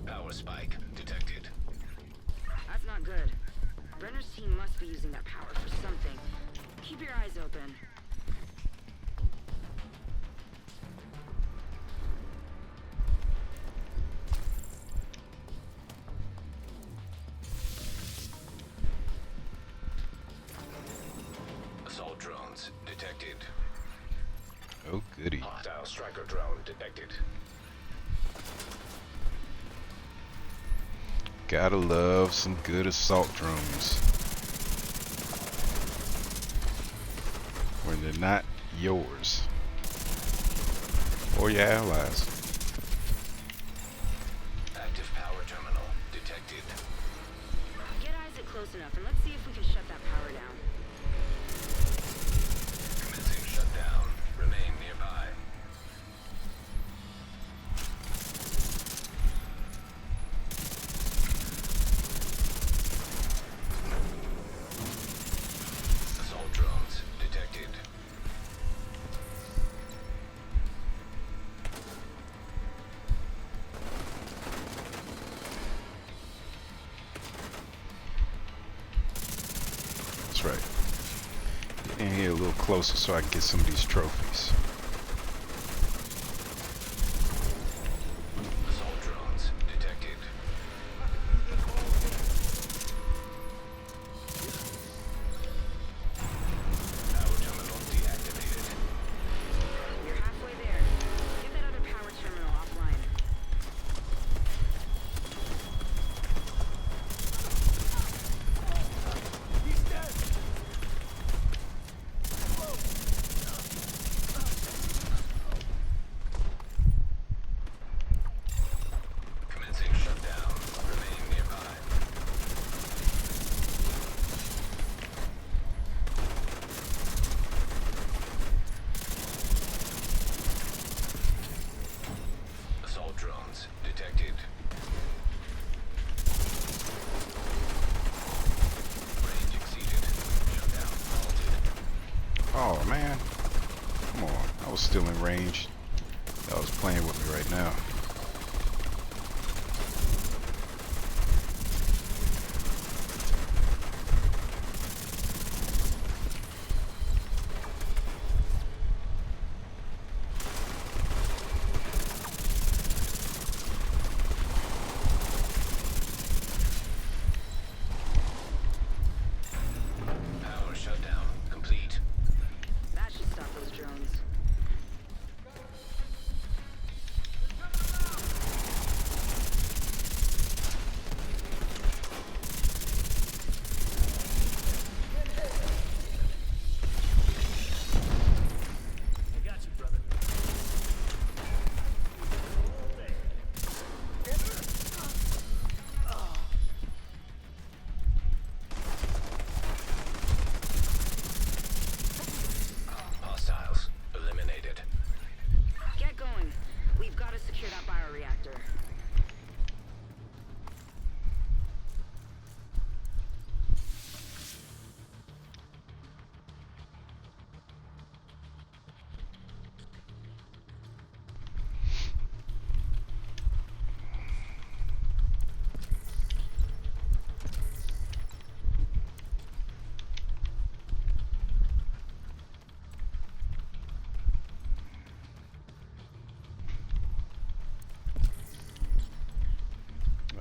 Power spike detected. That's not good. Brenner's team must be using that power for something. Keep your eyes open. Assault drones detected. Oh, goody. Hostile striker drone detected. Gotta love some good assault drones. When they're not yours. or your allies. Active power terminal detected. Get Isaac close enough and let's see if we can shut that power down. Commencing shutdown. Remain nearby. Assault drones detected. That's right. Get in here a little closer so I can get some of these trophies. Assault drones detected. Power terminal deactivated. You're halfway there. Get that other power terminal offline. He's dead. Commencing shutdown. Remain nearby. Assault drones detected. Range exceeded. Shutdown halted. Oh man. Come on. I was still in range. That was playing with me right now. Power shutdown complete. That should stop those drones. I got you, brother. Hostiles eliminated. Get going. We've got to secure that bioreactor.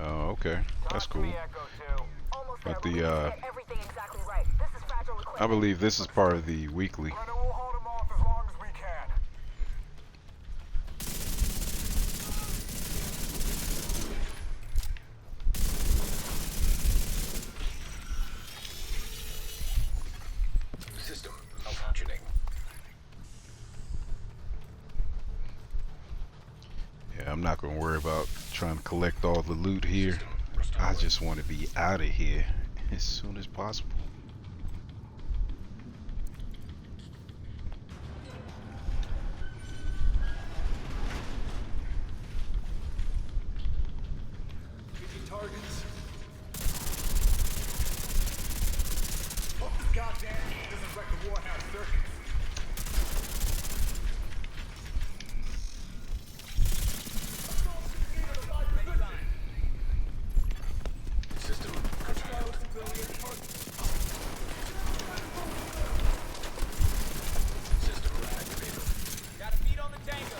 Oh, okay. That's Talk to cool. me, Echo 2. Almost But there. We the need to get everything exactly right. This is fragile equipment. I believe this is part of the weekly. Brennan, we'll hold him off as long as we can. System malfunctioning. Yeah, I'm not gonna worry about trying to collect all the loot here. I just want to be out of here as soon as possible. Picking targets. Hope this goddamn game doesn't wreck the Warhouse circuit. System curtailed. System reactivated. Got a beat on the tango.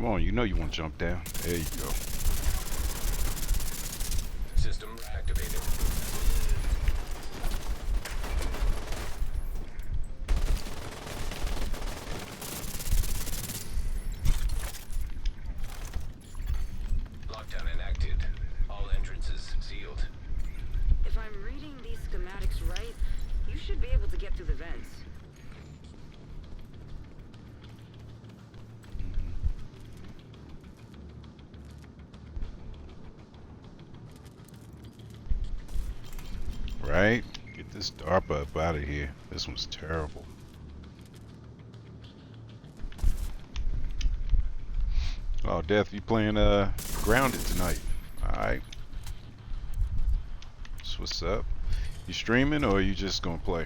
Come on, you know you want to jump down. There you go. System activated. Lockdown enacted. All entrances sealed. If I'm reading these schematics right, you should be able to get through the vents. Right? Get this DARPA up out of here. This one's terrible. Oh, Death, you playing Grounded tonight. Alright. That's what's up. You streaming or are you just gonna play?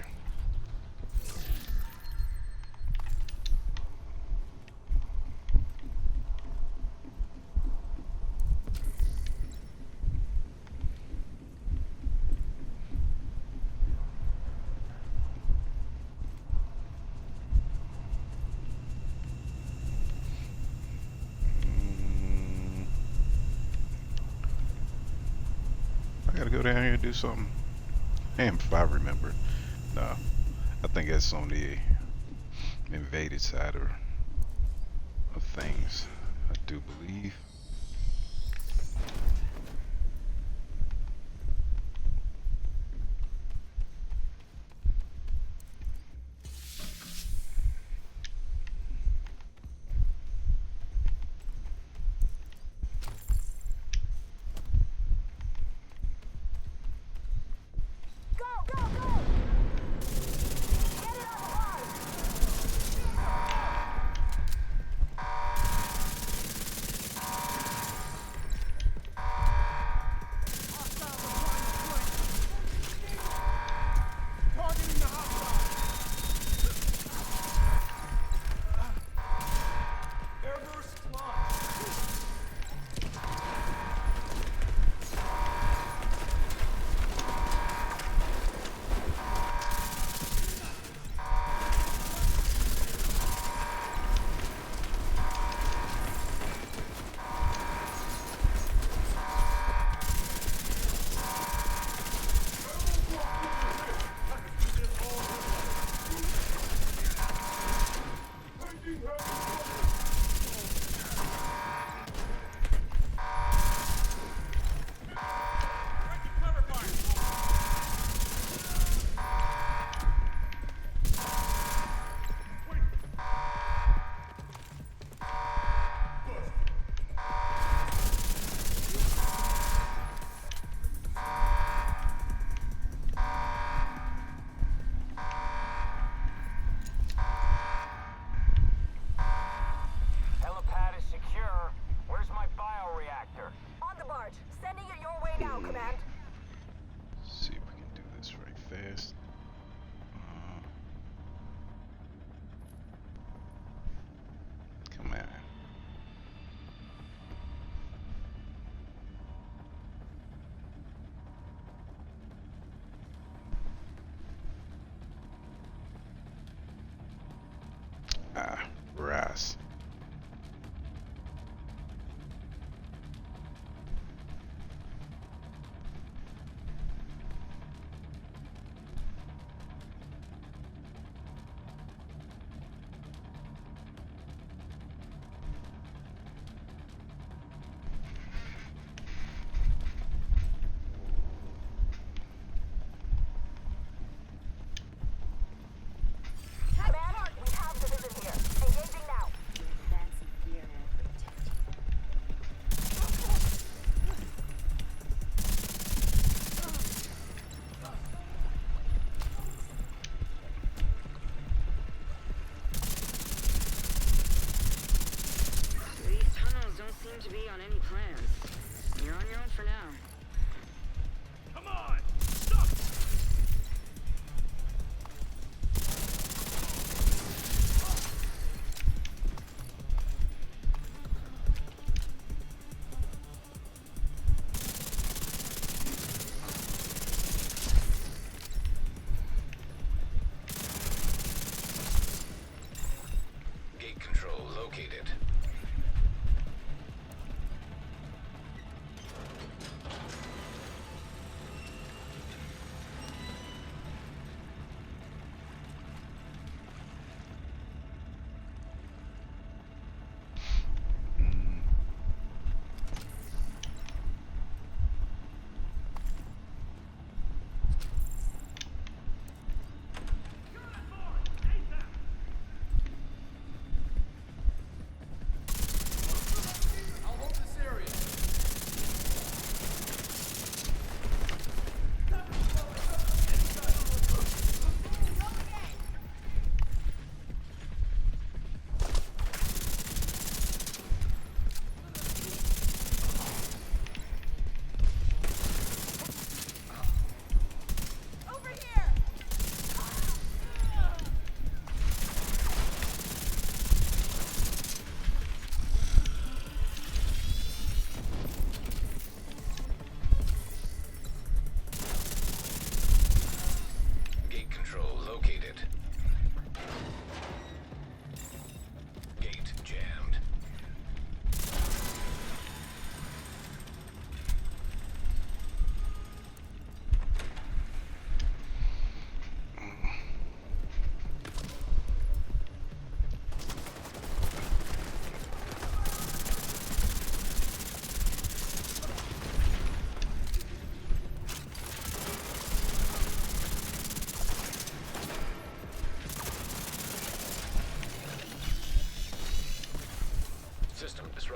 I gotta go down here and do something. Damn, if I remember. No, I think that's on the invaded side of things. I do believe.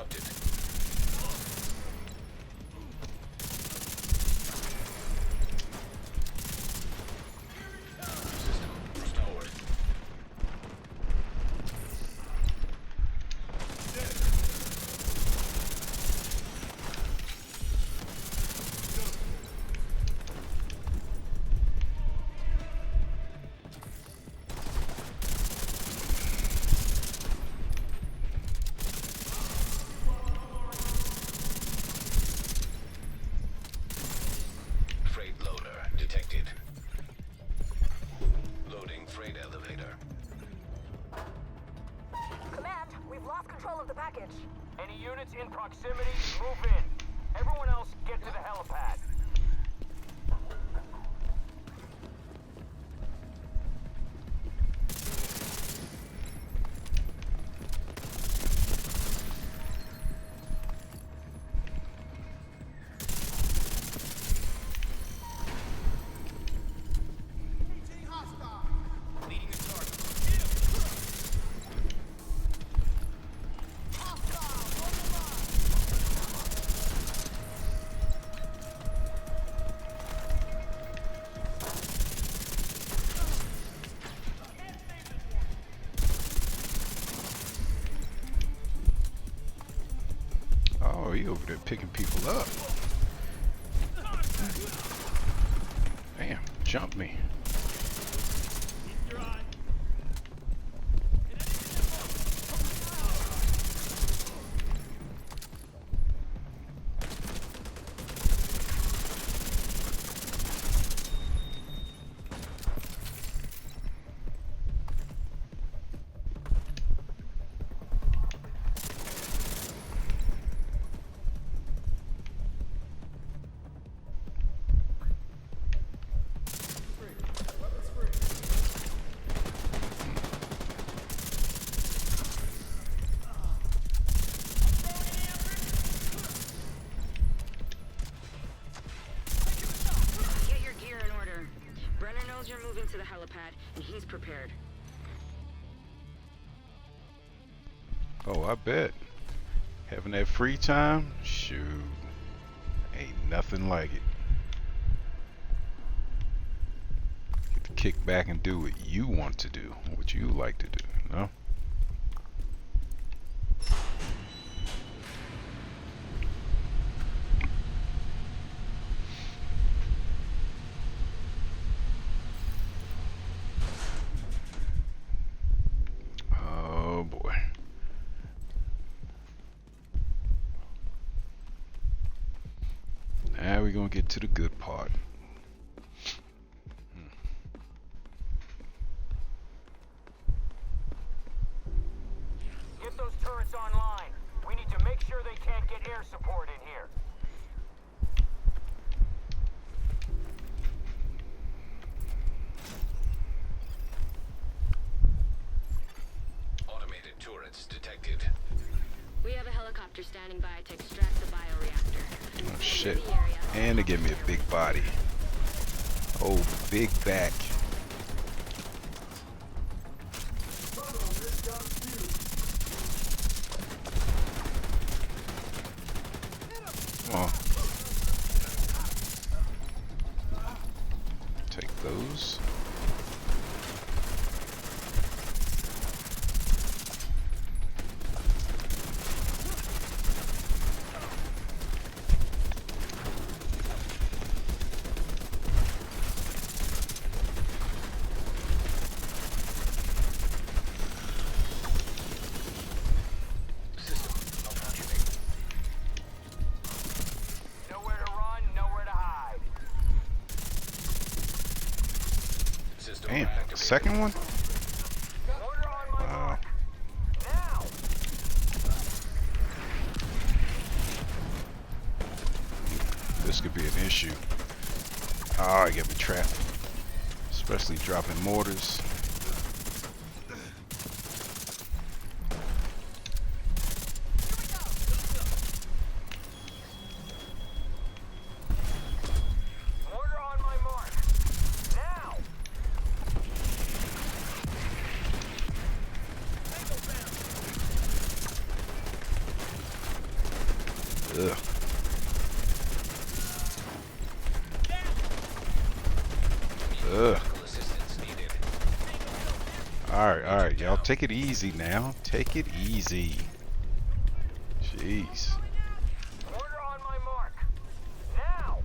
disrupted. System restored. Freight loader detected. Loading freight elevator. Command, we've lost control of the package. Any units in proximity, move in. Everyone else, get to the helipad. Leading the charge. Oh, he over there picking people up. Damn, jumped me. Get your gear in order. Brenner knows you're moving to the helipad, and he's prepared. Oh, I bet. Having that free time, shoot, ain't nothing like it. Get to kick back and do what you want to do, what you like to do, you know? Oh boy. Now we're gonna get to the good part. Get those turrets online. We need to make sure they can't get air support in here. Automated turrets detected. We have a helicopter standing by to extract the bioreactor. Oh shit. And they give me a big body. Oh, big back. Come on. Take those. System malfunctioning. Nowhere to run, nowhere to hide. System Damn, reactivated. second one? Order on my Wow. mark. Now! This could be an issue. Ah, I get me trapped. Especially dropping mortars. Mortar on my mark. Now! Ugh. Medical assistance needed. Alright, y'all take it easy now. Take it easy. Jeez. Order on my mark. Now!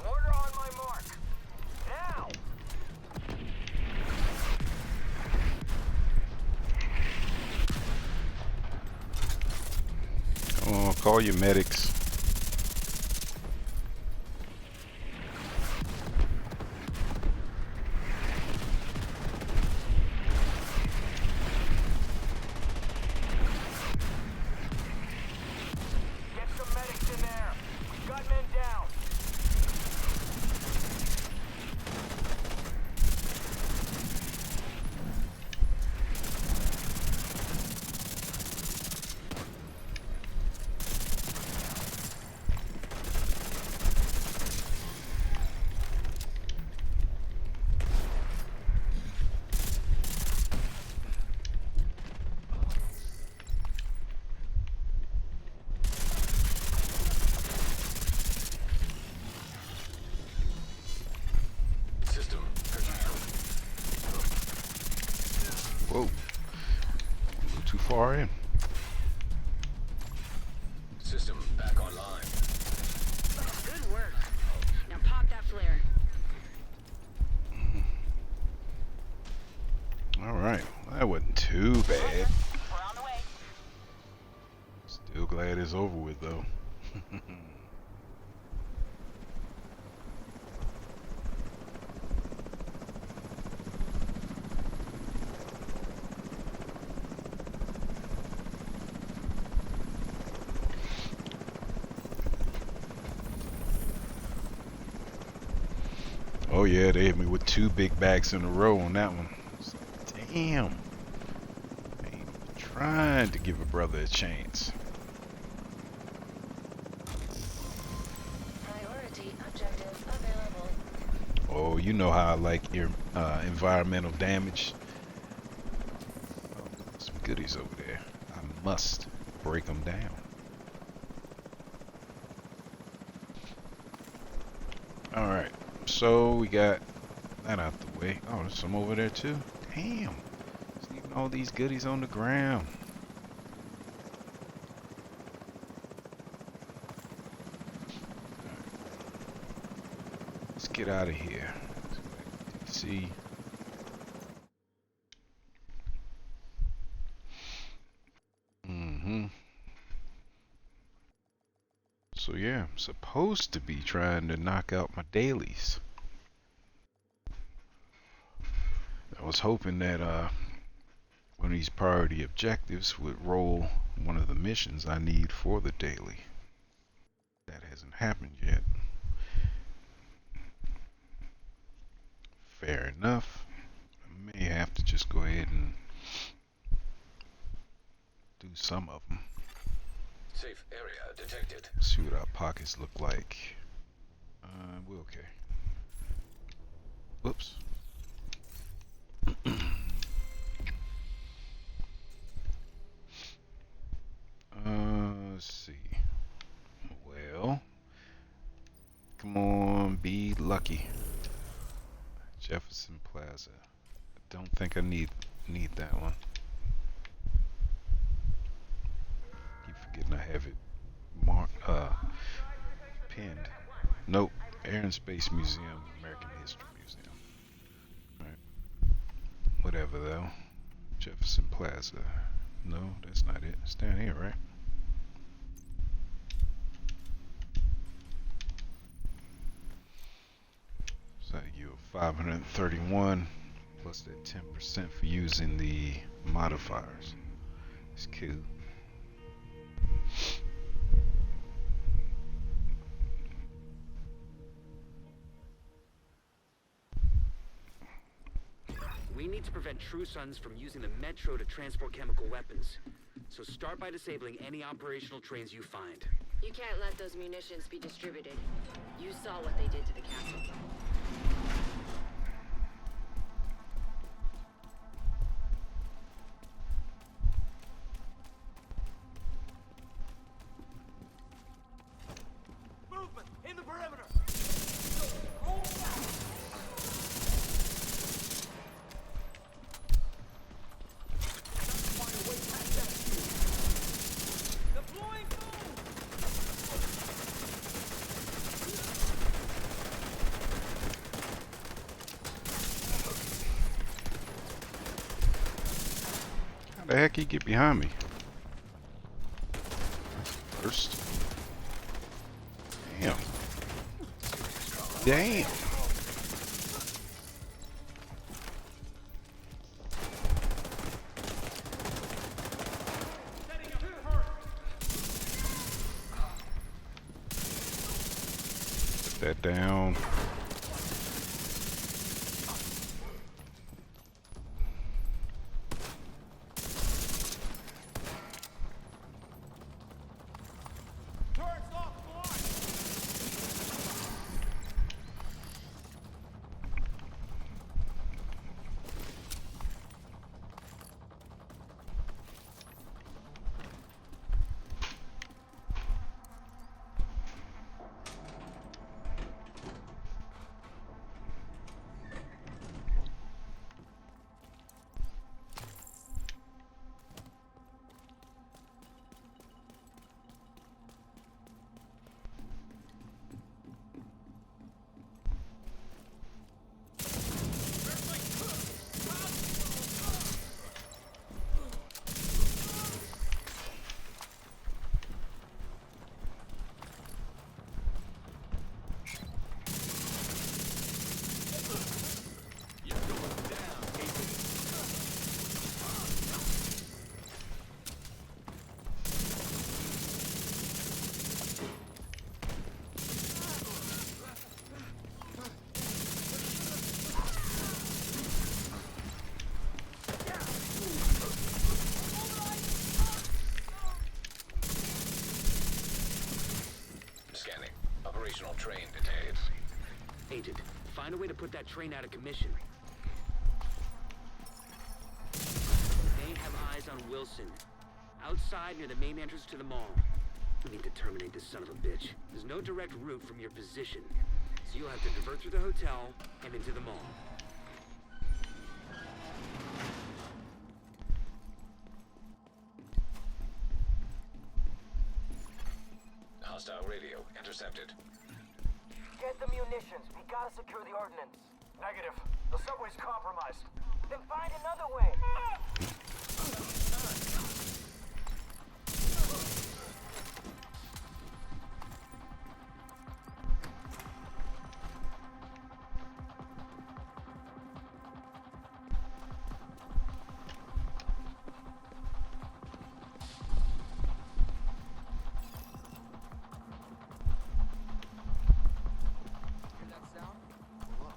Order on my mark. Now! Come on, call your medics. Get some medics in there. We've got men down. System personnel. Whoa. A little too far in. System back online. Good work. Now pop that flare. Alright. That wasn't too bad. We're on the way. Still glad it's over with though. Oh yeah, they hit me with 2 big bags in a row on that one. It's like, damn. I ain't even trying to give a brother a chance. Priority objective available. Oh, you know how I like your environmental damage. Oh, some goodies over there. I must break them down. Alright, so we got that out the way. Oh, there's some over there too. Damn. Just leaving all these goodies on the ground. Let's get out of here. See. So yeah, I'm supposed to be trying to knock out my dailies. I was hoping that one of these priority objectives would roll one of the missions I need for the daily. That hasn't happened yet. Fair enough. I may have to just go ahead and do some of them. Safe area detected. See what our pockets look like. We're okay. Whoops. Let's see. Well, come on, be lucky. Jefferson Plaza. I don't think I need that one. Keep forgetting I have it marked, pinned. Nope. Air and Space Museum, American History Museum. Alright. Whatever though. Jefferson Plaza. No, that's not it. It's down here, right? 531 plus that 10% for using the modifiers. It's cool. We need to prevent True Sons from using the metro to transport chemical weapons. So start by disabling any operational trains you find. You can't let those munitions be distributed. You saw what they did to the castle. Movement in the perimeter. Deploying boom. How the heck he get behind me? First. Damn. Damn. Put that down. Turrets offline. Scanning. Operational train detected. Agent, find a way to put that train out of commission. They have eyes on Wilson. Outside near the main entrance to the mall. We need to terminate this son of a bitch. There's no direct route from your position. So you'll have to divert through the hotel and into the mall. Hostile radio intercepted. Get the munitions. We gotta secure the ordnance. Negative. The subway's compromised. Then find another way. Hear that sound? Look.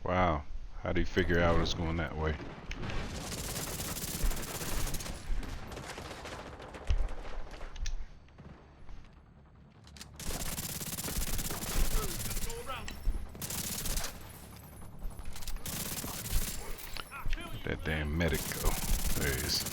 Wow. How do you figure out it's going that way? medic go? There he is.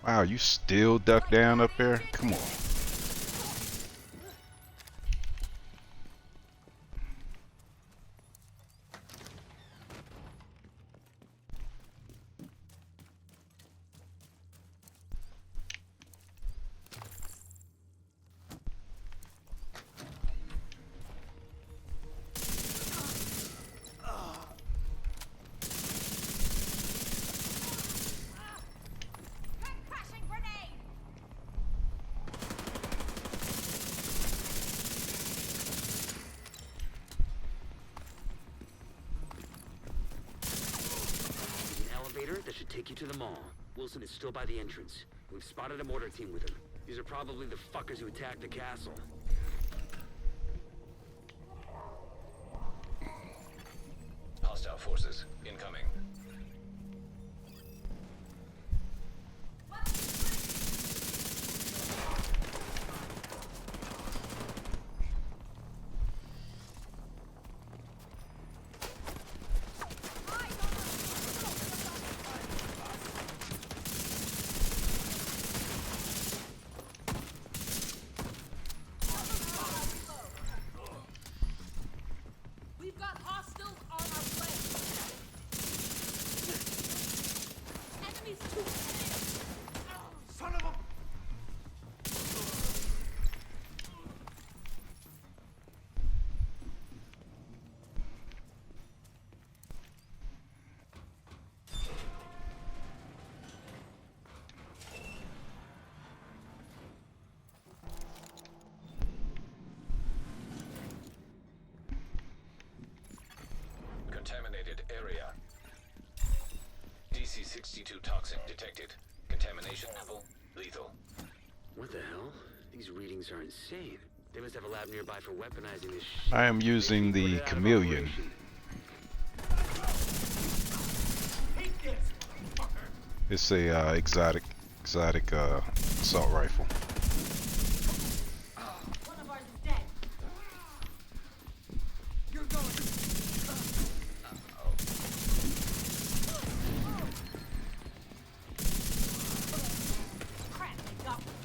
Wow, you still duck down up there? Come on. That should take you to the mall. Wilson is still by the entrance. We've spotted a mortar team with him. These are probably the fuckers who attacked the castle. Hostile forces incoming. Contaminated area. DC-62 toxic detected. Contamination level lethal. What the hell? These readings are insane. They must have a lab nearby for weaponizing this shit. I am using Maybe put the it out of chameleon. operation. Take this, motherfucker! It's a exotic assault rifle. One of ours is dead. You're going. Crap, they got one.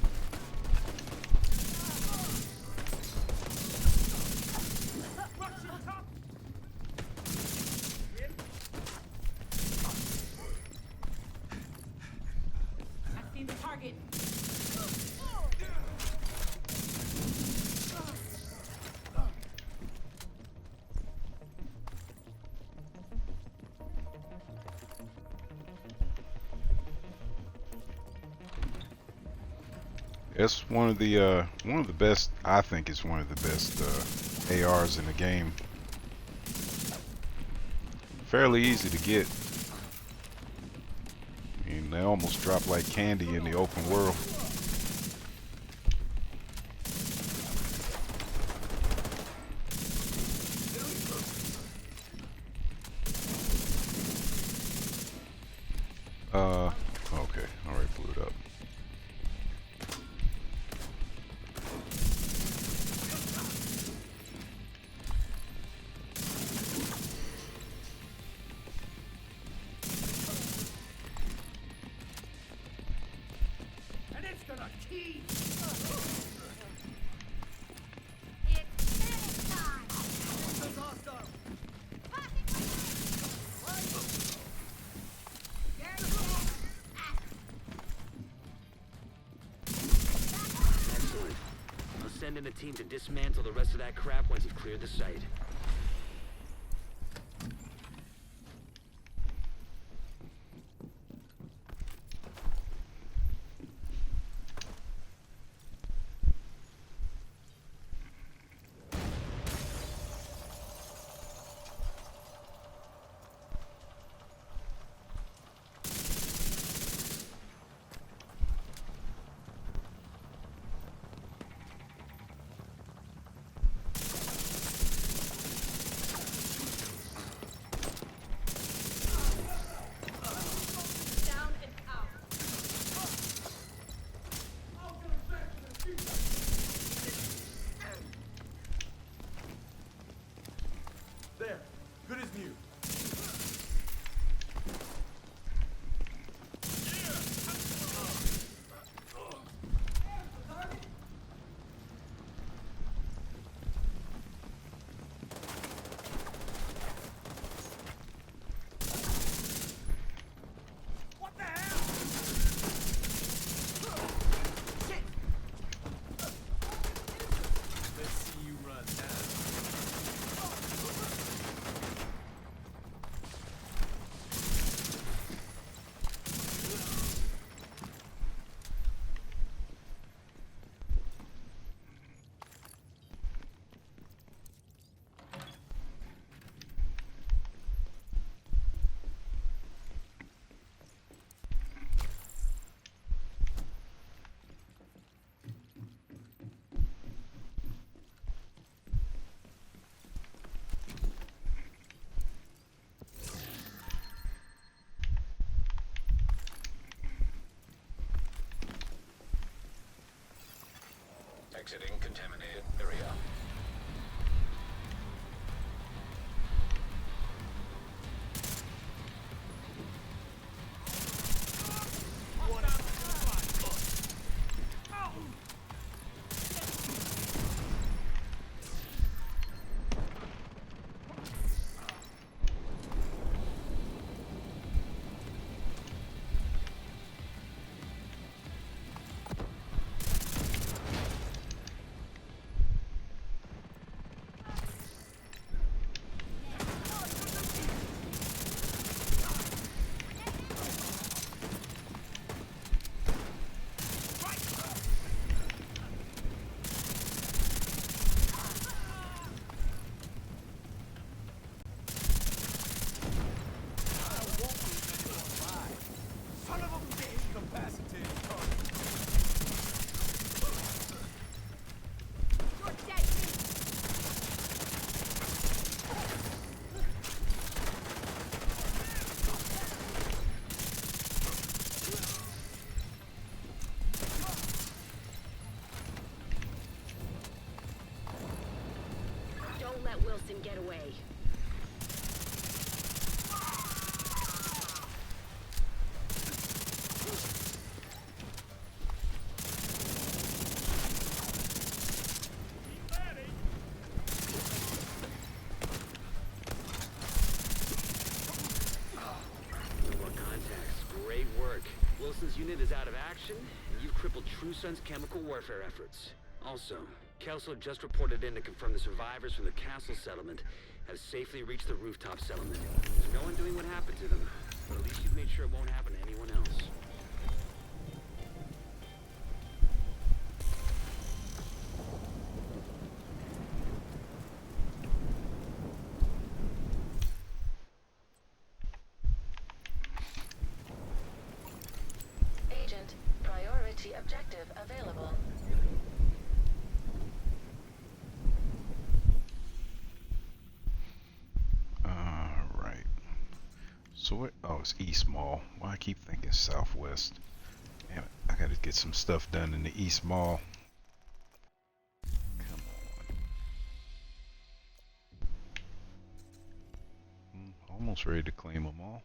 Russian top! I've seen the target. It's one of the best. I think it's one of the best ARs in the game. Fairly easy to get. I mean, they almost drop like candy in the open world. Okay, already blew it up. And it's gonna key! It's hostile! Excellent. I'll send in a team to dismantle the rest of that crap once you've cleared the site. Exiting contaminated area. Son of a bitch! Incapacitated target. You're dead meat! Don't let Wilson get away. No more contacts. Great work. Wilson's unit is out of action, and you've crippled True Sun's chemical warfare efforts. Also, Kelso just reported in to confirm the survivors from the castle settlement have safely reached the rooftop settlement. There's no one doing what happened to them, but at least you've made sure it won't happen to anyone else. Agent, priority objective available. Alright. So what? Oh, it's East Mall. Why I keep thinking Southwest. Damn it. I gotta get some stuff done in the East Mall. Come on. Almost ready to claim them all.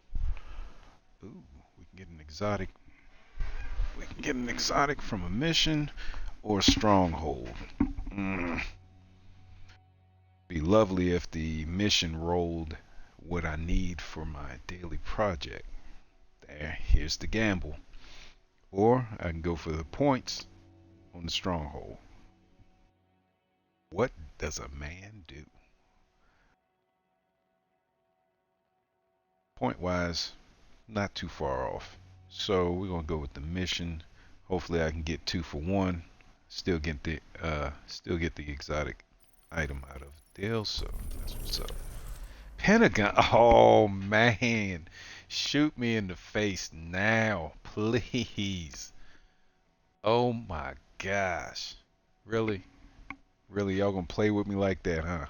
Ooh, we can get an exotic. We can get an exotic from a mission or a stronghold. Be lovely if the mission rolled what I need for my daily project. Here's the gamble. Or I can go for the points on the stronghold. What does a man do? Point wise, not too far off. So we're gonna go with the mission. Hopefully I can get 2 for 1. Still get the exotic item out of the deal, so that's what's up. Pentagon, oh man. Shoot me in the face now, please. Oh my gosh. Really? Really, y'all gonna play with me like that, huh?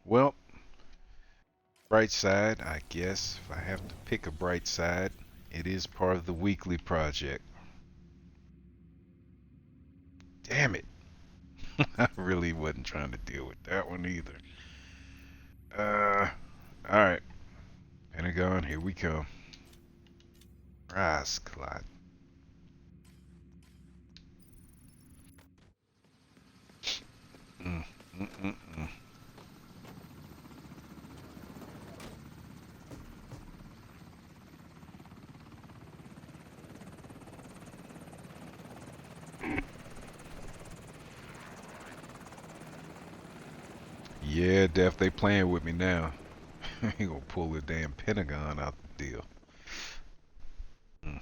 Well, bright side, I guess. If I have to pick a bright side, it is part of the weekly project. Damn it. I really wasn't trying to deal with that one either. Alright. Pentagon, here we come. Rise, Clyde. Mm, mm, mm, mm. Yeah, Def, they playing with me now. He gonna pull the damn Pentagon out the deal. Mm.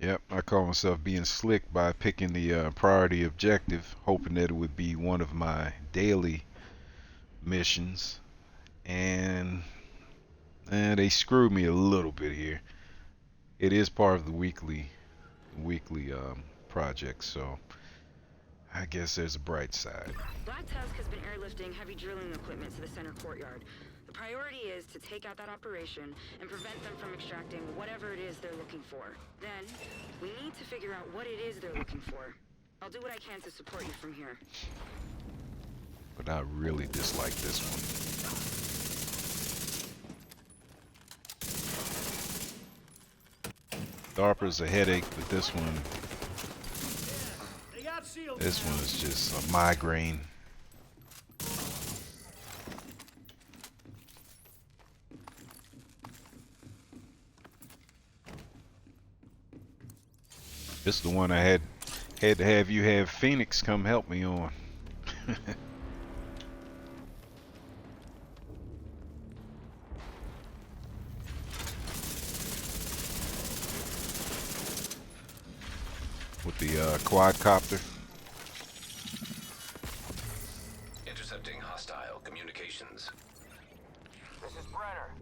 Yep, I call myself being slick by picking the priority objective, hoping that it would be one of my daily missions, and they screwed me a little bit here. It is part of the weekly project, so I guess there's a bright side. Black Tusk has been airlifting heavy drilling equipment to the center courtyard. The priority is to take out that operation and prevent them from extracting whatever it is they're looking for. Then, we need to figure out what it is they're looking for. I'll do what I can to support you from here. But I really dislike this one. DARPA's a headache, but this one is just a migraine. This is the one I had to have you have Phoenix come help me on. With the quadcopter. Intercepting hostile communications. This is Brenner.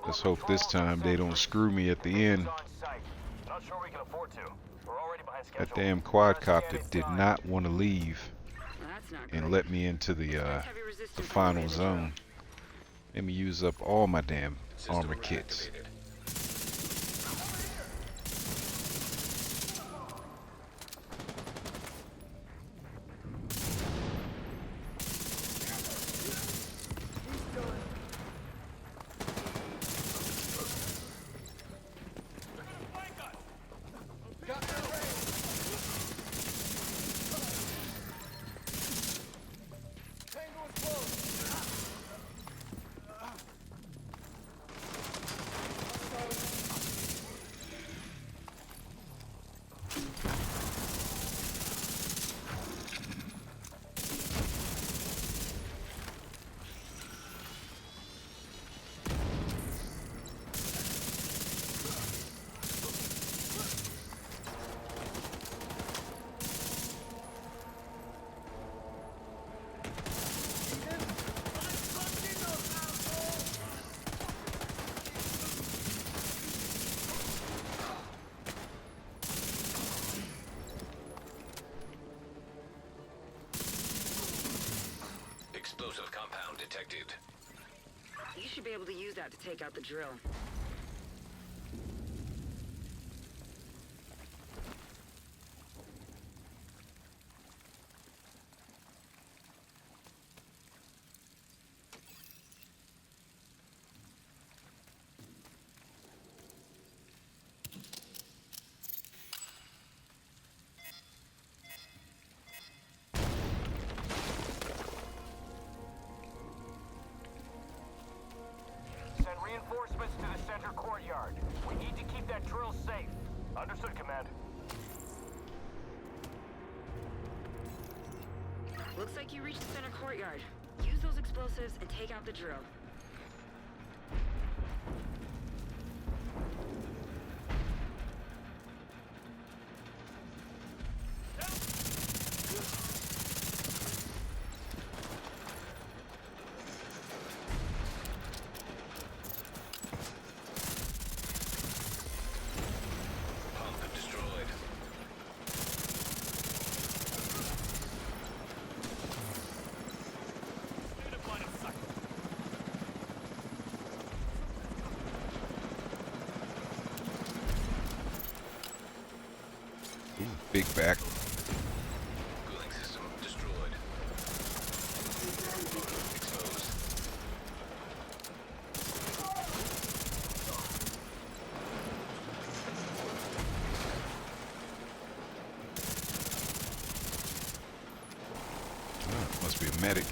Let's hope this time they don't screw me at the end. Not sure we can afford to. We're already behind schedule. That damn quadcopter did not want to leave Well, that's not and good. let me into the Heavy resistance final on the way to zone. Let me use up all my damn System armor kits. reactivated. Explosive compound detected. You should be able to use that to take out the drill. Send reinforcements to the center courtyard. We need to keep that drill safe. Understood, Command. Looks like you reached the center courtyard. Use those explosives and take out the drill. Pump destroyed. Ooh, big back. Cooling system destroyed. Exposed. Oh, must be a medic.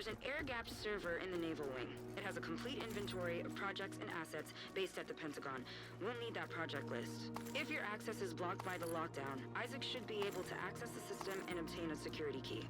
There's an air-gapped server in the Naval Wing. It has a complete inventory of projects and assets based at the Pentagon. We'll need that project list. If your access is blocked by the lockdown, Isaac should be able to access the system and obtain a security key.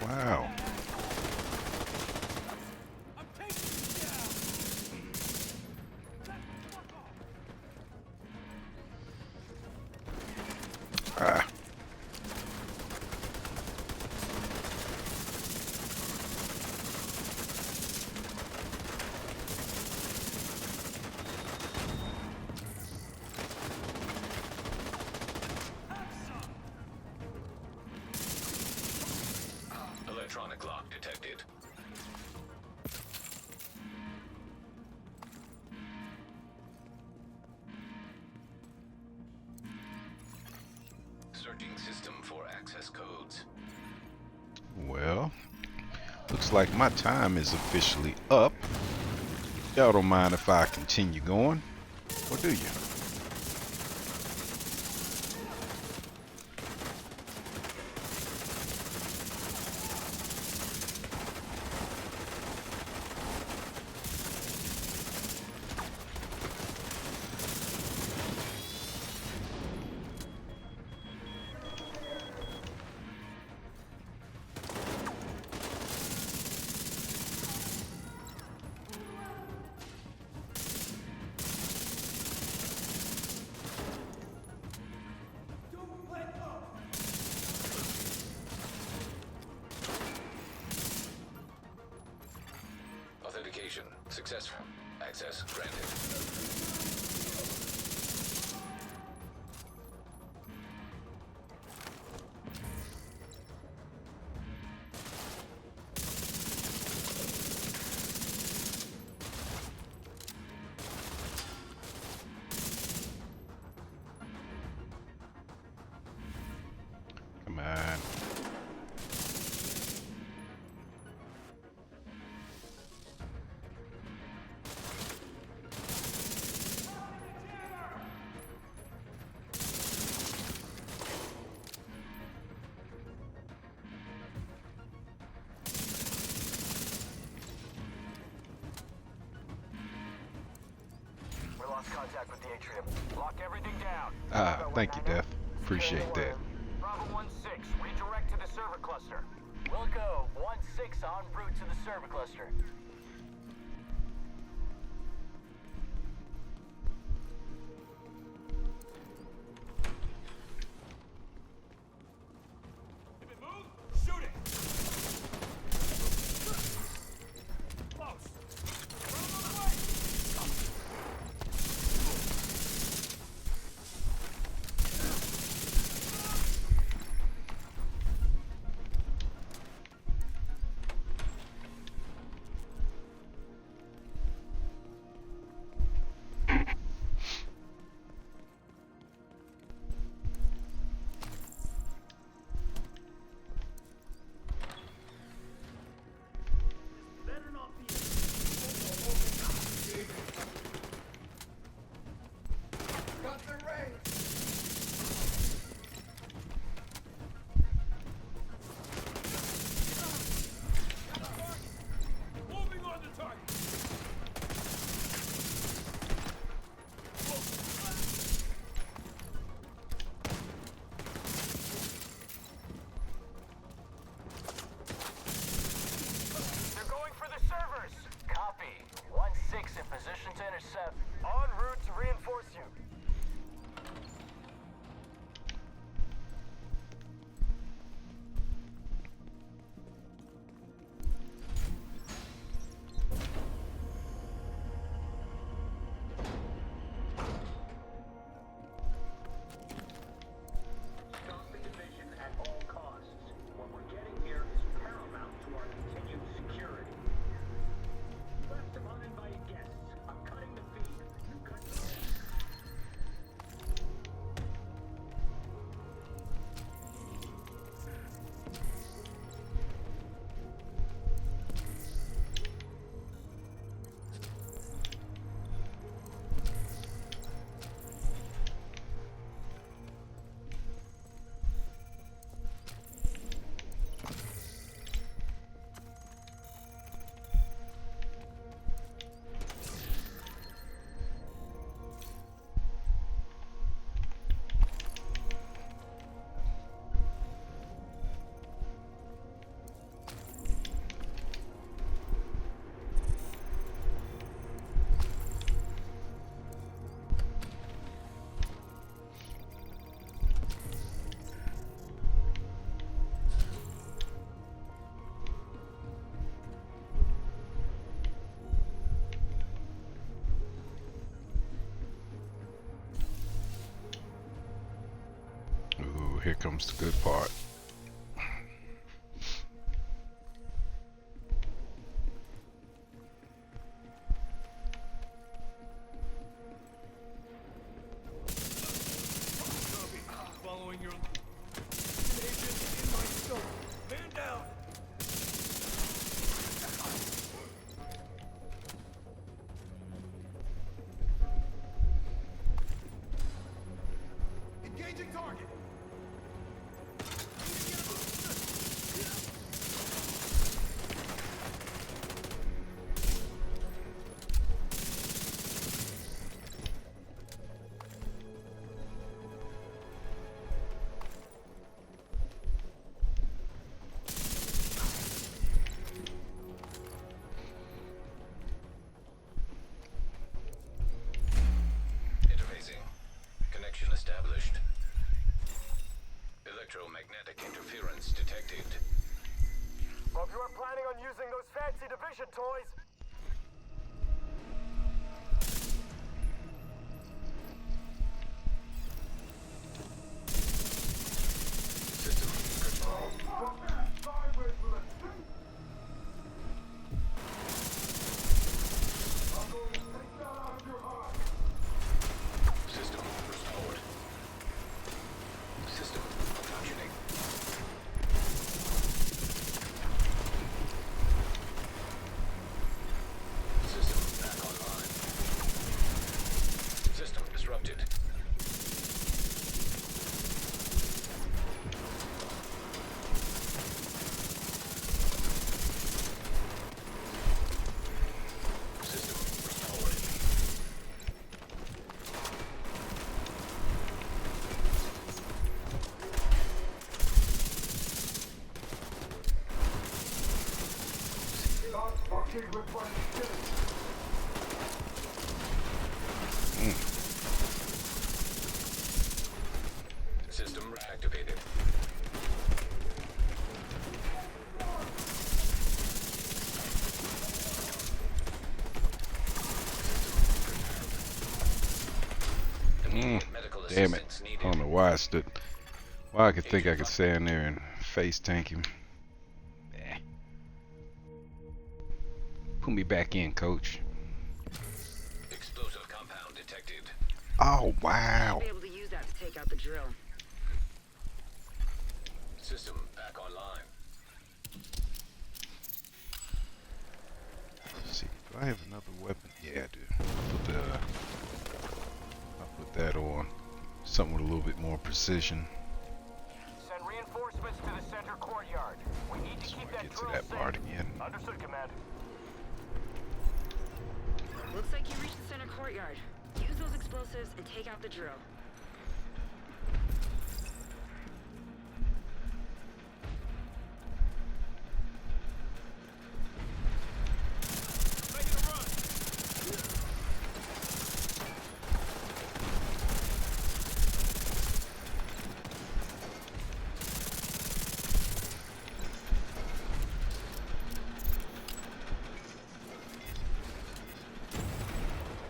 Wow. Ah. Electronic lock detected. Searching system for access codes. Well, looks like my time is officially up. Y'all don't mind if I continue going? Or do you? Authentication successful. Access granted. Come on. We lost contact with the atrium. Lock everything down. Ah, thank you, Death. Appreciate that. Bravo 1-6, redirect to the server cluster. Wilco, 1-6 en route to the server cluster. If it moves, shoot it! Close! Move on the way! here comes the good part. Following your agent in my scope. Man down. Engaging target. Interfacing. Connection established. Electromagnetic interference detected. Well, if you weren't planning on using those fancy division toys, System control. System restored. System functioning. System back online. System disrupted. System restored. System reactivated. Immediate medical Damn it. assistance I needed. don't know why I stood. Why I could think I could stand there and face tank him. Eh. Put me back in, coach. Explosive compound detected. Oh, wow. Be able to use that to take out the drill. System back online. Let's see. Do I have another weapon? Yeah, I do. I'll put that on. Something with a little bit more precision. send reinforcements to the center courtyard. We need to Just keep want to that get to drill that safe. part again. Understood, Command. Looks like you reached the center courtyard. Use those explosives and take out the drill. Making a run.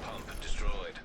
Pump destroyed.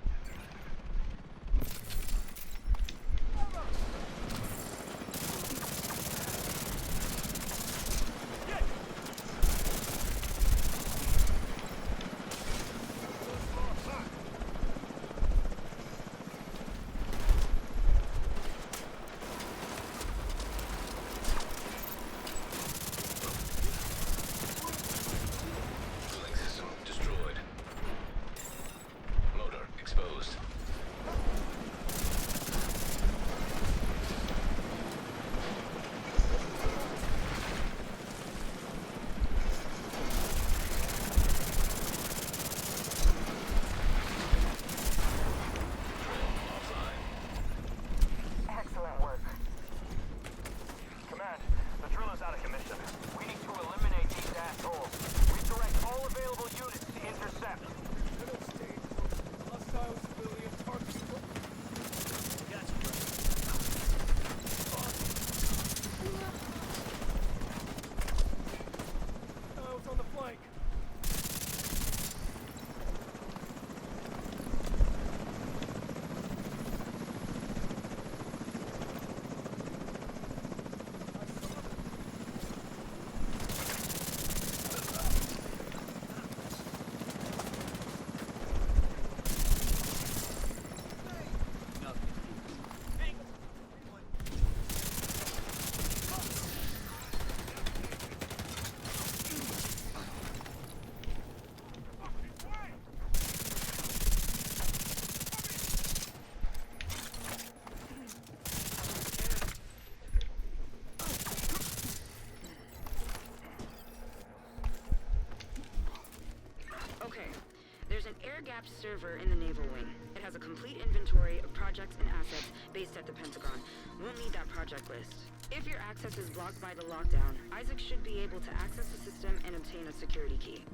air-gapped server in the Naval Wing. It has a complete inventory of projects and assets based at the Pentagon. We'll need that project list. If your access is blocked by the lockdown, Isaac should be able to access the system and obtain a security key.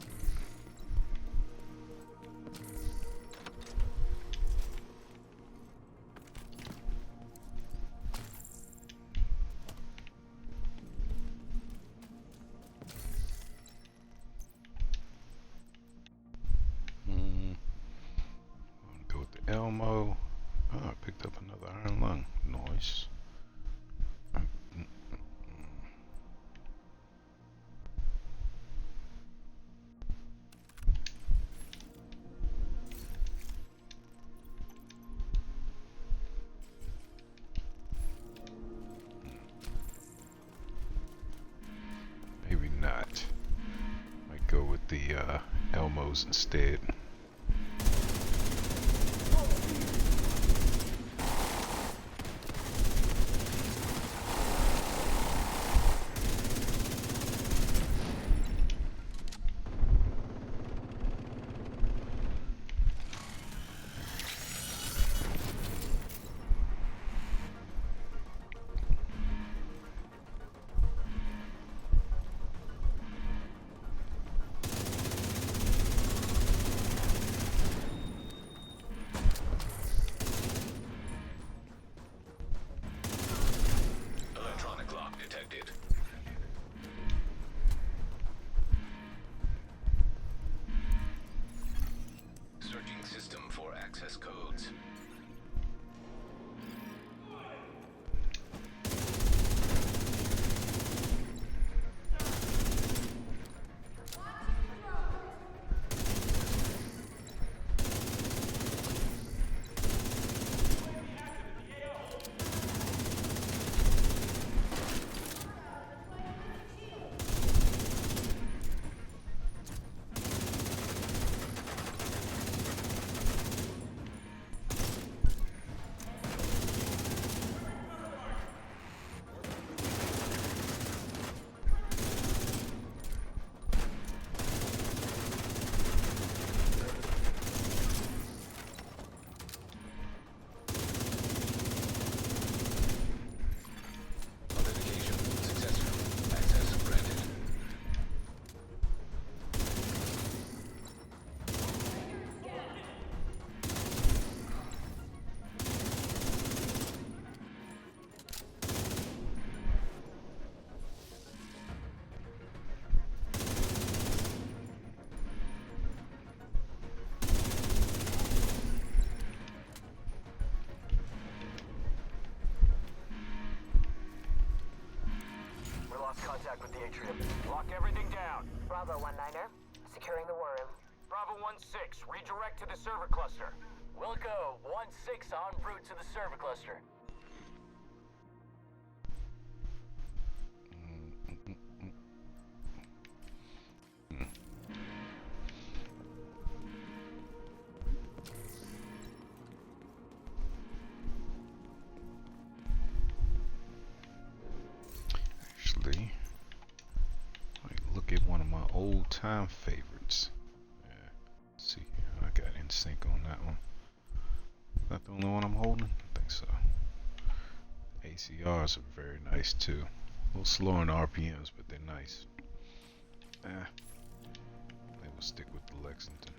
Go with the Elmo. Oh, I picked up another iron lung. Nice. Maybe not. Might go with the Elmos instead. Electronic lock detected. Searching system for access codes. Authentication successful. Access granted. We lost contact with the atrium. Lock everything down. Bravo 1-9er. Securing the war room. Bravo 1-6, redirect to the server cluster. Wilco 1-6 en route to the server cluster. Actually, look at one of my old time favorites. Yeah. Let's see, I got NSYNC on that one. Is that the only one I'm holding? I think so. ACRs are very nice too. A little slower in RPMs, but they're nice. They will stick with the Lexington.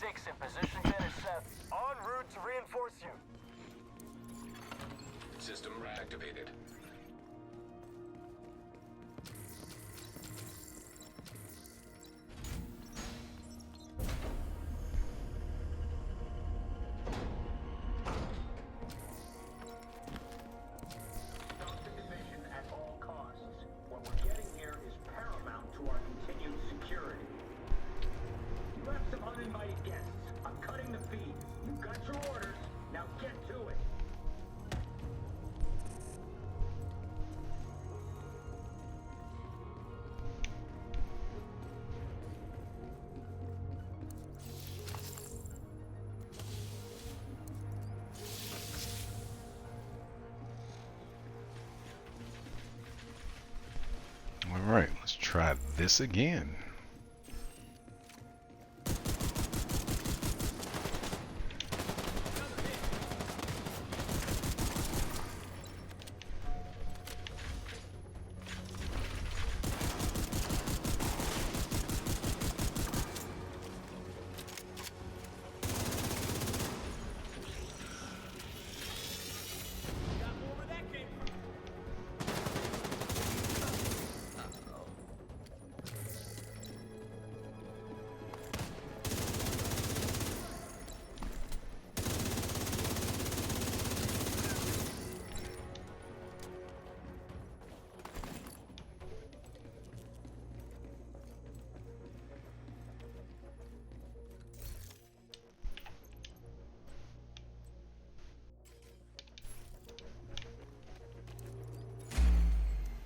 6 in position 10 is set. En route to reinforce you. System activated. Stop the division at all costs. What we're getting here is paramount to our continued security. You have some uninvited guests. I'm cutting the feed. You've got your orders. Now get to it. All right, let's try this again.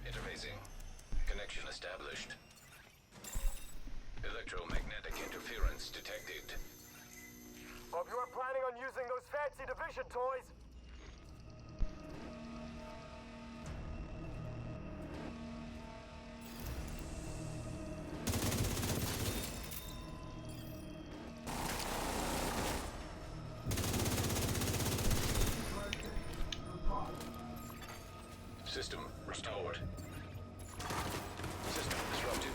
Interfacing. Connection established. Electromagnetic interference detected. Hope you are planning on using those fancy division toys. System restored. System disrupted.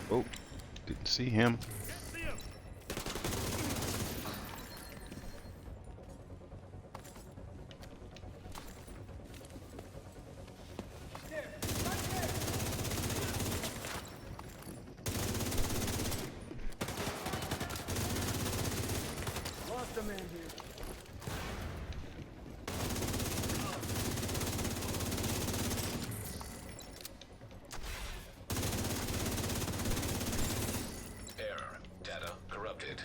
Oh, didn't see him. Lost a man here. Error. Data corrupted.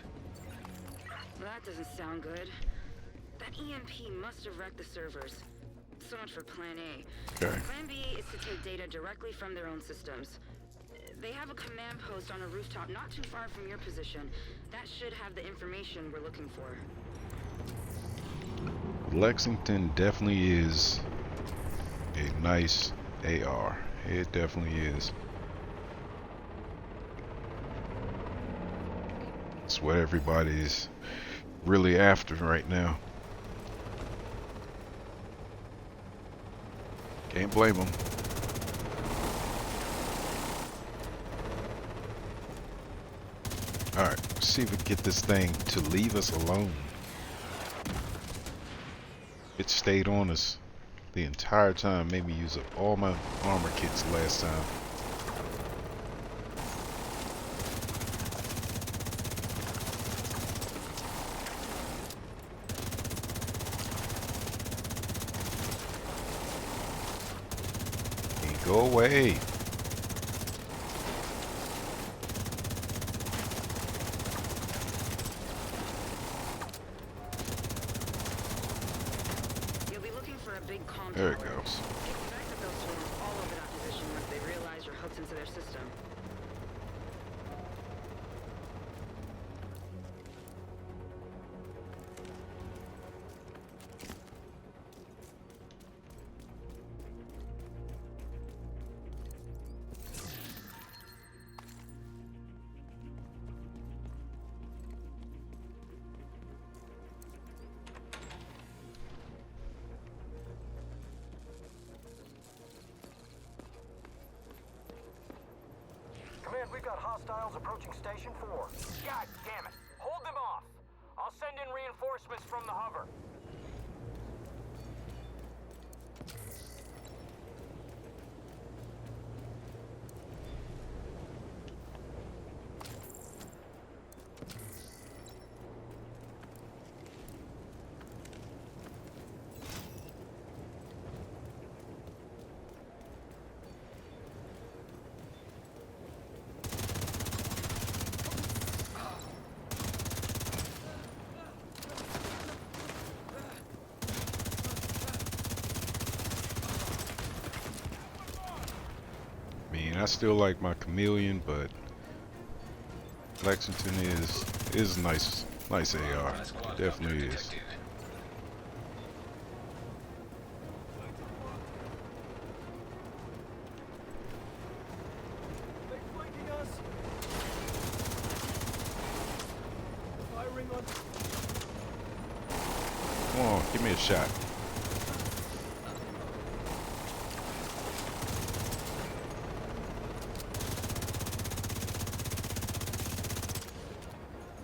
Well, that doesn't sound good. That EMP must have wrecked the servers. So much for Plan A. Okay. Plan B is to take data directly from their own systems. They have a command post on a rooftop not too far from your position. That should have the information we're looking for. Lexington definitely is a nice AR. It definitely is. It's what everybody's really after right now. Can't blame them. Alright, let's see if we can get this thing to leave us alone. It stayed on us the entire time, made me use up all my armor kits last time. Hey, go away. You'll be looking for a big compound. There it goes. Expect that they'll swarm all over that position once they realize you're hooked into their system. Command, we've got hostiles approaching Station 4. God damn it! Hold them off! I'll send in reinforcements from the hover. I mean, I still like my chameleon, but Lexington is nice AR. It definitely is. Come on, give me a shot.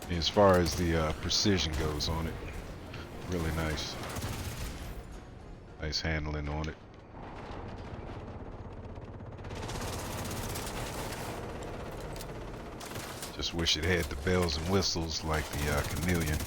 As far as the precision goes on it, really nice. Nice handling on it. Just wish it had the bells and whistles like the chameleon.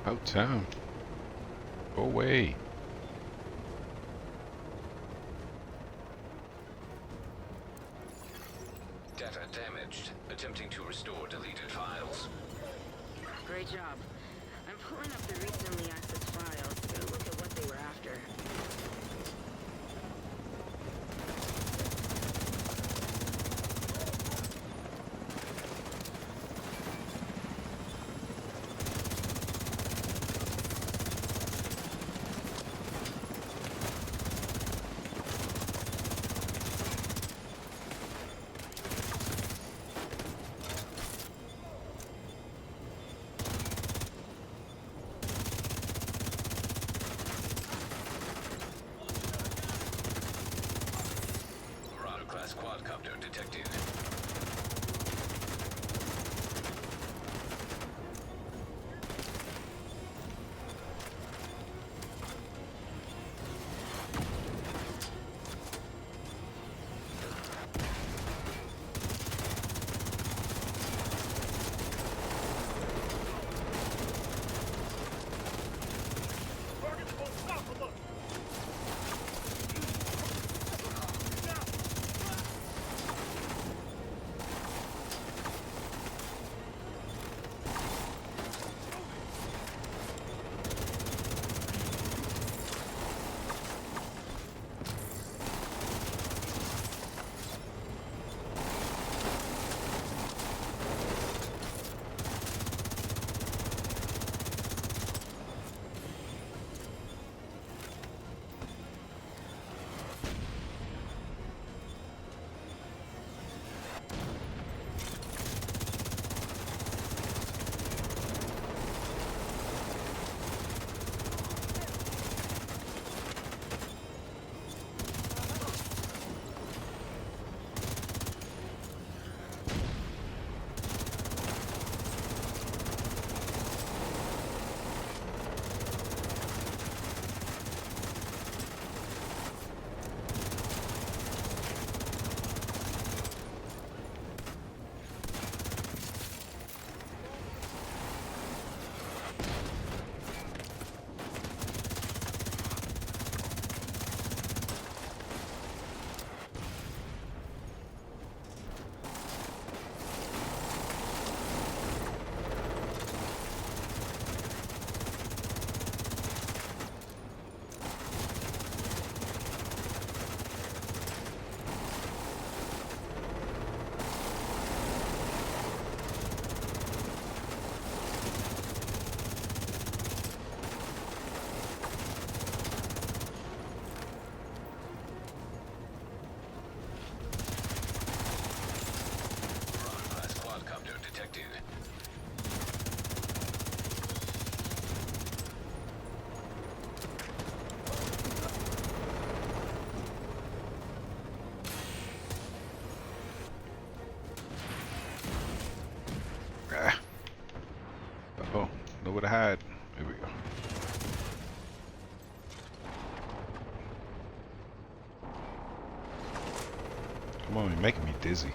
About time. Go away. Data damaged. Attempting to restore deleted files. Great job. I'm pulling up the recently accessed files to get a look at what they were after. detected. Quadcopter detected. Ah. Uh-oh. Nowhere to hide. Here we go. Come on, you're making me dizzy.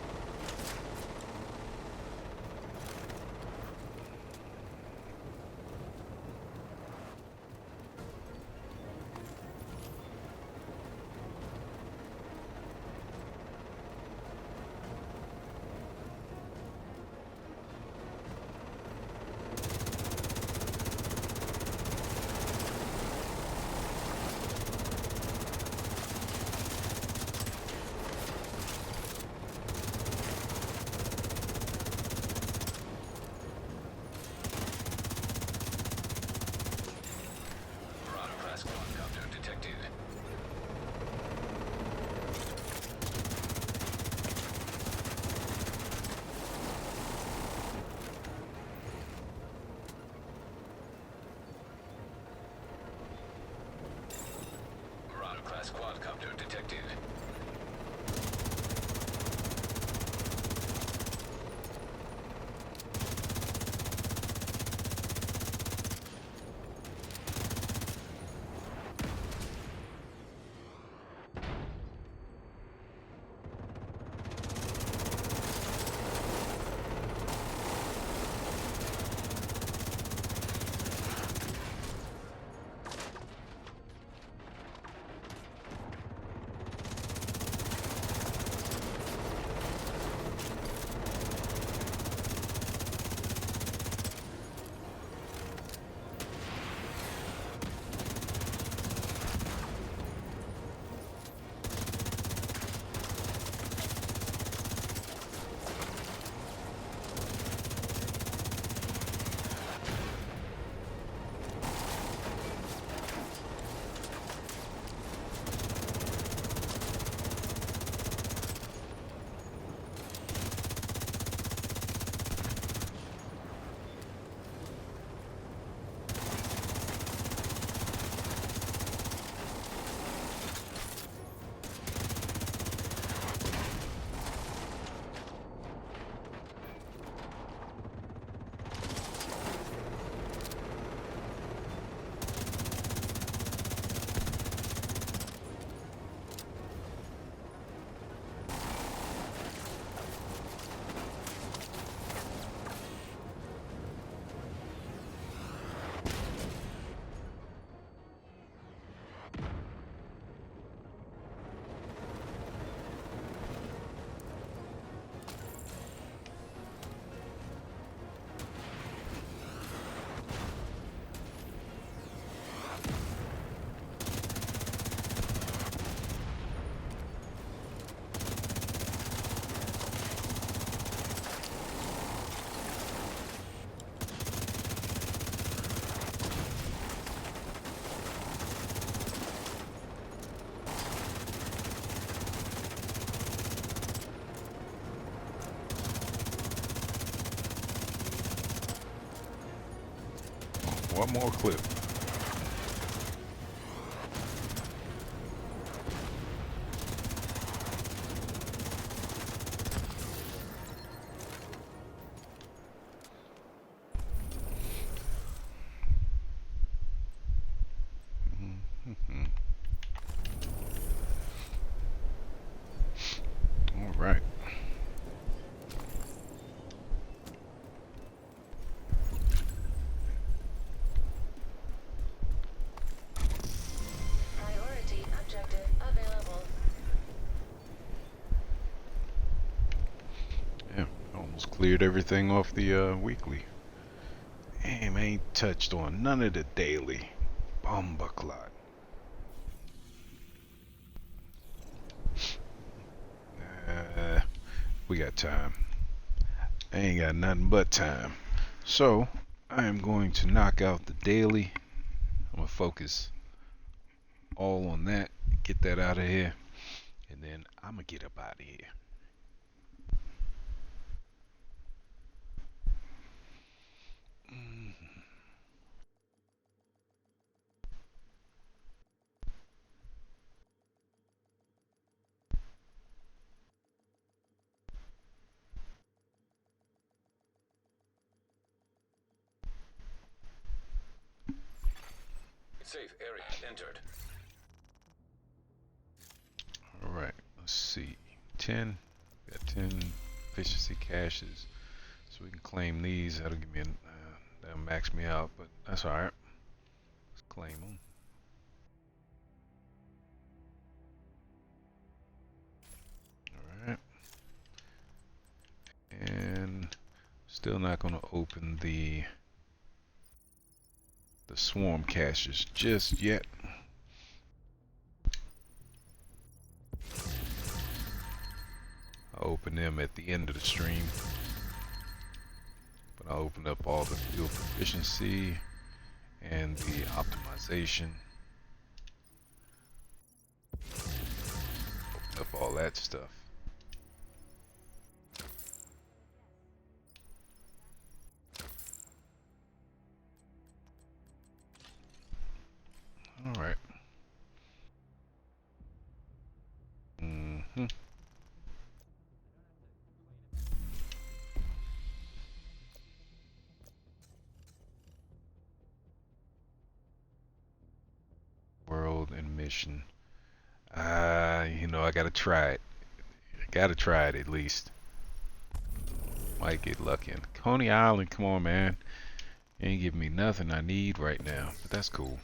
One more clip. All right. Priority objective available. Yeah, almost cleared everything off the weekly. Damn, I ain't touched on none of the daily. Bumbaclot. We got time. I ain't got nothing but time. So, I am going to knock out the daily. I'm going to focus all on that. Get that out of here. And then I'm going to get up out of here. Safe area entered. Alright, let's see. 10. Got 10 efficiency caches. So we can claim these. That'll give me that'll max me out, but that's alright. Let's claim them. Alright. And still not going to open the swarm caches just yet. I'll open them at the end of the stream. But I'll open up all the field proficiency and the optimization. Open up all that stuff. Alright. World and mission. You know, I gotta try it. I gotta try it at least. Might get lucky. And Coney Island, come on, man. You ain't giving me nothing I need right now, but that's cool.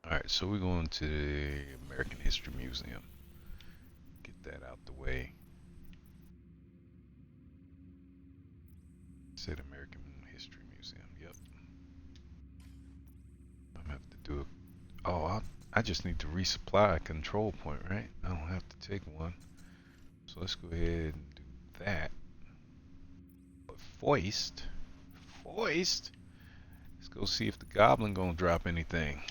Alright, so we're going to the American History Museum. Get that out the way. Said American History Museum, yep. I'm gonna have to do it. Oh, I just need to resupply a control point, right? I don't have to take one. So let's go ahead and do that. But foist. Let's go see if the goblin gonna drop anything.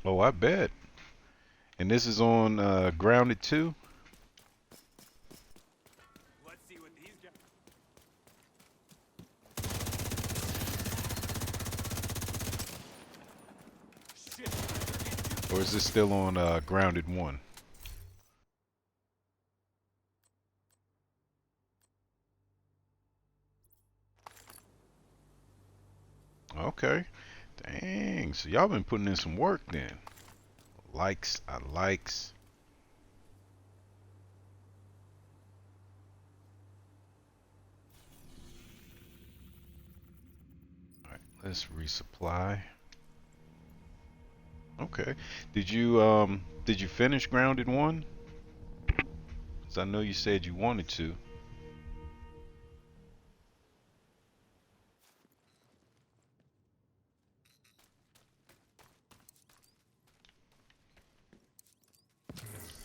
Oh, I bet. And this is on Grounded 2? Let's see what these guys. Shit. Or is this still on Grounded 1? Okay. Dang. So y'all been putting in some work then. Likes. Alright, let's resupply. Okay. Did you finish Grounded 1? 'Cause I know you said you wanted to.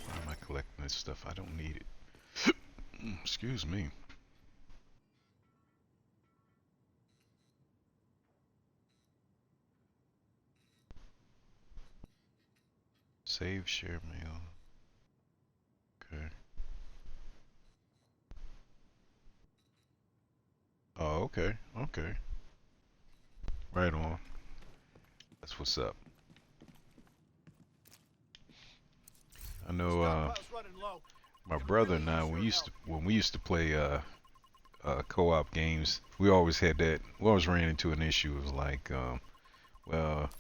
Why am I collecting this stuff? I don't need it. Excuse me. Save share mail. Okay. Oh, okay. Okay. Right on. That's what's up. I know my brother and I when we used to play co-op games, we always had that. We always ran into an issue. It was like, well,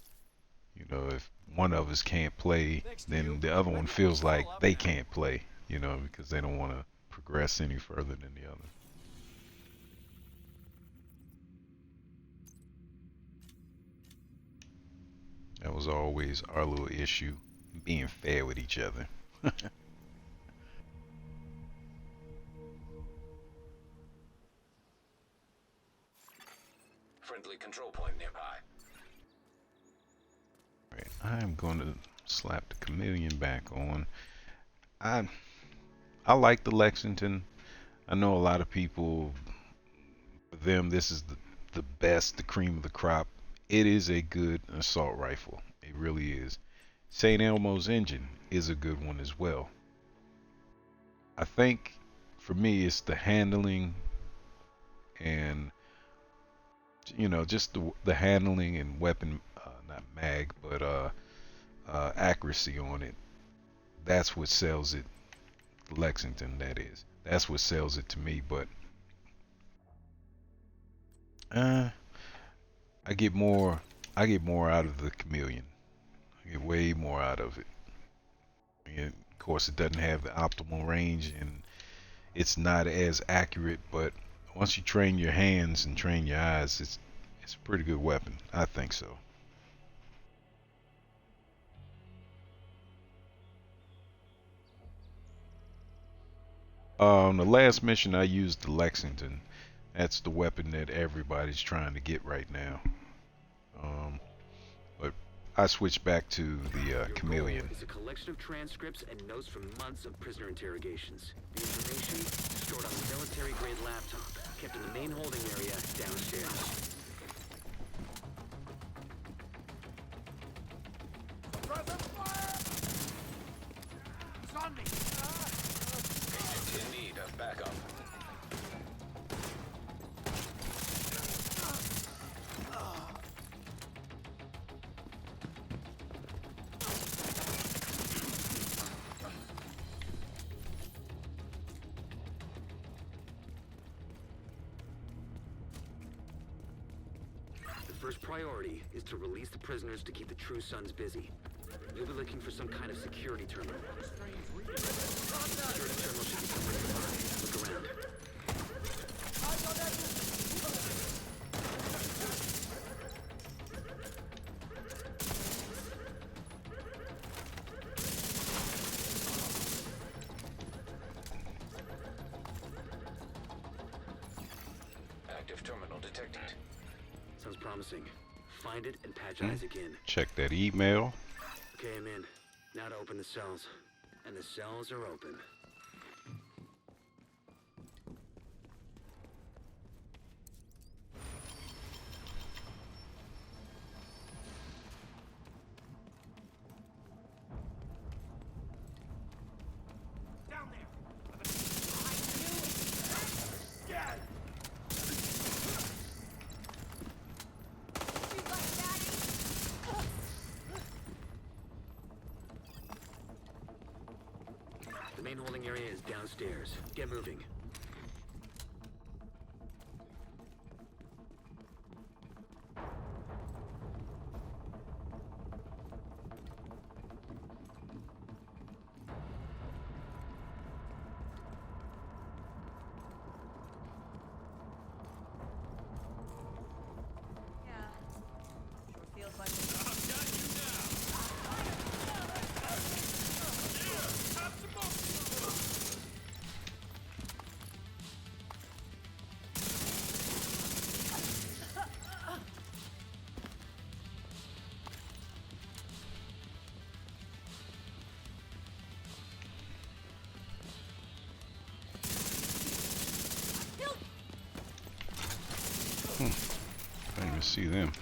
you know, if one of us can't play, then the other one feels like they can't play, you know, because they don't want to progress any further than the other. That was always our little issue, being fair with each other. Friendly control point nearby. Right, I'm going to slap the chameleon back on. I like the Lexington. I know a lot of people, for them, this is the best, the cream of the crop. It is a good assault rifle. It really is. St. Elmo's engine is a good one as well. I think for me it's the handling and you know just the handling and weapon not mag but accuracy on it. That's what sells it. Lexington, that is. That's what sells it to me. But uh, I get more. I get more out of the chameleon. I get way more out of it. And of course, it doesn't have the optimal range, and it's not as accurate. But once you train your hands and train your eyes, it's a pretty good weapon. I think so. On the last mission, I used the Lexington. That's the weapon that everybody's trying to get right now. But I switched back to the chameleon. It's a collection of transcripts and notes from months of prisoner interrogations. The information stored on a military-grade laptop, kept in the main holding area downstairs. Agent in need of backup. The first priority is to release the prisoners to keep the True Sons busy. You'll be looking for some kind of security terminal. Security terminal should be somewhere nearby. Look around. Active terminal detected. Sounds promising. Find it and patch Isaac in. Check that email. Okay, I'm in. Now to open the cells. And the cells are open. The main holding area is downstairs. Get moving. Feels like I didn't even see them.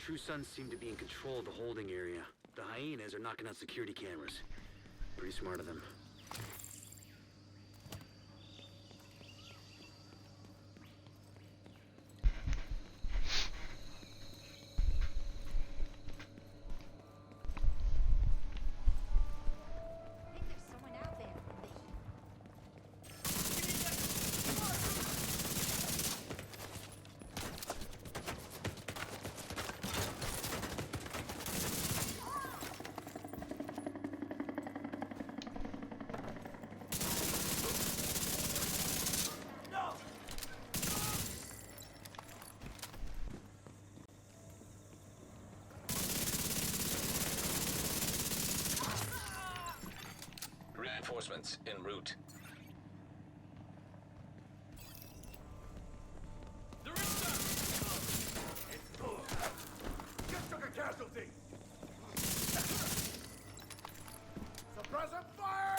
True Sons seem to be in control of the holding area. The hyenas are knocking out security cameras. Pretty smart of them. I think there's someone out there. Reinforcements en route. Just took a casualty. Suppressor fire!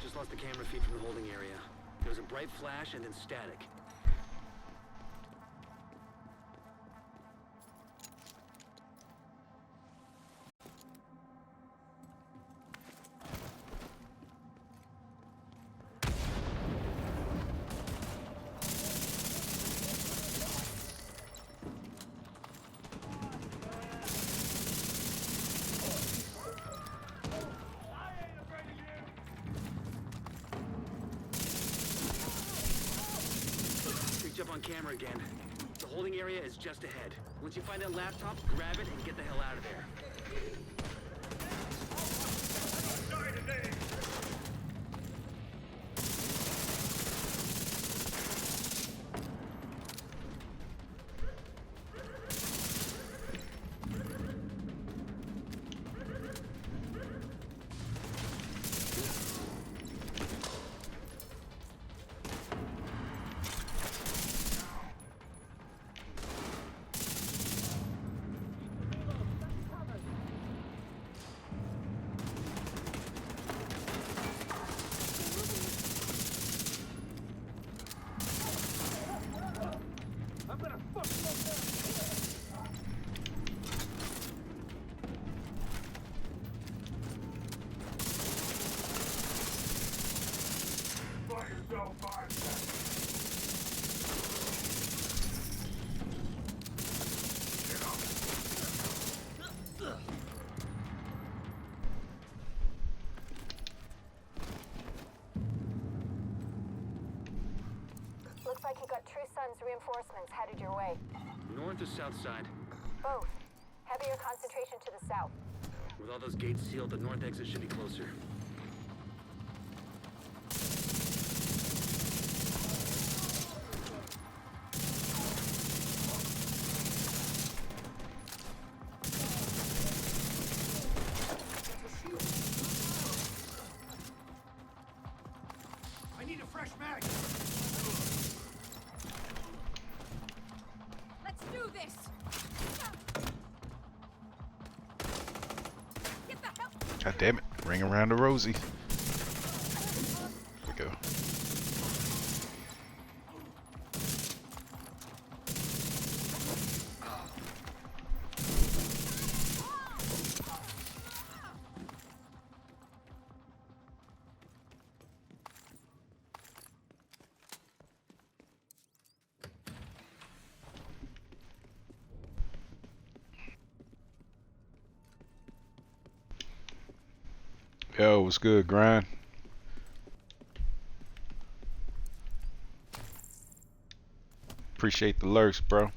Just lost the camera feed from the holding area. There was a bright flash and then static. Reach up on camera again. The holding area is just ahead. Once you find that laptop, grab it and get the hell out of there. Looks like you got True Sons reinforcements headed your way. North or south side? Both. Heavier concentration to the south. With all those gates sealed, the north exit should be closer. I need a fresh mag. Let's do this! Get the hell... God damn it. Ring around the rosy. There we go. Yo, what's good, Grind? Appreciate the lurks, bro.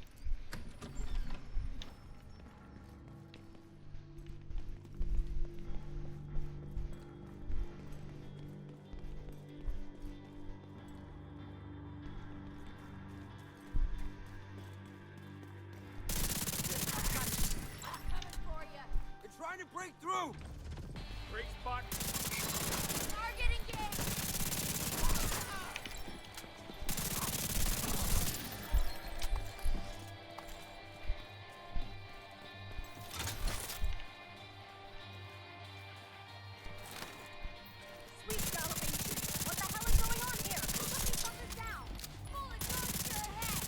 They're trying to break through! Great spot. Target engaged! Sweet salvation! What the hell is going on here? Let me shut this down! Bullet goes to your head!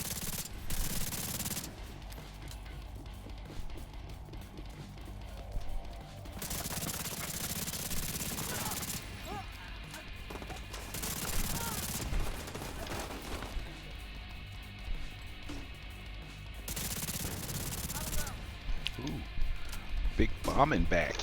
Ooh, big bombing back.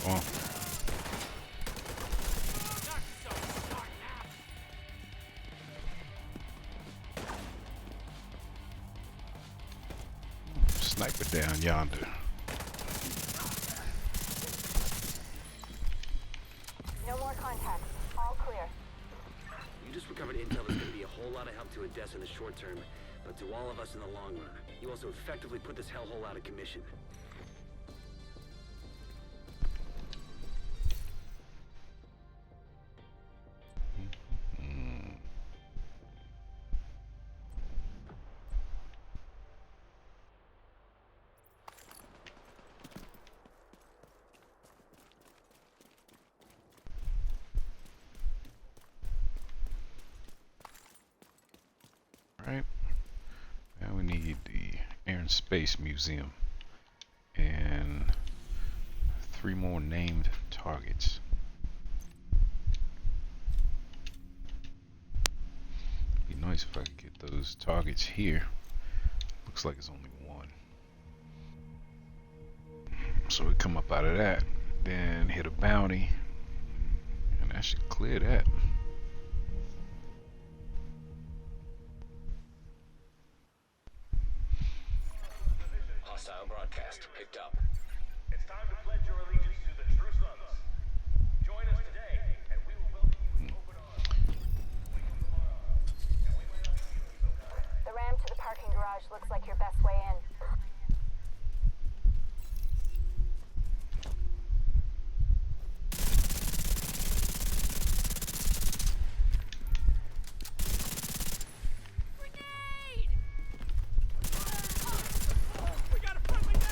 Oh. Sniper down yonder. No more contacts. All clear. You just recovered intel that's going to be a whole lot of help to Odessa in the short term, but to all of us in the long run. You also effectively put this hellhole out of commission. Right. Now we need the Air and Space Museum and 3 more named targets. Be nice if I could get those targets here. Looks like it's only 1. So we come up out of that, then hit a bounty, and that should clear that. Hostile broadcast picked up. It's time to pledge your allegiance to the true sons. Join us today, and we will welcome you with open arms. Wake up tomorrow, and we might not be feeling so kind. The ramp to the parking garage looks like your best way in. Grenade! We got a friendly down!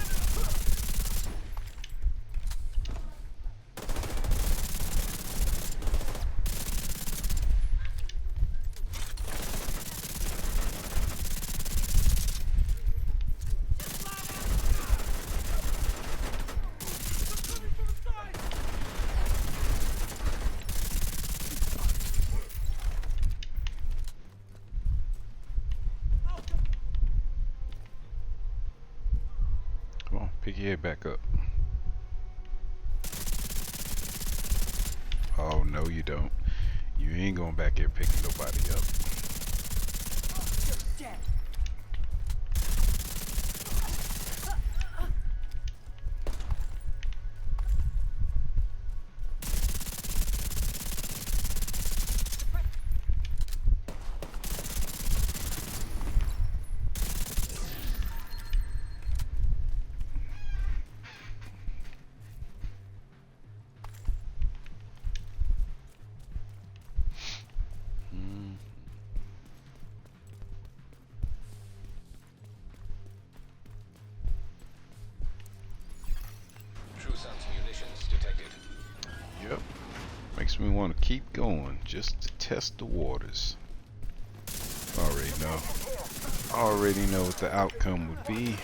Come on, pick your head back up. Oh, no you don't. You ain't going back here picking nobody up. You're dead! True Sons munitions detected. Yep. Makes me want to keep going just to test the waters. Already know. Already know what the outcome would be.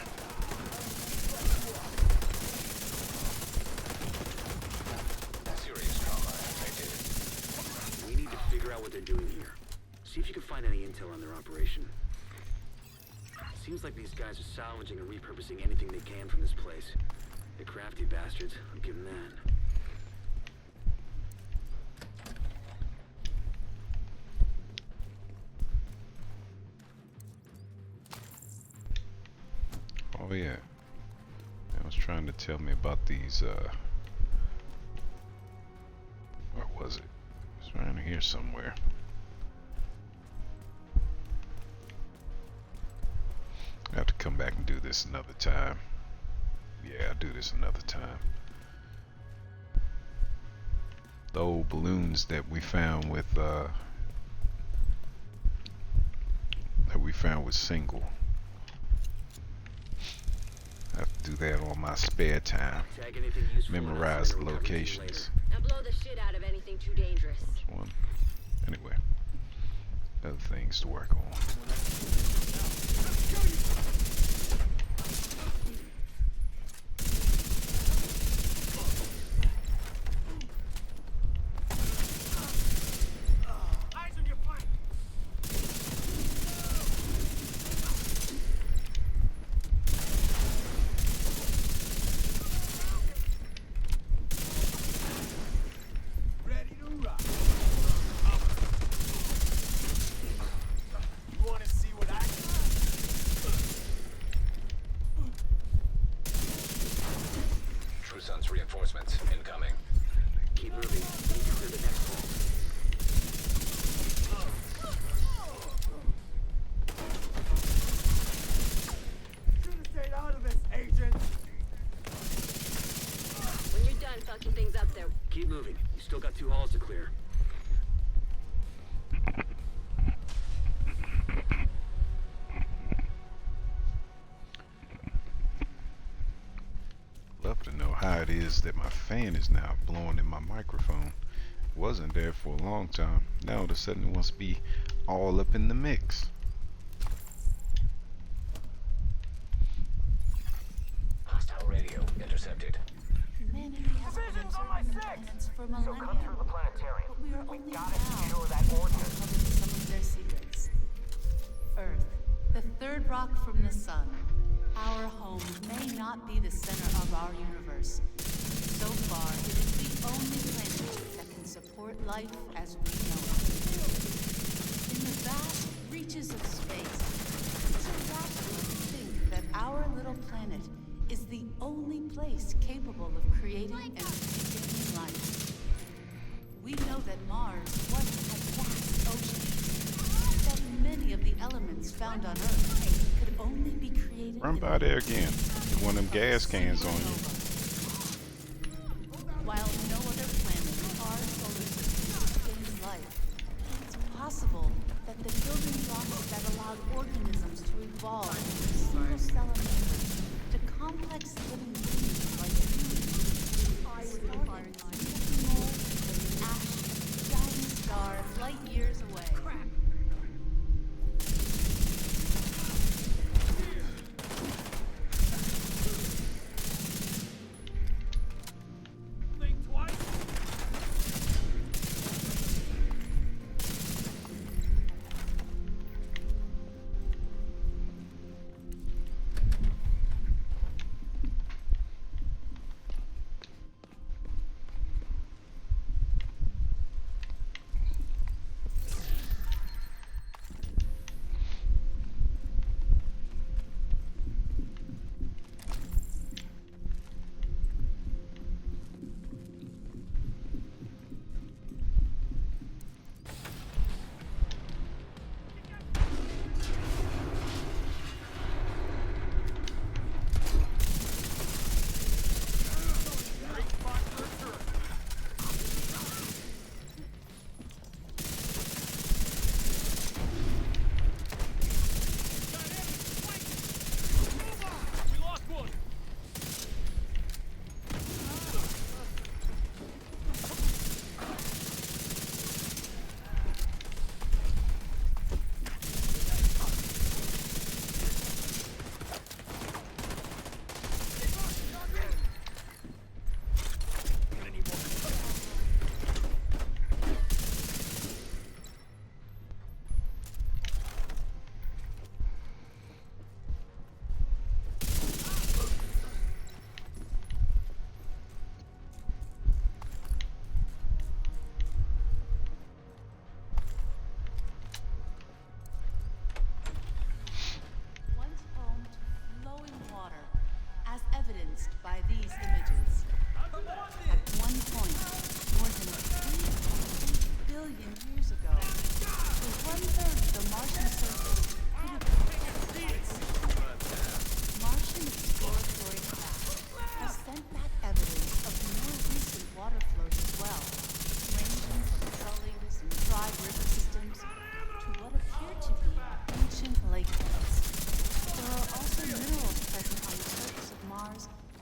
Serious trauma, I did. We need to figure out what they're doing here. See if you can find any intel on their operation. Seems like these guys are salvaging and repurposing anything they can from this place. They're crafty bastards, I'll give them that. Oh yeah. I was trying to tell me about these where was it? It's around here somewhere. I have to come back and do this another time. Yeah, I'll do this another time. The old balloons that we found with single. I have to do that on my spare time. Tag anything useful and I'll Memorize send a recovery to you locations. Now blow the shit out of anything too dangerous. That's one. Anyway, other things to work on. Eyes on your flank. Ready to rock. You want to see what I can True Sons reinforcements incoming. Keep moving. We need to clear the next hall. Should have stayed out of this, agent. When you're done fucking things up there, Keep moving. You still got 2 halls to clear. Love to know how it is that my fan is now blowing in my microphone. It wasn't there for a long time. Now all of a sudden it wants to be all up in the mix. Hostile radio intercepted. Humanity has been Division's on my observing the six. planets for So millennia. cut through the planetarium. But we are We only gotta now secure that ordinance. uncovering some of their secrets. Earth, the third rock from the sun. Our home may not be the center of our universe. So far, it is the only planet that can support life as we know it. In the vast reaches of space, it's irrational to think that our little planet is the only place capable of creating and sustaining life. We know that Mars once had vast oceans, that many of the elements found on Earth could only be created Run in by there again. Get one of them gas cans on you. While no other planet in our solar system sustains life, it's possible that the building blocks that allowed organisms to evolve from single-cell amendment to complex living beings like humans started nothing more than the ash of a dying star light years away. Think twice.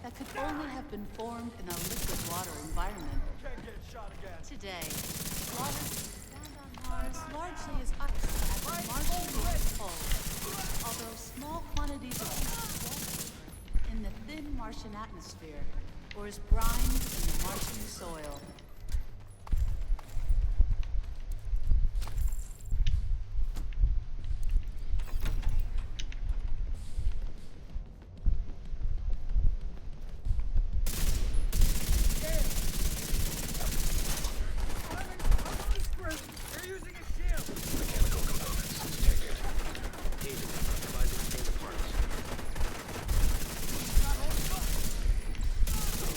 that could only have been formed in a liquid water environment. Can't get shot again. Today, water can stand on Mars largely as ice as the Martian is cold, although small quantities of heat swell in the thin Martian atmosphere or is brined in the Martian soil. They're using a shield! Mechanical components detected. Agent, advise exchange parts.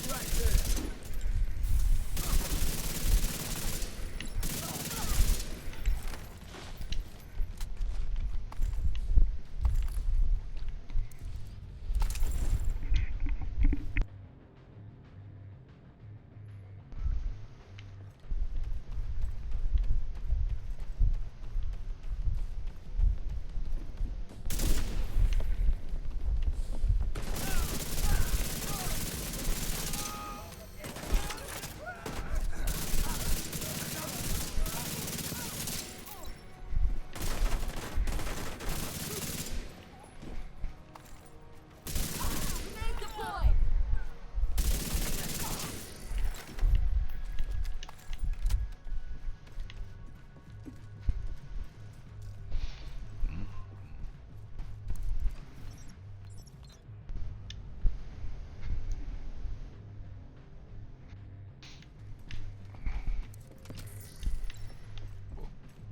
Right there! Grenade deployed!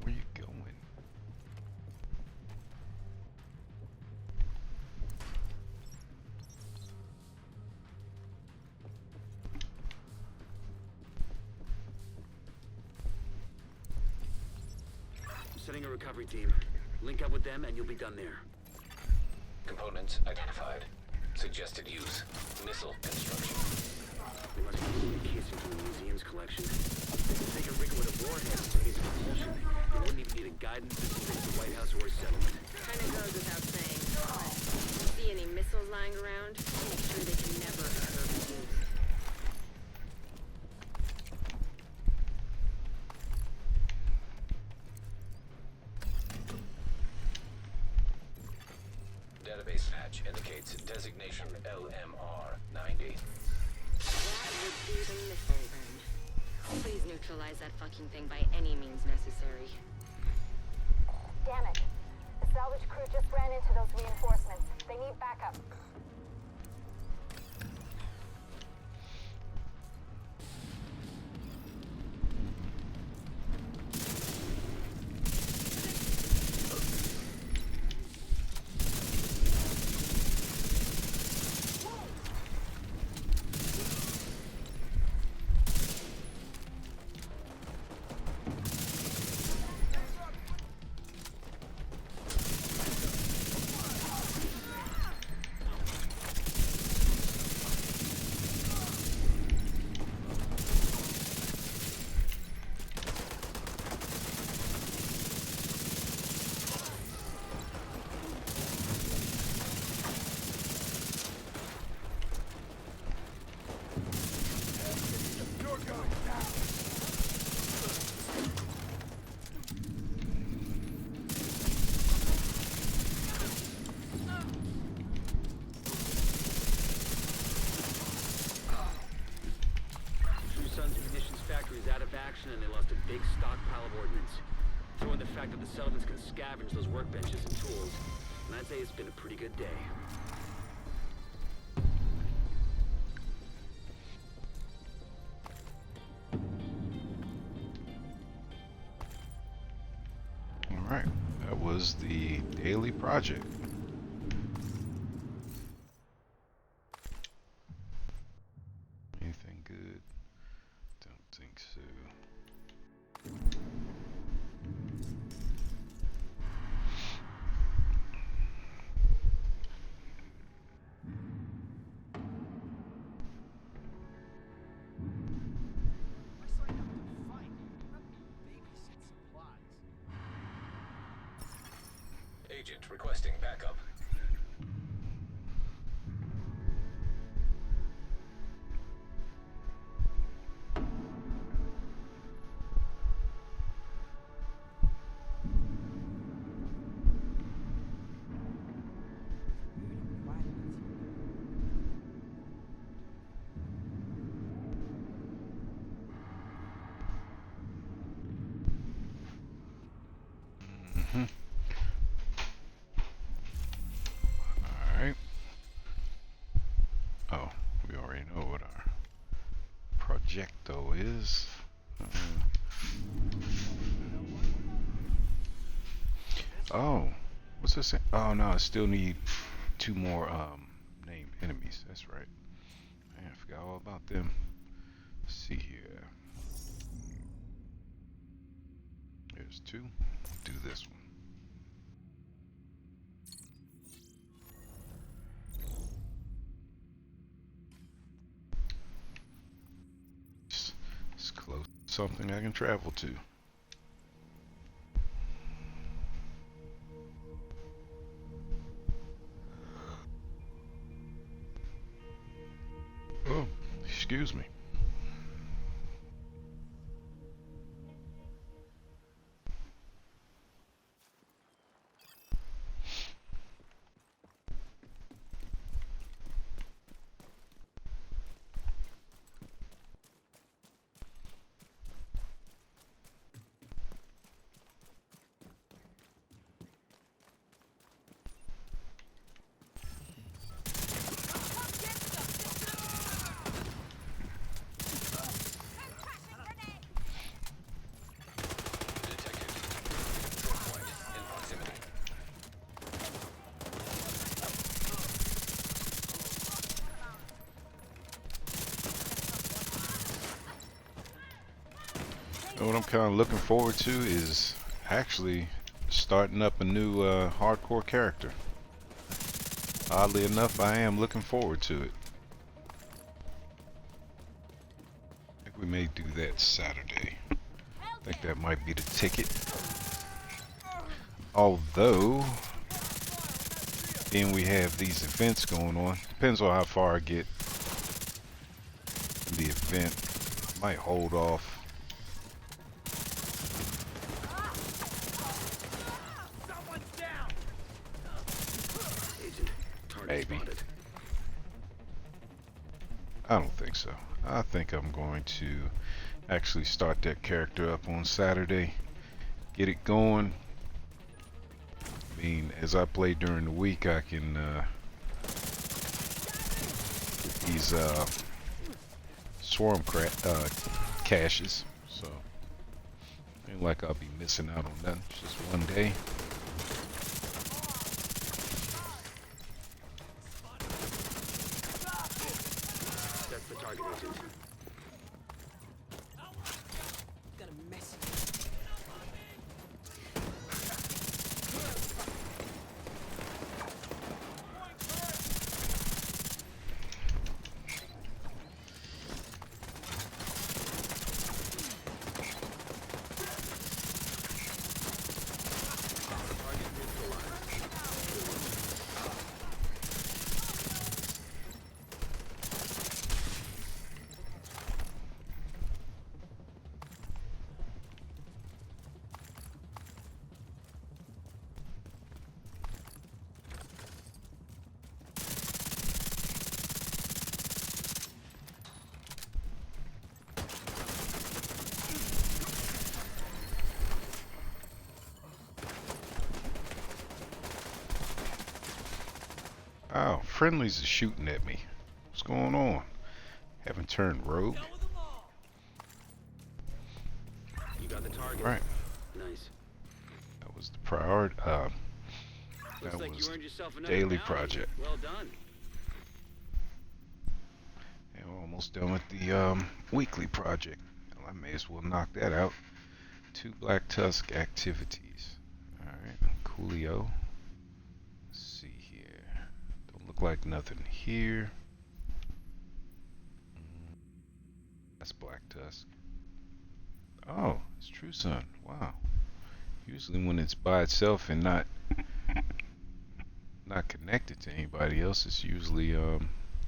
Where you going? I'm setting a recovery team. Link up with them and you'll be done there. Components identified. Suggested use. Missile construction. They must be moving a casing from the museum's collection. They can take a rigger with a warhead and space propulsion. They wouldn't even need a guidance system to the White House or a settlement. Kinda goes without saying. But if you see any missiles lying around, make sure they can never ever be used. Database patch indicates designation LMR-90. That would be the missile then. Please neutralize that fucking thing by any means necessary. Damn it. The salvage crew just ran into those reinforcements. They need backup. You're going down. True Sun's munitions factory is out of action and they lost a big stockpile of ordnance. Throw in the fact that the settlements can scavenge those workbenches and tools, and I'd say it's been a pretty good day. Alright, that was the daily project. Anything good? Don't think so. I signed up to fight, not babysit supplies. Agent requesting backup. already know what our projecto is. Oh, what's this? Oh no, I still need 2 more named enemies. That's right. Man, I forgot all about them. Let's see here. There's 2. Do this one. It's close. Something I can travel to. Oh, excuse me. What I'm kind of looking forward to is actually starting up a new hardcore character. Oddly enough, I am looking forward to it. I think we may do that Saturday. I think that might be the ticket. Although, then we have these events going on. Depends on how far I get in the event. Might hold off. Maybe. I don't think so. I think I'm going to actually start that character up on Saturday. Get it going. I mean, as I play during the week, I can get these swarm caches. So, ain't like I'll be missing out on nothing. It's just one day. Oh, friendlies are shooting at me. What's going on? Haven't turned rogue. You got the target. Right. Nice. That was the priority. That Like was you earned yourself the another daily bounty. project. Well done. And we're almost done with the weekly project. Well, I may as well knock that out. 2 Black Tusk activities. Alright, coolio. Let's see here. Don't look like nothing here. That's Black Tusk. Oh, it's True Sun. Wow. Usually when it's by itself and not connected to anybody else, it's usually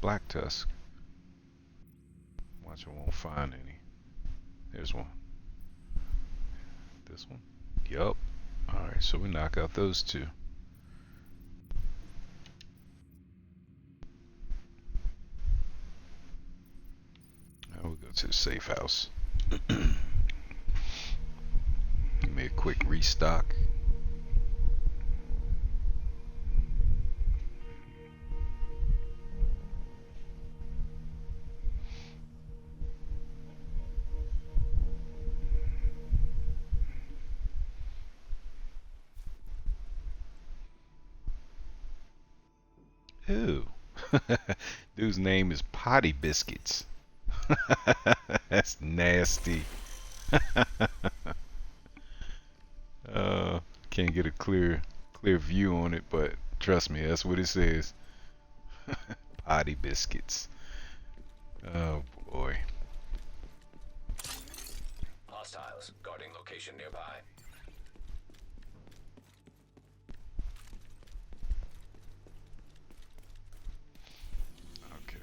Black Tusk. Watch, I won't find any. There's one. This one? Yup. Alright, so we knock out those 2. Now we'll go to the safe house. Give me a quick restock. Ew. Dude's name is Potty Biscuits. That's nasty. uh, can't get a clear view on it, but trust me, that's what it says. Potty Biscuits. Oh boy. Hostiles guarding location nearby. Okay.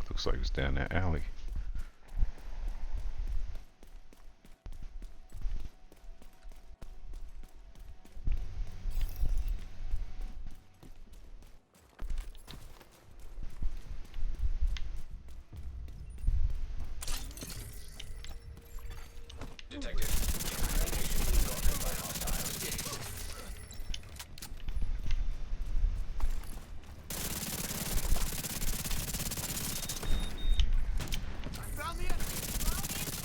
Looks like it's down that alley. Detected. Location guarded by hostiles. Found the enemy.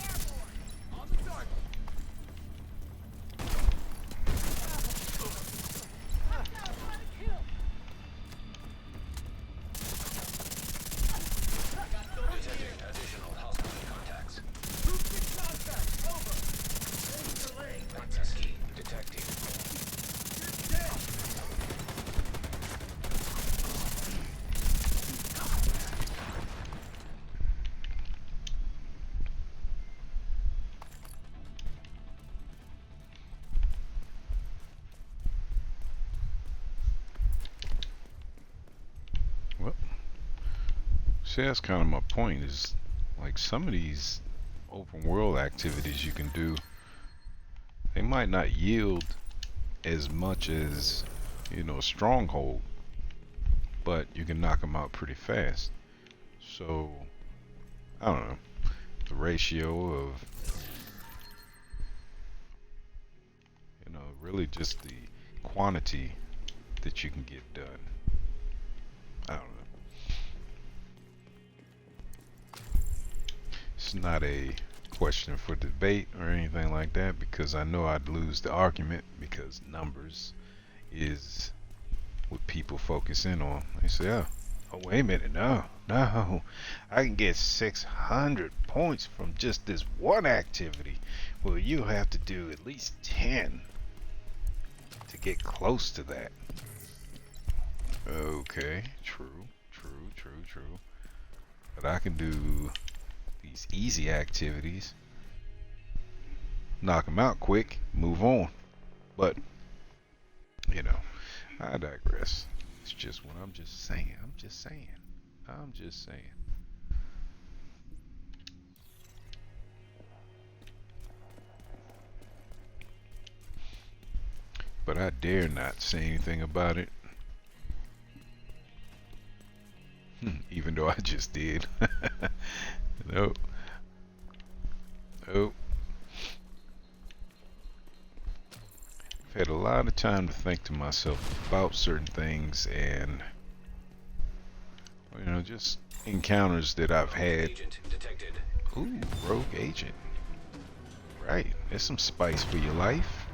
Airborne. On the target. Detecting additional hostile contacts. Access key detected. Well, see, that's kind of my point. Is like some of these open world activities you can do, they might not yield as much as, you know, a stronghold, but you can knock them out pretty fast. So I don't know, the ratio of, you know, really just the quantity that you can get done. I don't know. It's not a question for debate or anything like that, because I know I'd lose the argument, because numbers is what people focus in on. They say, oh wait a minute, no, I can get 600 points from just this one activity. Well, you have to do at least 10 to get close to that. Okay, true. But I can do these easy activities, knock them out quick, move on. But, you know, I digress. It's just what I'm just saying. I'm just saying. But I dare not say anything about it. Even though I just did. Nope. I've had a lot of time to think to myself about certain things, and, you know, just encounters that I've had. Agent detected. Ooh, rogue agent. Right, there's some spice for your life.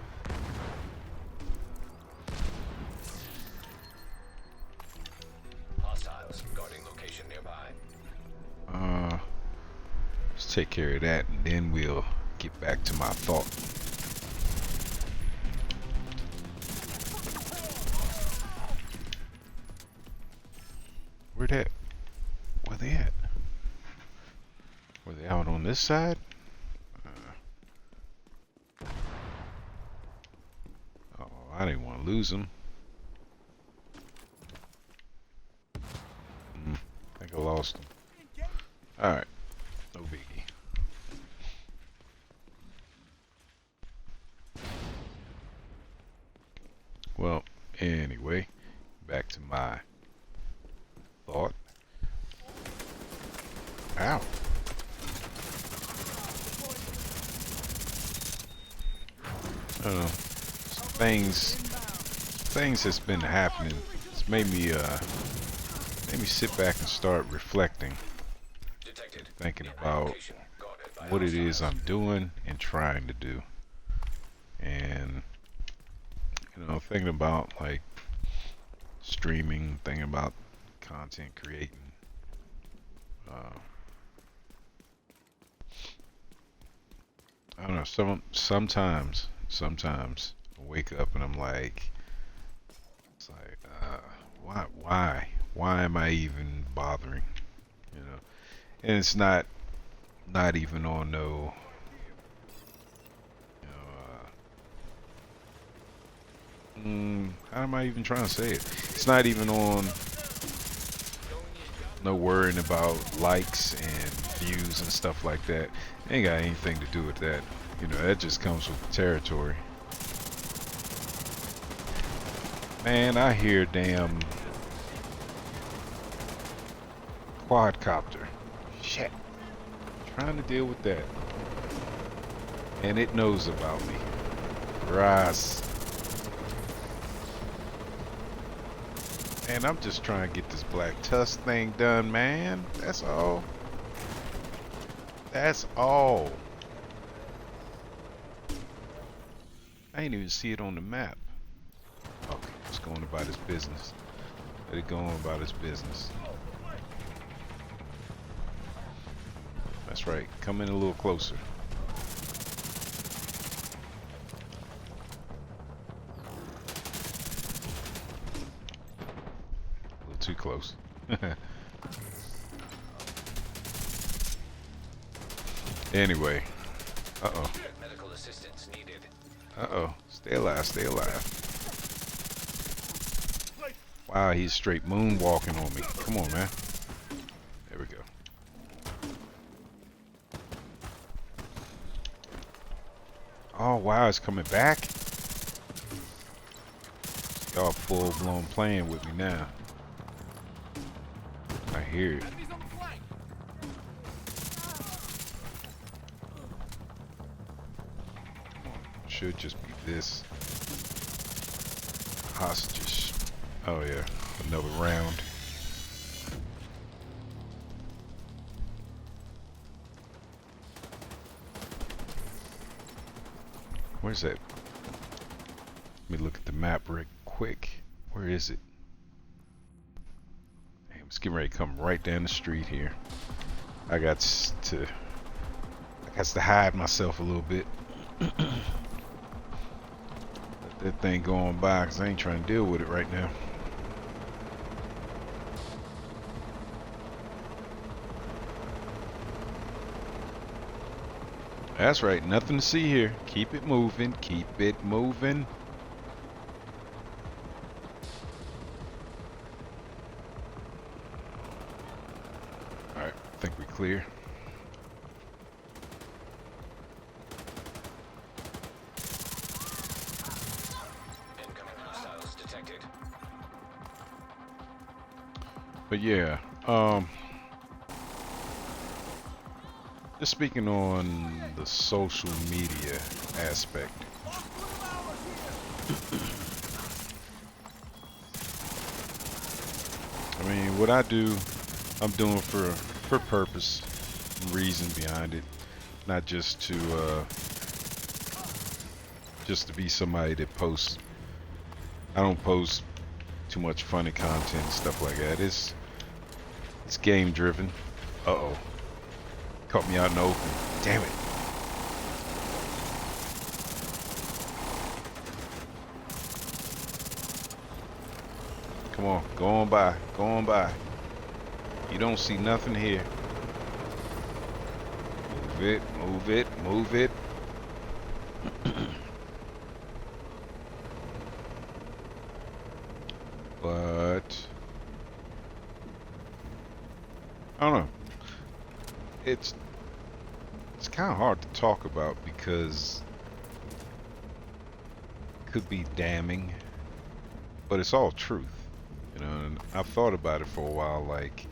Hostiles guarding location nearby. Let's take care of that, and then we'll get back to my thought. Where they at? Were they out on this side? Oh, I didn't want to lose them. I think I lost them. Alright, no biggie. Well, anyway, back to my thought. Ow. I don't know. Things that's been happening. It's made me sit back and start reflecting, thinking about what it is I'm doing and trying to do, and thinking about like streaming, thinking about content creating. I don't know. Sometimes I wake up and I'm like, it's like, why am I even bothering? You know, and it's not even on no, how am I even trying to say it? It's not even on no worrying about likes and views and stuff like that. Ain't got anything to do with that. That just comes with the territory. Man, I hear damn quadcopter. Shit. Trying to deal with that. And it knows about me. Ras. And I'm just trying to get this Black Tusk thing done, man. That's all. That's all. I ain't even see it on the map. Okay, it's going about his business. Let it go on about his business. That's right. Come in a little closer. A little too close. Anyway. Uh-oh. Medical assistance needed. Uh-oh. Stay alive, stay alive. Wow, he's straight moonwalking on me. Come on, man. There we go. Oh, wow, it's coming back. Y'all full-blown playing with me now. I hear it. Should just be this. Hostages. Oh yeah, another round. Where's that? Let me look at the map real quick. Where is it? Damn, it's getting ready to come right down the street here. I got to hide myself a little bit. Let that thing go on by, because I ain't trying to deal with it right now. That's right, nothing to see here. Keep it moving, keep it moving. Alright, I think we're clear. But yeah, just speaking on the social media aspect. I mean, what I do, I'm doing for purpose, reason behind it, not just to be somebody that posts. I don't post too much funny content and stuff like that. It's game driven. Uh-oh. Caught me out in the open. Damn it. Come on, go on by. Go on by. You don't see nothing here. Move it, move it, move it. But I don't know. It's kind of hard to talk about because it could be damning, but it's all truth. You know, and I've thought about it for a while, like,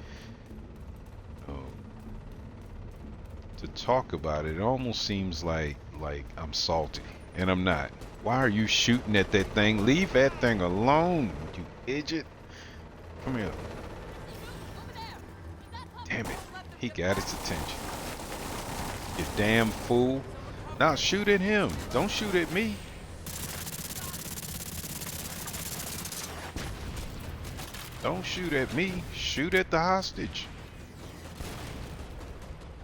um, to talk about it. It almost seems like I'm salty, and I'm not. Why are you shooting at that thing? Leave that thing alone, you idiot. Come here. Damn it. He got its attention. You damn fool. Now shoot at him. Don't shoot at me. Don't shoot at me. Shoot at the hostage.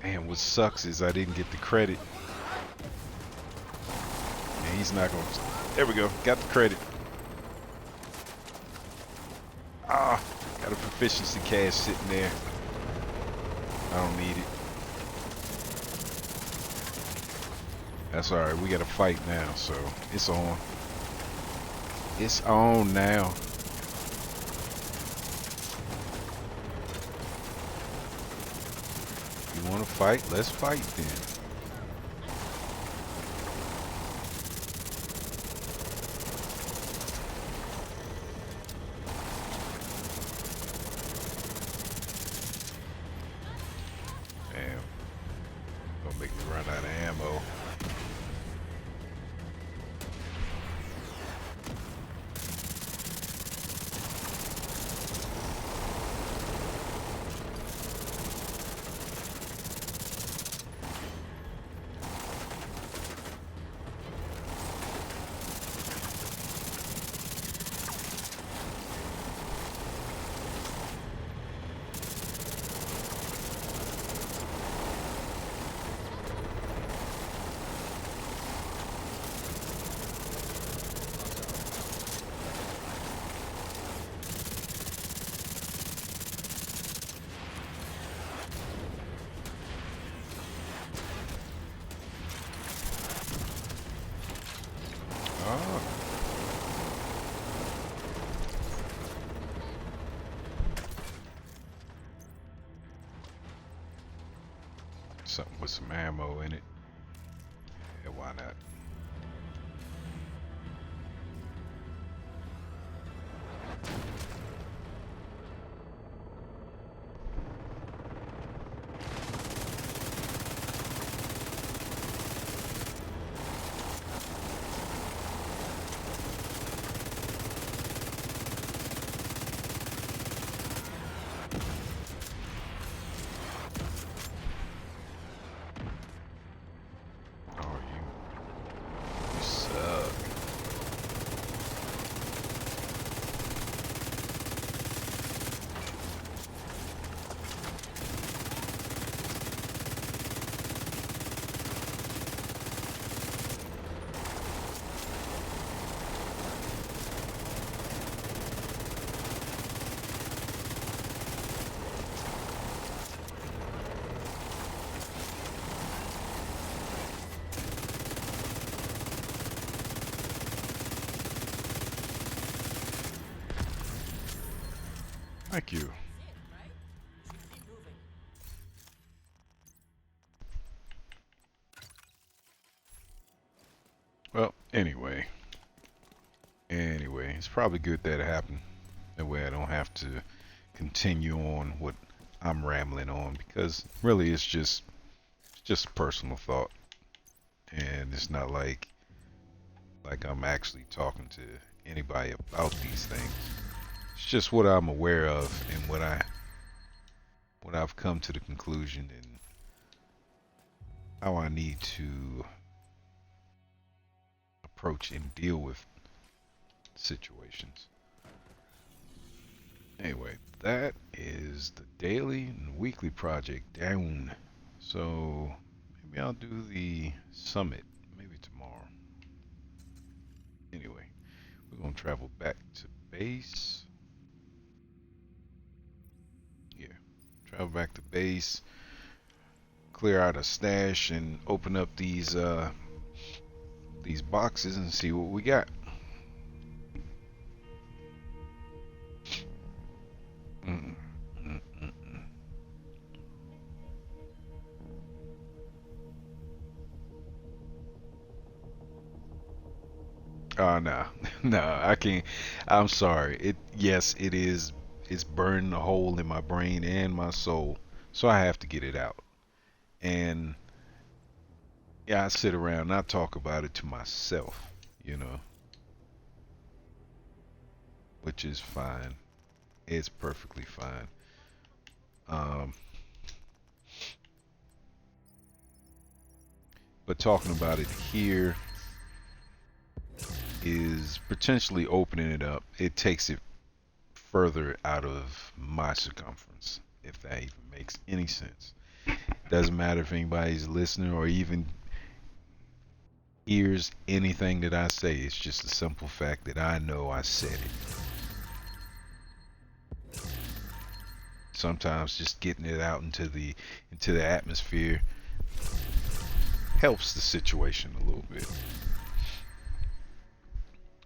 And what sucks is I didn't get the credit. And he's not going to... There we go. Got the credit. Ah, got a proficiency cache sitting there. I don't need it. That's alright. We got to fight now, so it's on. It's on now. You want to fight? Let's fight then. Damn. Gonna make me run out of ammo. Something with some ammo in it. Yeah, why not? Thank you. Well, anyway, it's probably good that it happened. That way I don't have to continue on what I'm rambling on, because really it's just a personal thought, and it's not like I'm actually talking to anybody about these things. It's just what I'm aware of and what I've come to the conclusion and how I need to approach and deal with situations. Anyway, that is the daily and weekly project down. So maybe I'll do the summit maybe tomorrow. Anyway, we're gonna travel back to base. Yeah, travel back to base, clear out a stash, and open up these boxes and see what we got. Oh no, no, I can't. I'm sorry. It yes, it is. It's burning a hole in my brain and my soul, so I have to get it out. And yeah, I sit around and I talk about it to myself, you know, which is fine. It's perfectly fine. Um, but talking about it here is potentially opening it up. It takes it further out of my circumference, if that even makes any sense. Doesn't matter if anybody's listening or even hears anything that I say. It's just a simple fact that I know I said it. Sometimes just getting it out into the atmosphere helps the situation a little bit.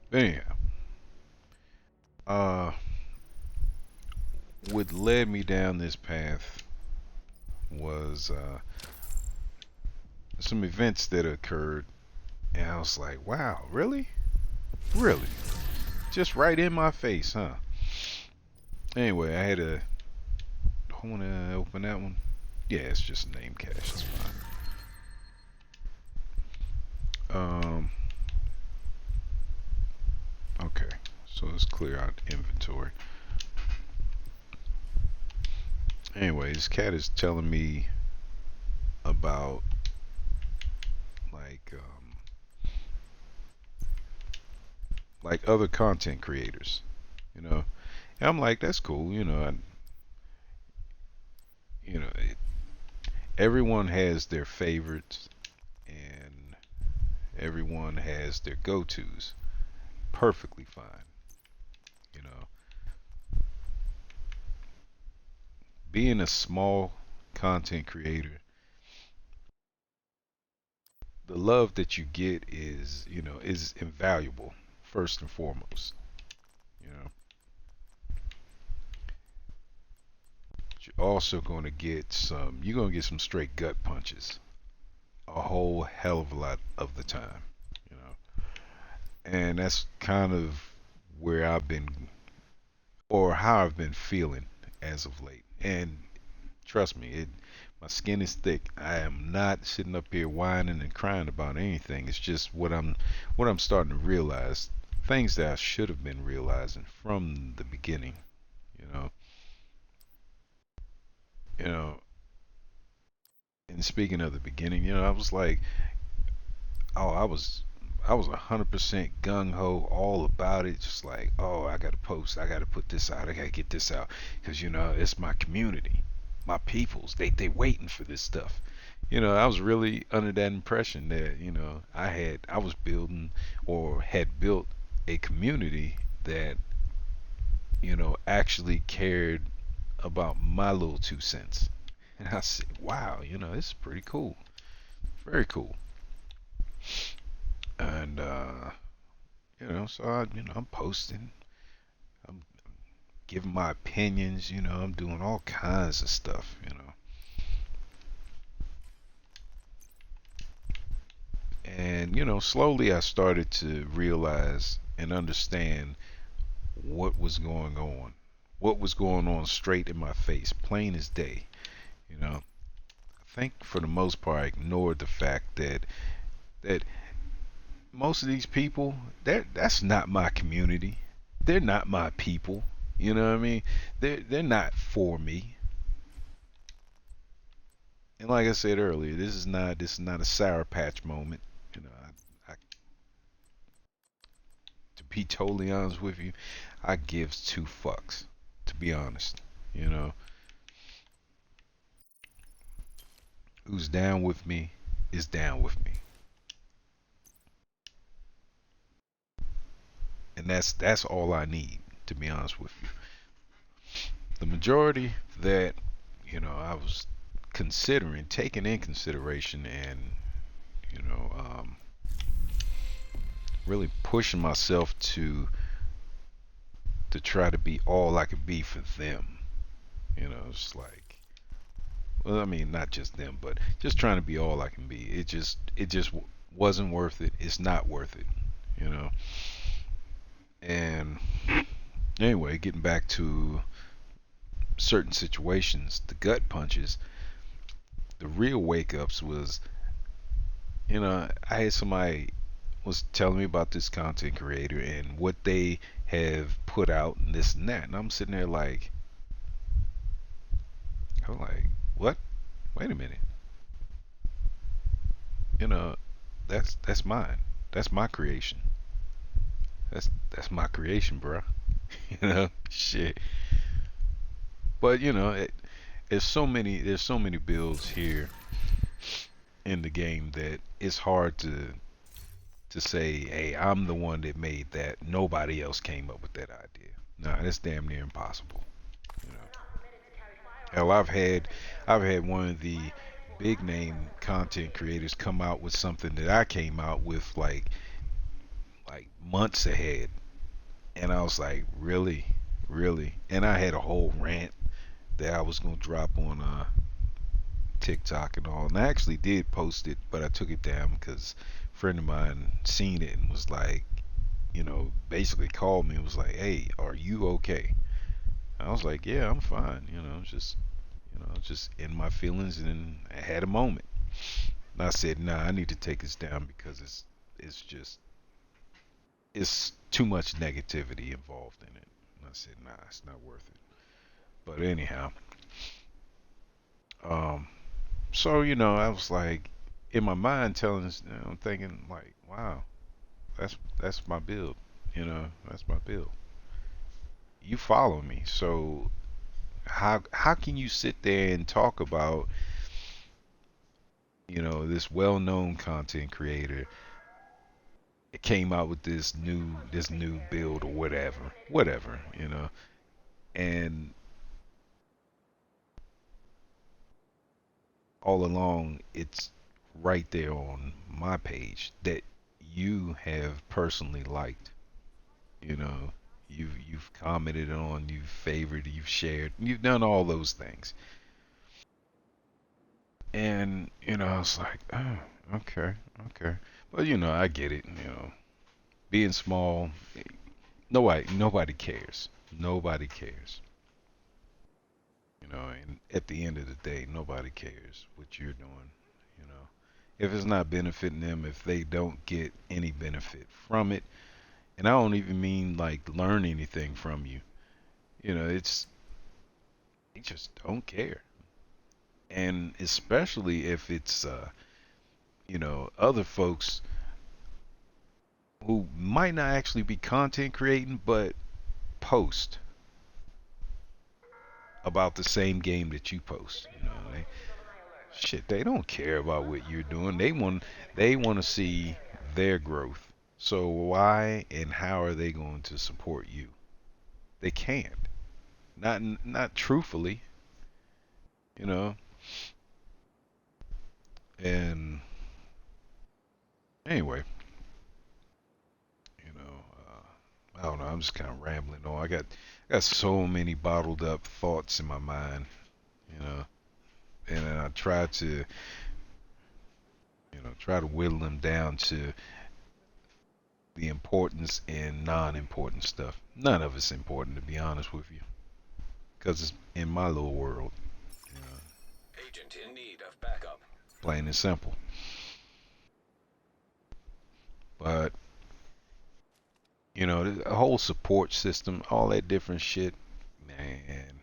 But anyhow, uh, what led me down this path was some events that occurred, and I was like, "Wow, really, really, just right in my face, huh?" Anyway, I had a. I want to open that one. Yeah, it's just name cache. It's fine. Okay, so let's clear out inventory. Anyway, this cat is telling me about like like other content creators, you know. And I'm like, that's cool, you know. You know, everyone has their favorites and everyone has their go-tos. Perfectly fine, you know. Being a small content creator, the love that you get is, you know, is invaluable first and foremost, you know. You're also going to get some straight gut punches a whole hell of a lot of the time, you know. And that's kind of where I've been or how I've been feeling as of late. And trust me, my skin is thick. I am not sitting up here whining and crying about anything. It's just what I'm starting to realize, things that I should have been realizing from the beginning, you know. You know, and speaking of the beginning, you know, I was like, oh, I was 100% gung ho, all about it. Just like, oh, I gotta post, I gotta put this out, I gotta get this out, because you know it's my community, my peoples. They waiting for this stuff. You know, I was really under that impression that you know I was building or had built a community that you know actually cared about my little 2 cents. And I said, wow, you know, this is pretty cool, very cool. And you know, so I'm posting, I'm giving my opinions, you know, I'm doing all kinds of stuff, you know. And you know, slowly I started to realize and understand what was going on. What was going on straight in my face, plain as day, you know. I think for the most part I ignored the fact that most of these people, that's not my community. They're not my people. You know what I mean? They're not for me. And like I said earlier, this is not a sour patch moment. You know, to be totally honest with you, I gives two fucks. To be honest, you know, who's down with me is down with me, and that's all I need. To be honest with you, the majority that you know I was considering, taking in consideration, and you know, really pushing myself to try to be all I could be for them. You know, it's like, well, I mean, not just them, but just trying to be all I can be. It just wasn't worth it. It's not worth it. you know. And anyway, getting back to certain situations, the gut punches, the real wake ups was, I had somebody was telling me about this content creator and what they have put out and this and that, and I'm like, what? Wait a minute, you know, that's mine. That's my creation. That's my creation, bro. Shit. But there's so many builds here in the game that it's hard to say, hey, I'm the one that made that. Nobody else came up with that idea. Nah, that's damn near impossible. You know. Hell, I've had one of the big name content creators come out with something that I came out with like months ahead, and I was like, really, really, and I had a whole rant that I was gonna drop on TikTok and all, and I actually did post it, but I took it down because a friend of mine seen it and was like, basically called me and was like, "Hey, are you okay?" I was like, "Yeah, I'm fine." Just in my feelings, and then I had a moment. And I said, "Nah, I need to take this down because it's too much negativity involved in it." And I said, "Nah, it's not worth it." But anyhow, um, so I was like, in my mind, I'm thinking like, "Wow, that's my build." That's my build. You follow me, so how can you sit there and talk about this well-known content creator came out with this new build or whatever, and all along it's right there on my page that you have personally liked. you know you've commented on, you've favored, you've shared, you've done all those things. And I was like, oh, okay, okay. But I get it. Being small, nobody cares. Nobody cares. And at the end of the day, nobody cares what you're doing. You know, if it's not benefiting them, if they don't get any benefit from it, and I don't even mean like learn anything from you. It's they just don't care. And especially if it's other folks who might not actually be content creating, but post about the same game that you post. They don't care about what you're doing. They want to see their growth. So why and how are they going to support you? They can't. Not truthfully, you know. And anyway, I don't know. I'm just kind of rambling on. I got so many bottled up thoughts in my mind, you know, and then I try to whittle them down to the importance and non-important stuff. None of it's important, to be honest with you, because it's in my little world, you know, Agent in need of backup. plain and simple. But the whole support system, all that different shit, man.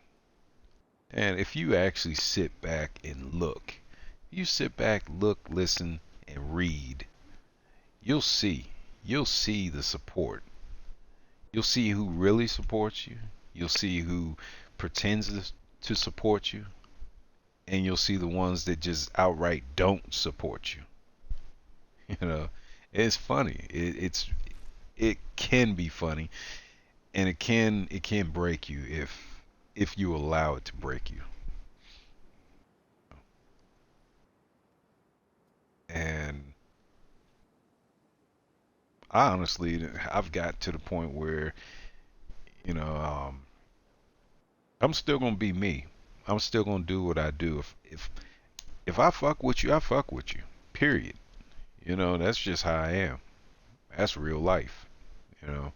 And if you actually sit back and look, you sit back, look, listen, and read, you'll see. You'll see the support. You'll see who really supports you. You'll see who pretends to support you. And you'll see the ones that just outright don't support you. You know, it's funny. It can be funny, and it can break you if you allow it to break you. And I honestly, I've got to the point where you know I'm still gonna be me. I'm still gonna do what I do. If I fuck with you, I fuck with you. Period. That's just how I am. That's real life, you know.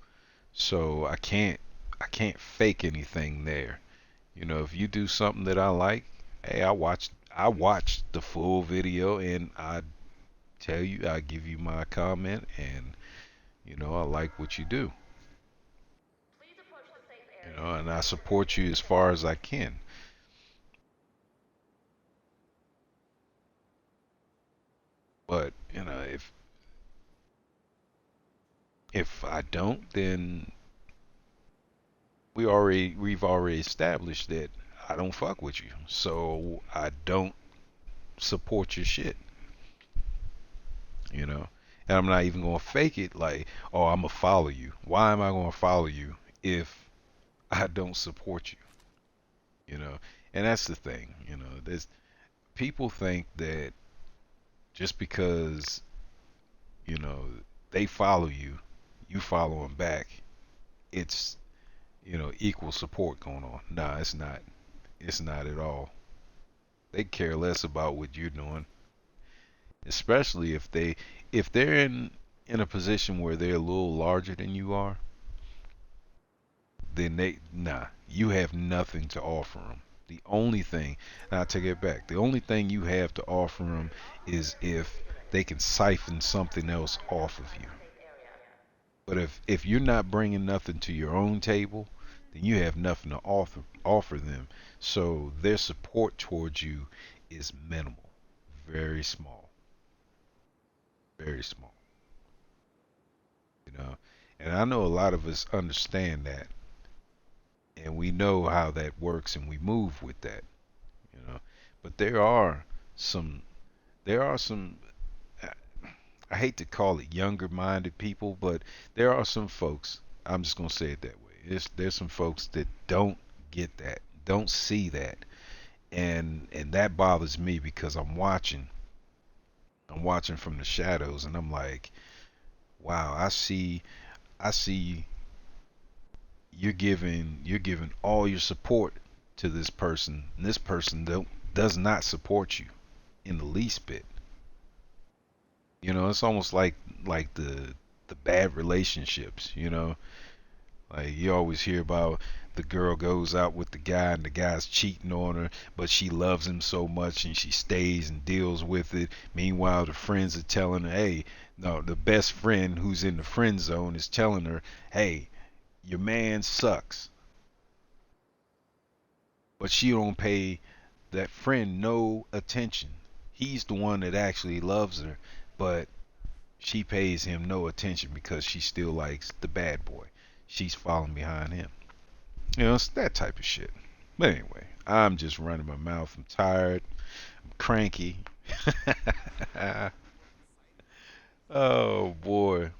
So I can't fake anything there. You know, if you do something that I like, hey, I watched the full video and I give you my comment and I like what you do. And I support you as far as I can. But, if I don't, then we've already established that I don't fuck with you. So I don't support your shit, you know. And I'm not even gonna fake it like, oh, I'm gonna follow you. Why am I gonna follow you if I don't support you? You know. And that's the thing, There's people think that just because, you know, they follow you, you follow them back, it's, equal support going on. Nah, it's not. It's not at all. They care less about what you're doing, especially if they're in a position where they're a little larger than you are. Then you have nothing to offer them. The only thing, and I take it back, the only thing you have to offer them is if they can siphon something else off of you. But if you're not bringing nothing to your own table, then you have nothing to offer them. So their support towards you is minimal, very small, very small. You know, and I know a lot of us understand that, and we know how that works, and we move with that. You know, but some, there are some. I hate to call it younger minded people, but there are some folks. I'm just gonna say it that way. There's some folks that don't get that, don't see that, and that bothers me because I'm watching from the shadows, and I'm like, wow, I see you're giving all your support to this person, and this person does not support you in the least bit. It's almost like the bad relationships. Like you always hear about the girl goes out with the guy and the guy's cheating on her, but she loves him so much and she stays and deals with it. Meanwhile, the friends are telling her, hey, no, the best friend who's in the friend zone is telling her, hey, your man sucks. But she don't pay that friend no attention. He's the one that actually loves her, but she pays him no attention because she still likes the bad boy. She's following behind him. It's that type of shit. But anyway, I'm just running my mouth. I'm tired. I'm cranky. Oh boy.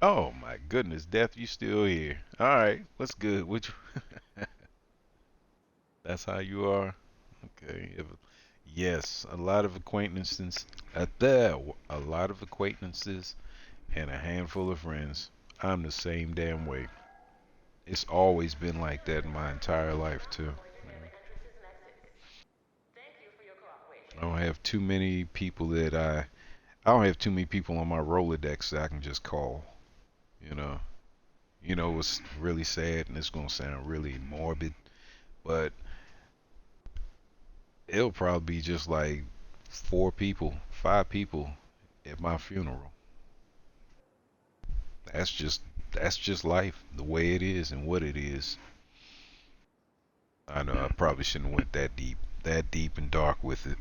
Oh my goodness, Death, you still here? All right, what's good? Which that's how you are. Okay. Yes, a lot of acquaintances. A lot of acquaintances and a handful of friends. I'm the same damn way. It's always been like that in my entire life too. I don't have too many people I don't have too many people on my Rolodex that I can just call. You know. What's really sad, and it's gonna sound really morbid, but it'll probably be just like 4 people, 5 people at my funeral. That's just that's just life, the way it is and what it is. I know I probably shouldn't have went that deep and dark with it.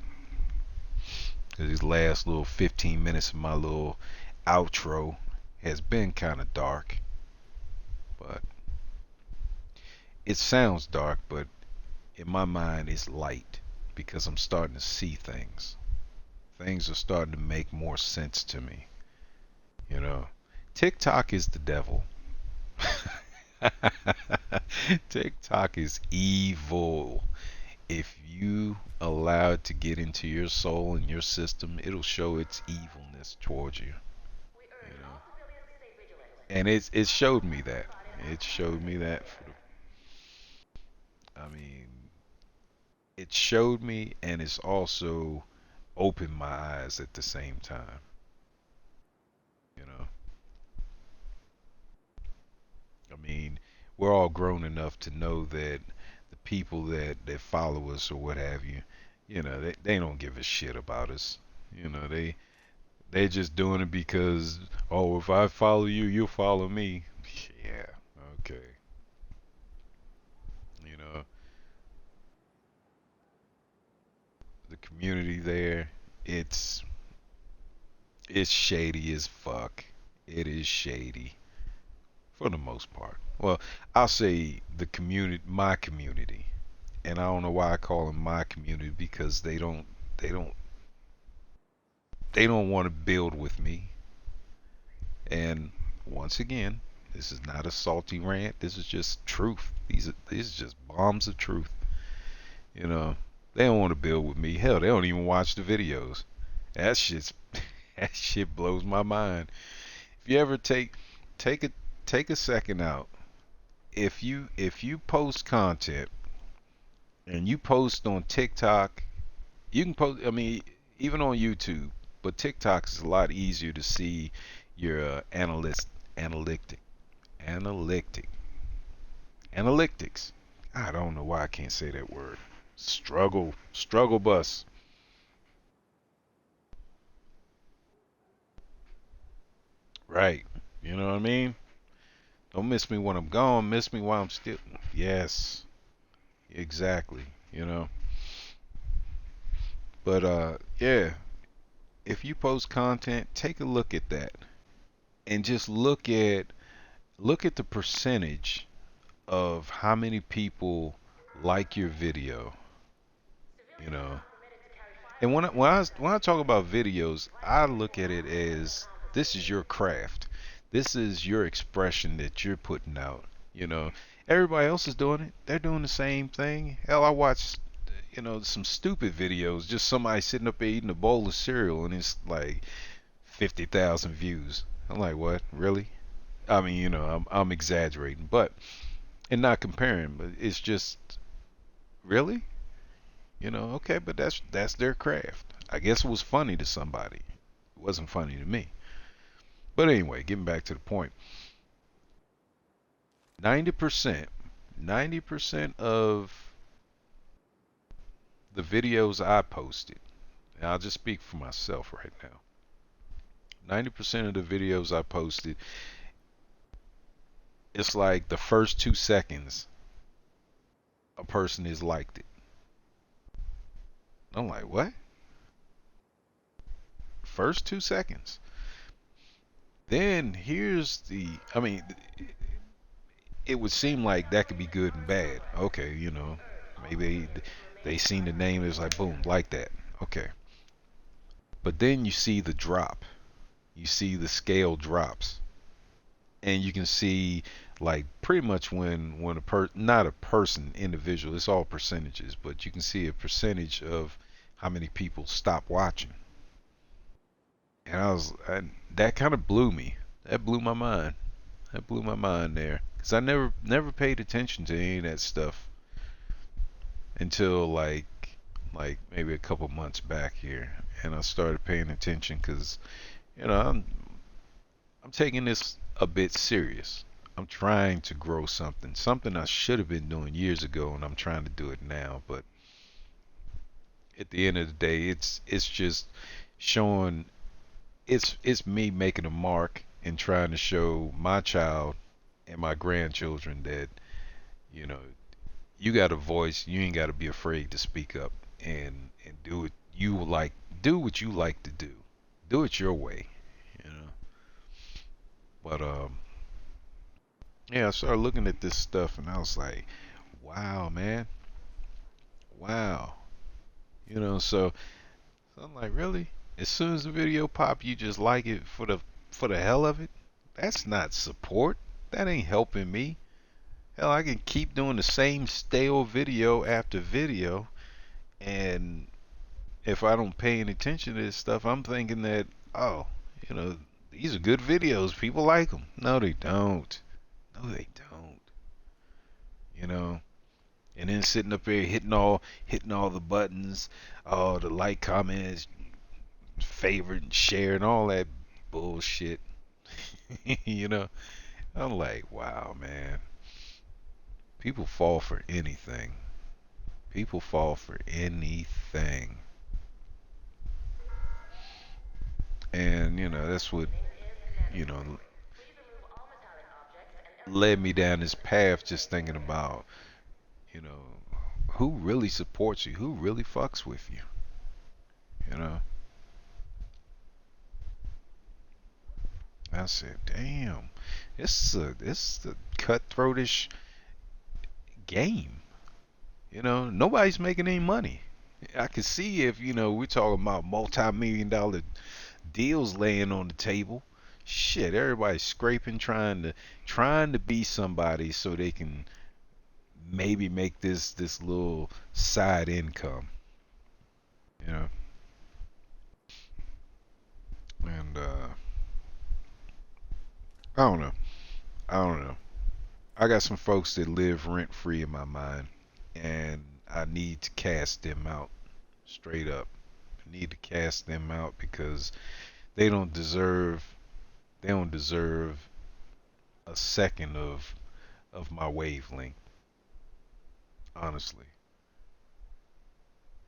'Cause these last little 15 minutes of my little outro has been kind of dark, but it sounds dark, but in my mind it's light because I'm starting to see things. Things are starting to make more sense to me. You know, TikTok is the devil. TikTok is evil. If you allow it to get into your soul and your system, it'll show its evilness towards you. You know, and it showed me that. It showed me that. I mean, it showed me, and it's also opened my eyes at the same time. You know. we're all grown enough to know that the people that follow us or what have you, they don't give a shit about us. They're just doing it because, oh, if I follow you, you'll follow me. Yeah, okay. You know, the community there, it's it's shady as fuck. It is shady for the most part. Well, I'll say the community, my community, and I don't know why I call them my community because they don't, they don't want to build with me. And once again, this is not a salty rant. This is just truth. These are just bombs of truth. You know, they don't want to build with me. Hell, they don't even watch the videos. That shit's that shit blows my mind. If you ever take a take a second out, if you post content and you post on TikTok, you can post. I mean, even on YouTube, but TikTok is a lot easier to see your analytic, analytic, analytics. I don't know why I can't say that word. Struggle bus. Right. You know what I mean? Don't miss me when I'm gone. Miss me while I'm still. Yes, exactly. You know. But yeah. If you post content, take a look at that and just look at the percentage of how many people like your video. You know. And when I talk about videos, I look at it as this is your craft. This is your expression that you're putting out. You know, everybody else is doing it. They're doing the same thing. Hell, I watch, some stupid videos. Just somebody sitting up there eating a bowl of cereal, and it's like 50,000 views. I'm like, what? Really? I mean, I'm exaggerating, but and not comparing, but it's just really. Okay, but that's their craft. I guess it was funny to somebody. It wasn't funny to me. But anyway, getting back to the point. 90%, 90% of the videos I posted, and I'll just speak for myself right now. 90% of the videos I posted, it's like the first 2 seconds a person has liked it. I'm like, what? First 2 seconds. Then here's I mean, it would seem like that could be good and bad. Okay, maybe they seen the name, it's like boom, like that. Okay. But then you see the drop. You see the scale drops. And you can see like pretty much when not a person individual, it's all percentages, but you can see a percentage of how many people stop watching. And that kind of blew me. That blew my mind. That blew my mind there, because I never paid attention to any of that stuff until like maybe a couple months back here, and I started paying attention because I'm taking this a bit serious. I'm trying to grow something I should have been doing years ago, and I'm trying to do it now. But at the end of the day, it's just showing it's me making a mark and trying to show my child and my grandchildren that you know you got a voice. You ain't got to be afraid to speak up and do what you like to do. Do it your way, you know. But yeah, I started looking at this stuff and I was like, wow, man, wow, So I'm like, really? As soon as the video pop, you just like it for the hell of it? That's not support. That ain't helping me. Hell, I can keep doing the same stale video after video, and if I don't pay any attention to this stuff, I'm thinking that, oh, you know, these are good videos. People like them. No, they don't. No, they don't. You know. And then sitting up there hitting all the buttons, all the like, comments, favorite, and share, and all that bullshit. you know. I'm like, wow, man. People fall for anything. People fall for anything. And, that's what, you know, led me down this path just thinking about, you know, who really supports you? Who really fucks with you? You know? I said, damn, it's a cutthroatish game. Nobody's making any money. I could see if, we're talking about multi-million dollar deals laying on the table. Shit, everybody's scraping, trying to be somebody so they can maybe make this little side income. You know, and I don't know. I don't know. I got some folks that live rent free in my mind, and I need to cast them out straight up. I need to cast them out because they don't deserve they don't deserve a second of my wavelength, honestly.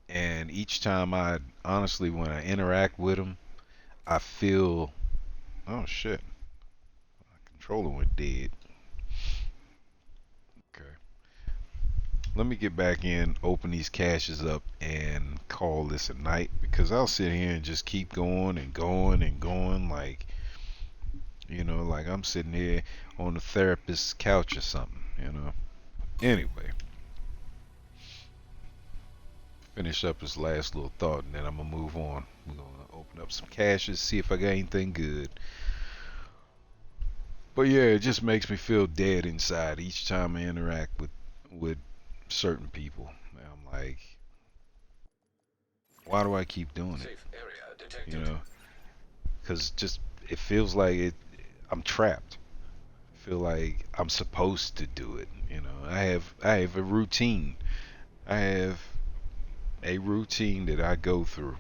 And each time honestly, when I interact with them, I feel, oh shit, my controller went dead. Okay. Let me get back in, open these caches up, and call this a night because I'll sit here and just keep going and going and going like I'm sitting here on the therapist's couch or something. Anyway, finish up his last little thought and then I'm gonna move on. We're gonna open up some caches, see if I got anything good. But yeah, it just makes me feel dead inside each time I interact with certain people. And I'm like, why do I keep doing it? Safe area You detected. know, because just it feels like I'm trapped. I feel like I'm supposed to do it. I have a routine. I have a routine that I go through,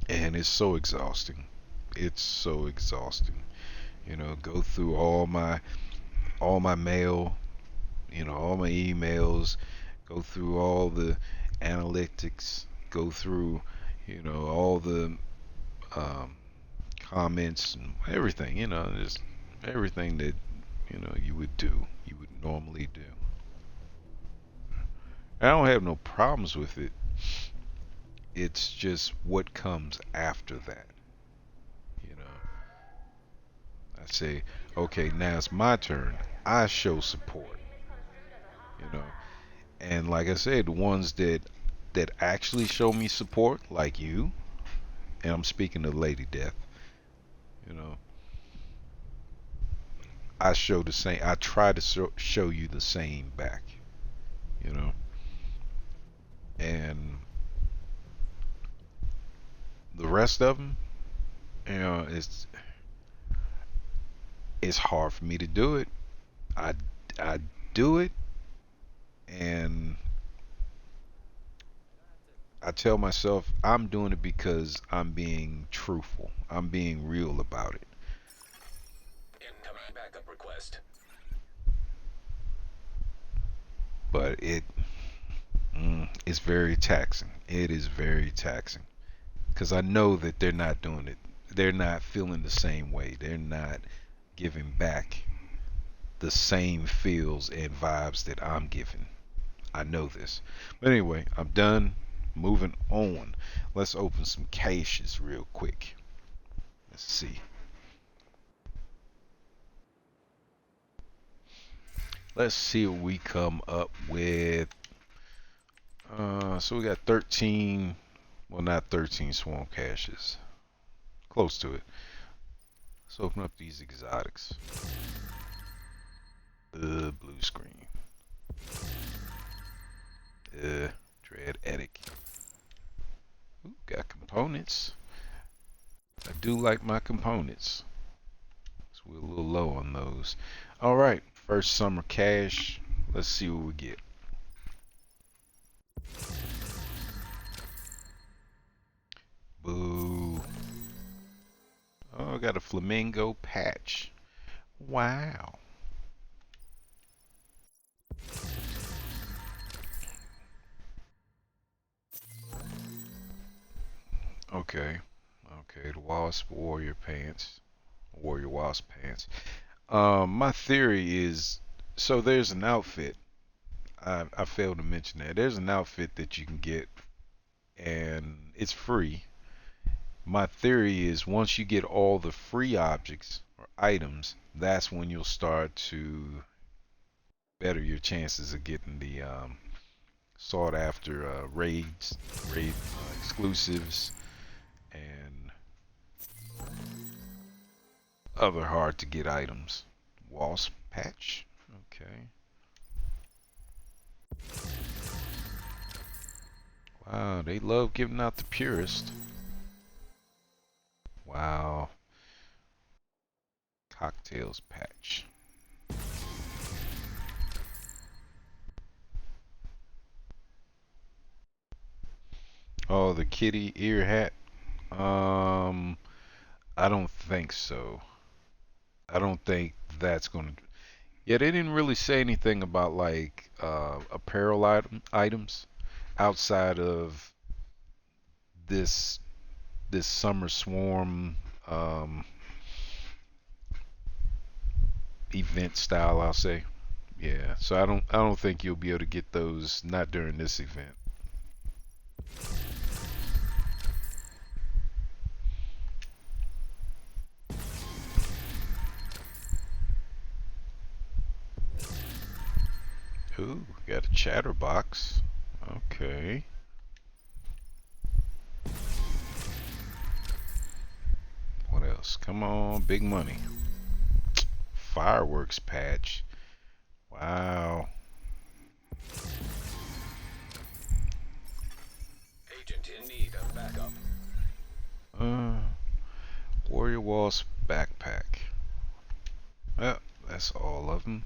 and it's so exhausting. It's so exhausting. Go through all my mail, all my emails, go through all the analytics, go through, all the um, comments and everything, just everything that, you would normally do. I don't have no problems with it. It's just what comes after that, you know. I say, okay, now it's my turn. I show support, you know. And like I said, the ones that actually show me support, like you, and I'm speaking to Lady Death, you know, I show the same. I try to show you the same back, you know. And the rest of them, it's hard for me to do it. I I do it, and I tell myself I'm doing it because I'm being truthful. I'm being real about it. Incoming backup request. But it's very taxing. It is very taxing because I know that they're not doing it. They're not feeling the same way. They're not giving back the same feels and vibes that I'm giving. I know this. But anyway, I'm done. Moving on. Let's open some caches real quick. Let's see. Let's see what we come up with. So we got 13, well, not 13 swarm caches. Close to it. Let's open up these exotics. Blue screen. Dread Edic. Ooh, got components. I do like my components. So we're a little low on those. Alright, first summer cache. Let's see what we get. Boo. Oh, I got a flamingo patch. Wow. Okay. Okay. The Wasp Warrior pants. Warrior Wasp pants. My theory is, so there's an outfit. I failed to mention that. There's an outfit that you can get, and it's free. My theory is once you get all the free objects or items, that's when you'll start to better your chances of getting the sought after raids, raid exclusives, and other hard to get items. Wasp patch. Okay. Wow, they love giving out the purest. Wow. Cocktails patch. Oh, the kitty ear hat. Um, I don't think so. I don't think that's gonna. Yeah, they didn't really say anything about like apparel items outside of this summer swarm um, event style. I'll say. Yeah, so I don't think you'll be able to get those not during this event. Ooh, got a chatterbox. Okay. What else? Come on, big money. Fireworks patch. Wow. Agent in need of backup. Uh, Warrior Walls backpack. Well, that's all of them.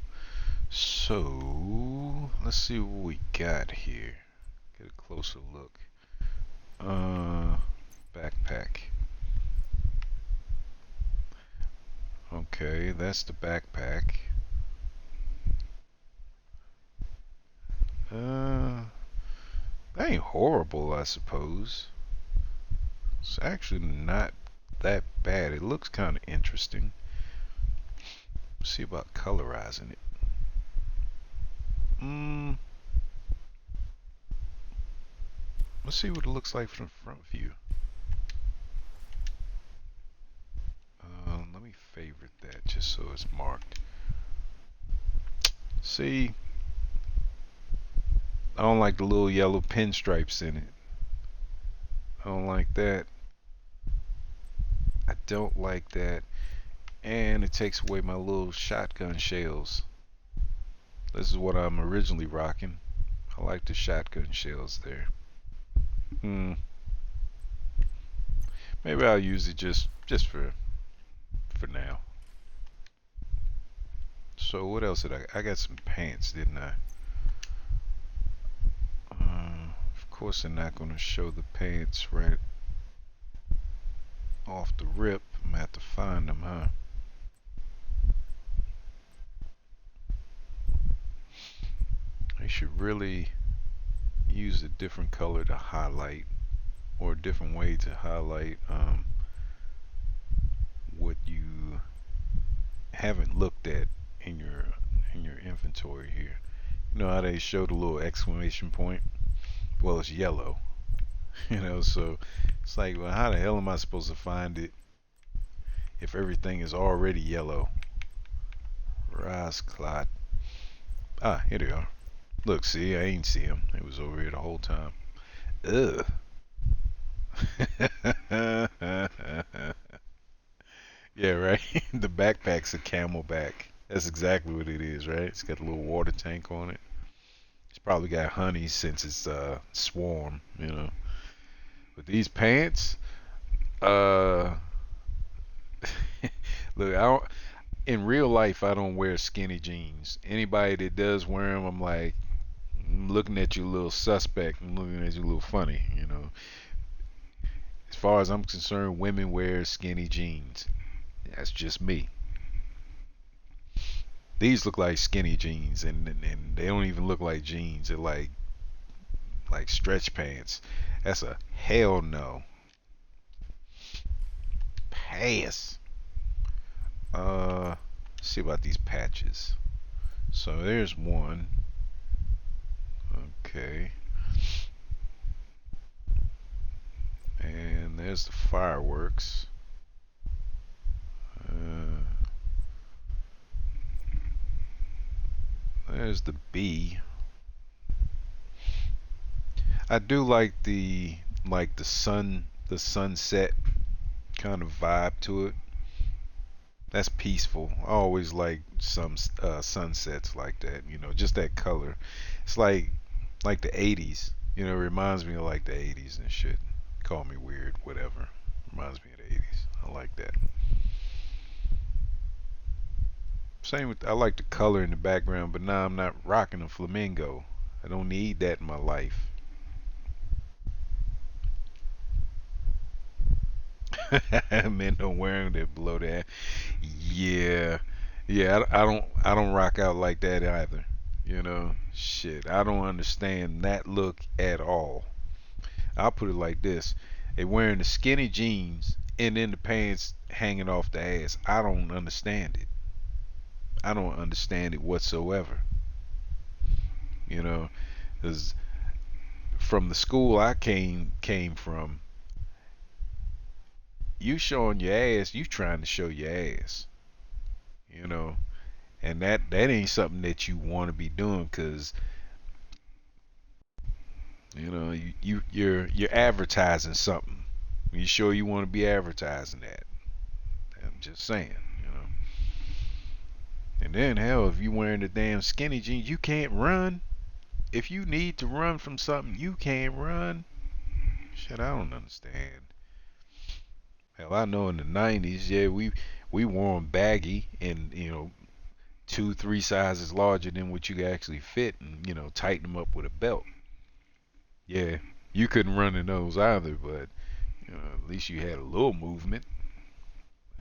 So, let's see what we got here. Get a closer look. Backpack. Okay, that's the backpack. That ain't horrible, I suppose. It's actually not that bad. It looks kind of interesting. Let's see about colorizing it. Let's see what it looks like from the front view. Let me favorite that just so it's marked. See, I don't like the little yellow pinstripes in it. I don't like that. I don't like that. And it takes away my little shotgun shells. This is what I'm originally rocking. I like the shotgun shells there. Maybe I'll use it just for now. So what else did I got some pants, didn't I? Of course they're not going to show the pants right off the rip. I'm gonna have to find them, huh? They should really use a different color to highlight, or a different way to highlight what you haven't looked at in your inventory here. You know how they show the little exclamation point? Well, it's yellow. So it's like, well, how the hell am I supposed to find it if everything is already yellow? Rasclot. Ah, here they are. Look, see, I ain't see him. It was over here the whole time. Ugh. Yeah, right. The backpack's a camelback. That's exactly what it is, right? It's got a little water tank on it. It's probably got honey since it's swarm. But these pants, uh, look, in real life, I don't wear skinny jeans. Anybody that does wear them, I'm like, I'm looking at you a little suspect. I'm looking at you a little funny. As far as I'm concerned, women wear skinny jeans. That's just me. These look like skinny jeans, and they don't even look like jeans. They're like stretch pants. That's a hell no. ass. Let's see about these patches. So there's one. Okay. And there's the fireworks. There's the B. I do like the sunset kind of vibe to it. That's peaceful. I always like some sunsets like that. You know, just that color. It's like the 80s. You know, it reminds me of like the 80s and shit. Call me weird, whatever. Reminds me of the 80s. I like that. Same with I like the color in the background, but now I'm not rocking a flamingo. I don't need that in my life. Men don't wear them that below that. Yeah, yeah. I don't rock out like that either. You know, shit. I don't understand that look at all. I'll put it like this: they wearing the skinny jeans and then the pants hanging off the ass. I don't understand it. I don't understand it whatsoever. You know, because from the school I came from, you showing your ass, you trying to show your ass. You know, and that ain't something that you want to be doing because you know you're advertising something. You sure you want to be advertising that? I'm just saying, you know. And then hell, if you wearing the damn skinny jeans, you can't run. If you need to run from something, you can't run. Shit, I don't understand. Hell, I know in the '90s, yeah, we wore 'em baggy and you know 2, 3 sizes larger than what you could actually fit, and you know tighten them up with a belt. Yeah, you couldn't run in those either, but you know, at least you had a little movement.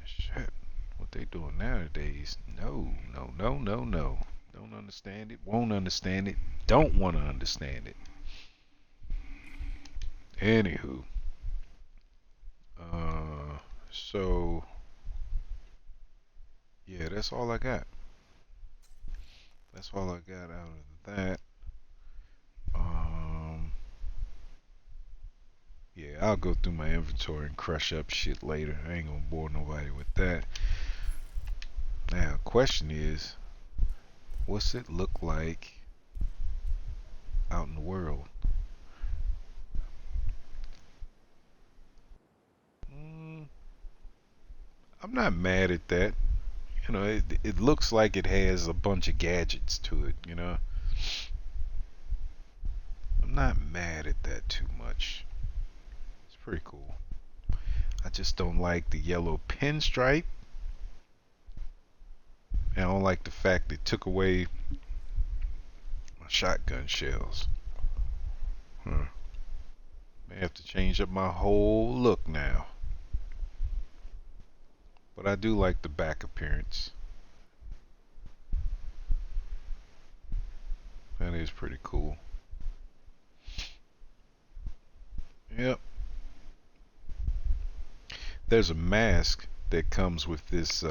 Shit, what they doing nowadays? No, no, no, no, no. Don't understand it. Won't understand it. Don't want to understand it. Anywho, so yeah, that's all I got. That's all I got out of that. Um, yeah, I'll go through my inventory and crush up shit later. I ain't gonna bore nobody with that. Now, question is, what's it look like out in the world? Mm, I'm not mad at that. You know, it looks like it has a bunch of gadgets to it. You know, I'm not mad at that too much. It's pretty cool. I just don't like the yellow pinstripe. And I don't like the fact they took away my shotgun shells. Huh. May have to change up my whole look now. But I do like the back appearance. That is pretty cool. Yep. There's a mask that comes with this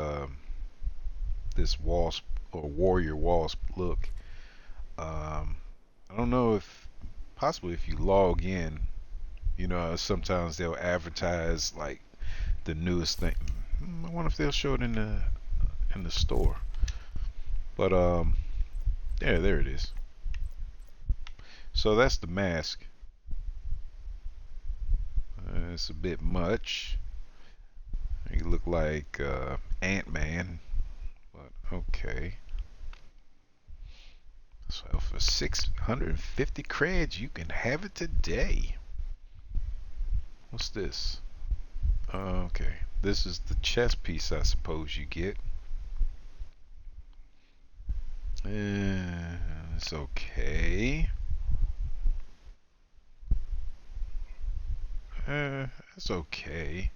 wasp or warrior wasp look. I don't know if possibly if you log in, you know, sometimes they'll advertise like the newest thing. I wonder if they'll show it in the store. But yeah, there it is. So that's the mask. It's a bit much. You look like Ant-Man, but okay. So for 650 creds, you can have it today. What's this? Okay, this is the chest piece, I suppose you get. It's okay. It's okay.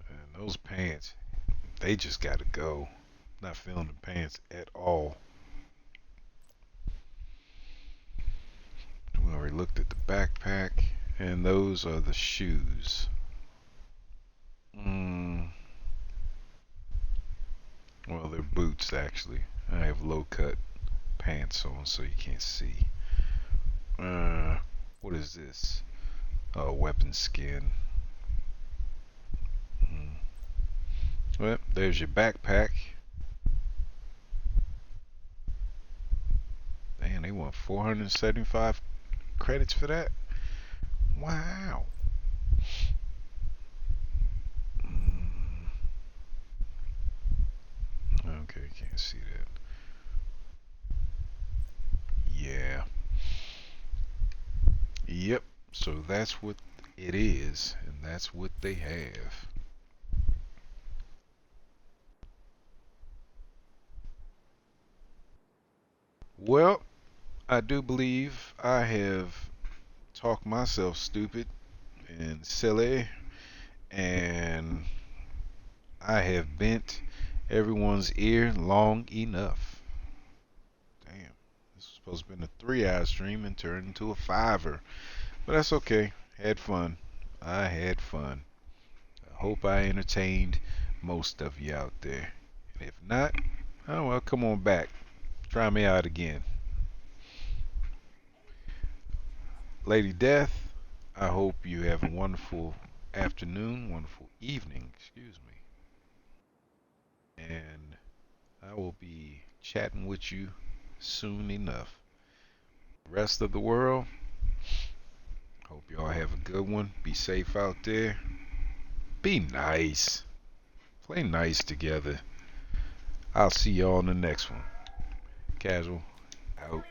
And those pants, they just gotta go. Not feeling the pants at all. We already looked at the backpack. And those are the shoes. Well, they're boots actually. I have low cut pants on so you can't see. What is this? Oh, weapon skin. Well, there's your backpack. Damn, they want 475 credits for that? Wow. Okay, can't see that. Yeah. Yep. So that's what it is, and that's what they have. Well, I do believe I have talked myself stupid and silly, and I have bent everyone's ear long enough. Damn, this was supposed to have been a 3-hour stream and turned into a 5-er. But that's okay. Had fun. I had fun. I hope I entertained most of you out there. And if not, oh well, come on back. Try me out again. Lady Death, I hope you have a wonderful afternoon, wonderful evening, excuse me. And I will be chatting with you soon enough. Rest of the world, hope y'all have a good one. Be safe out there. Be nice. Play nice together. I'll see y'all in the next one. Casual out.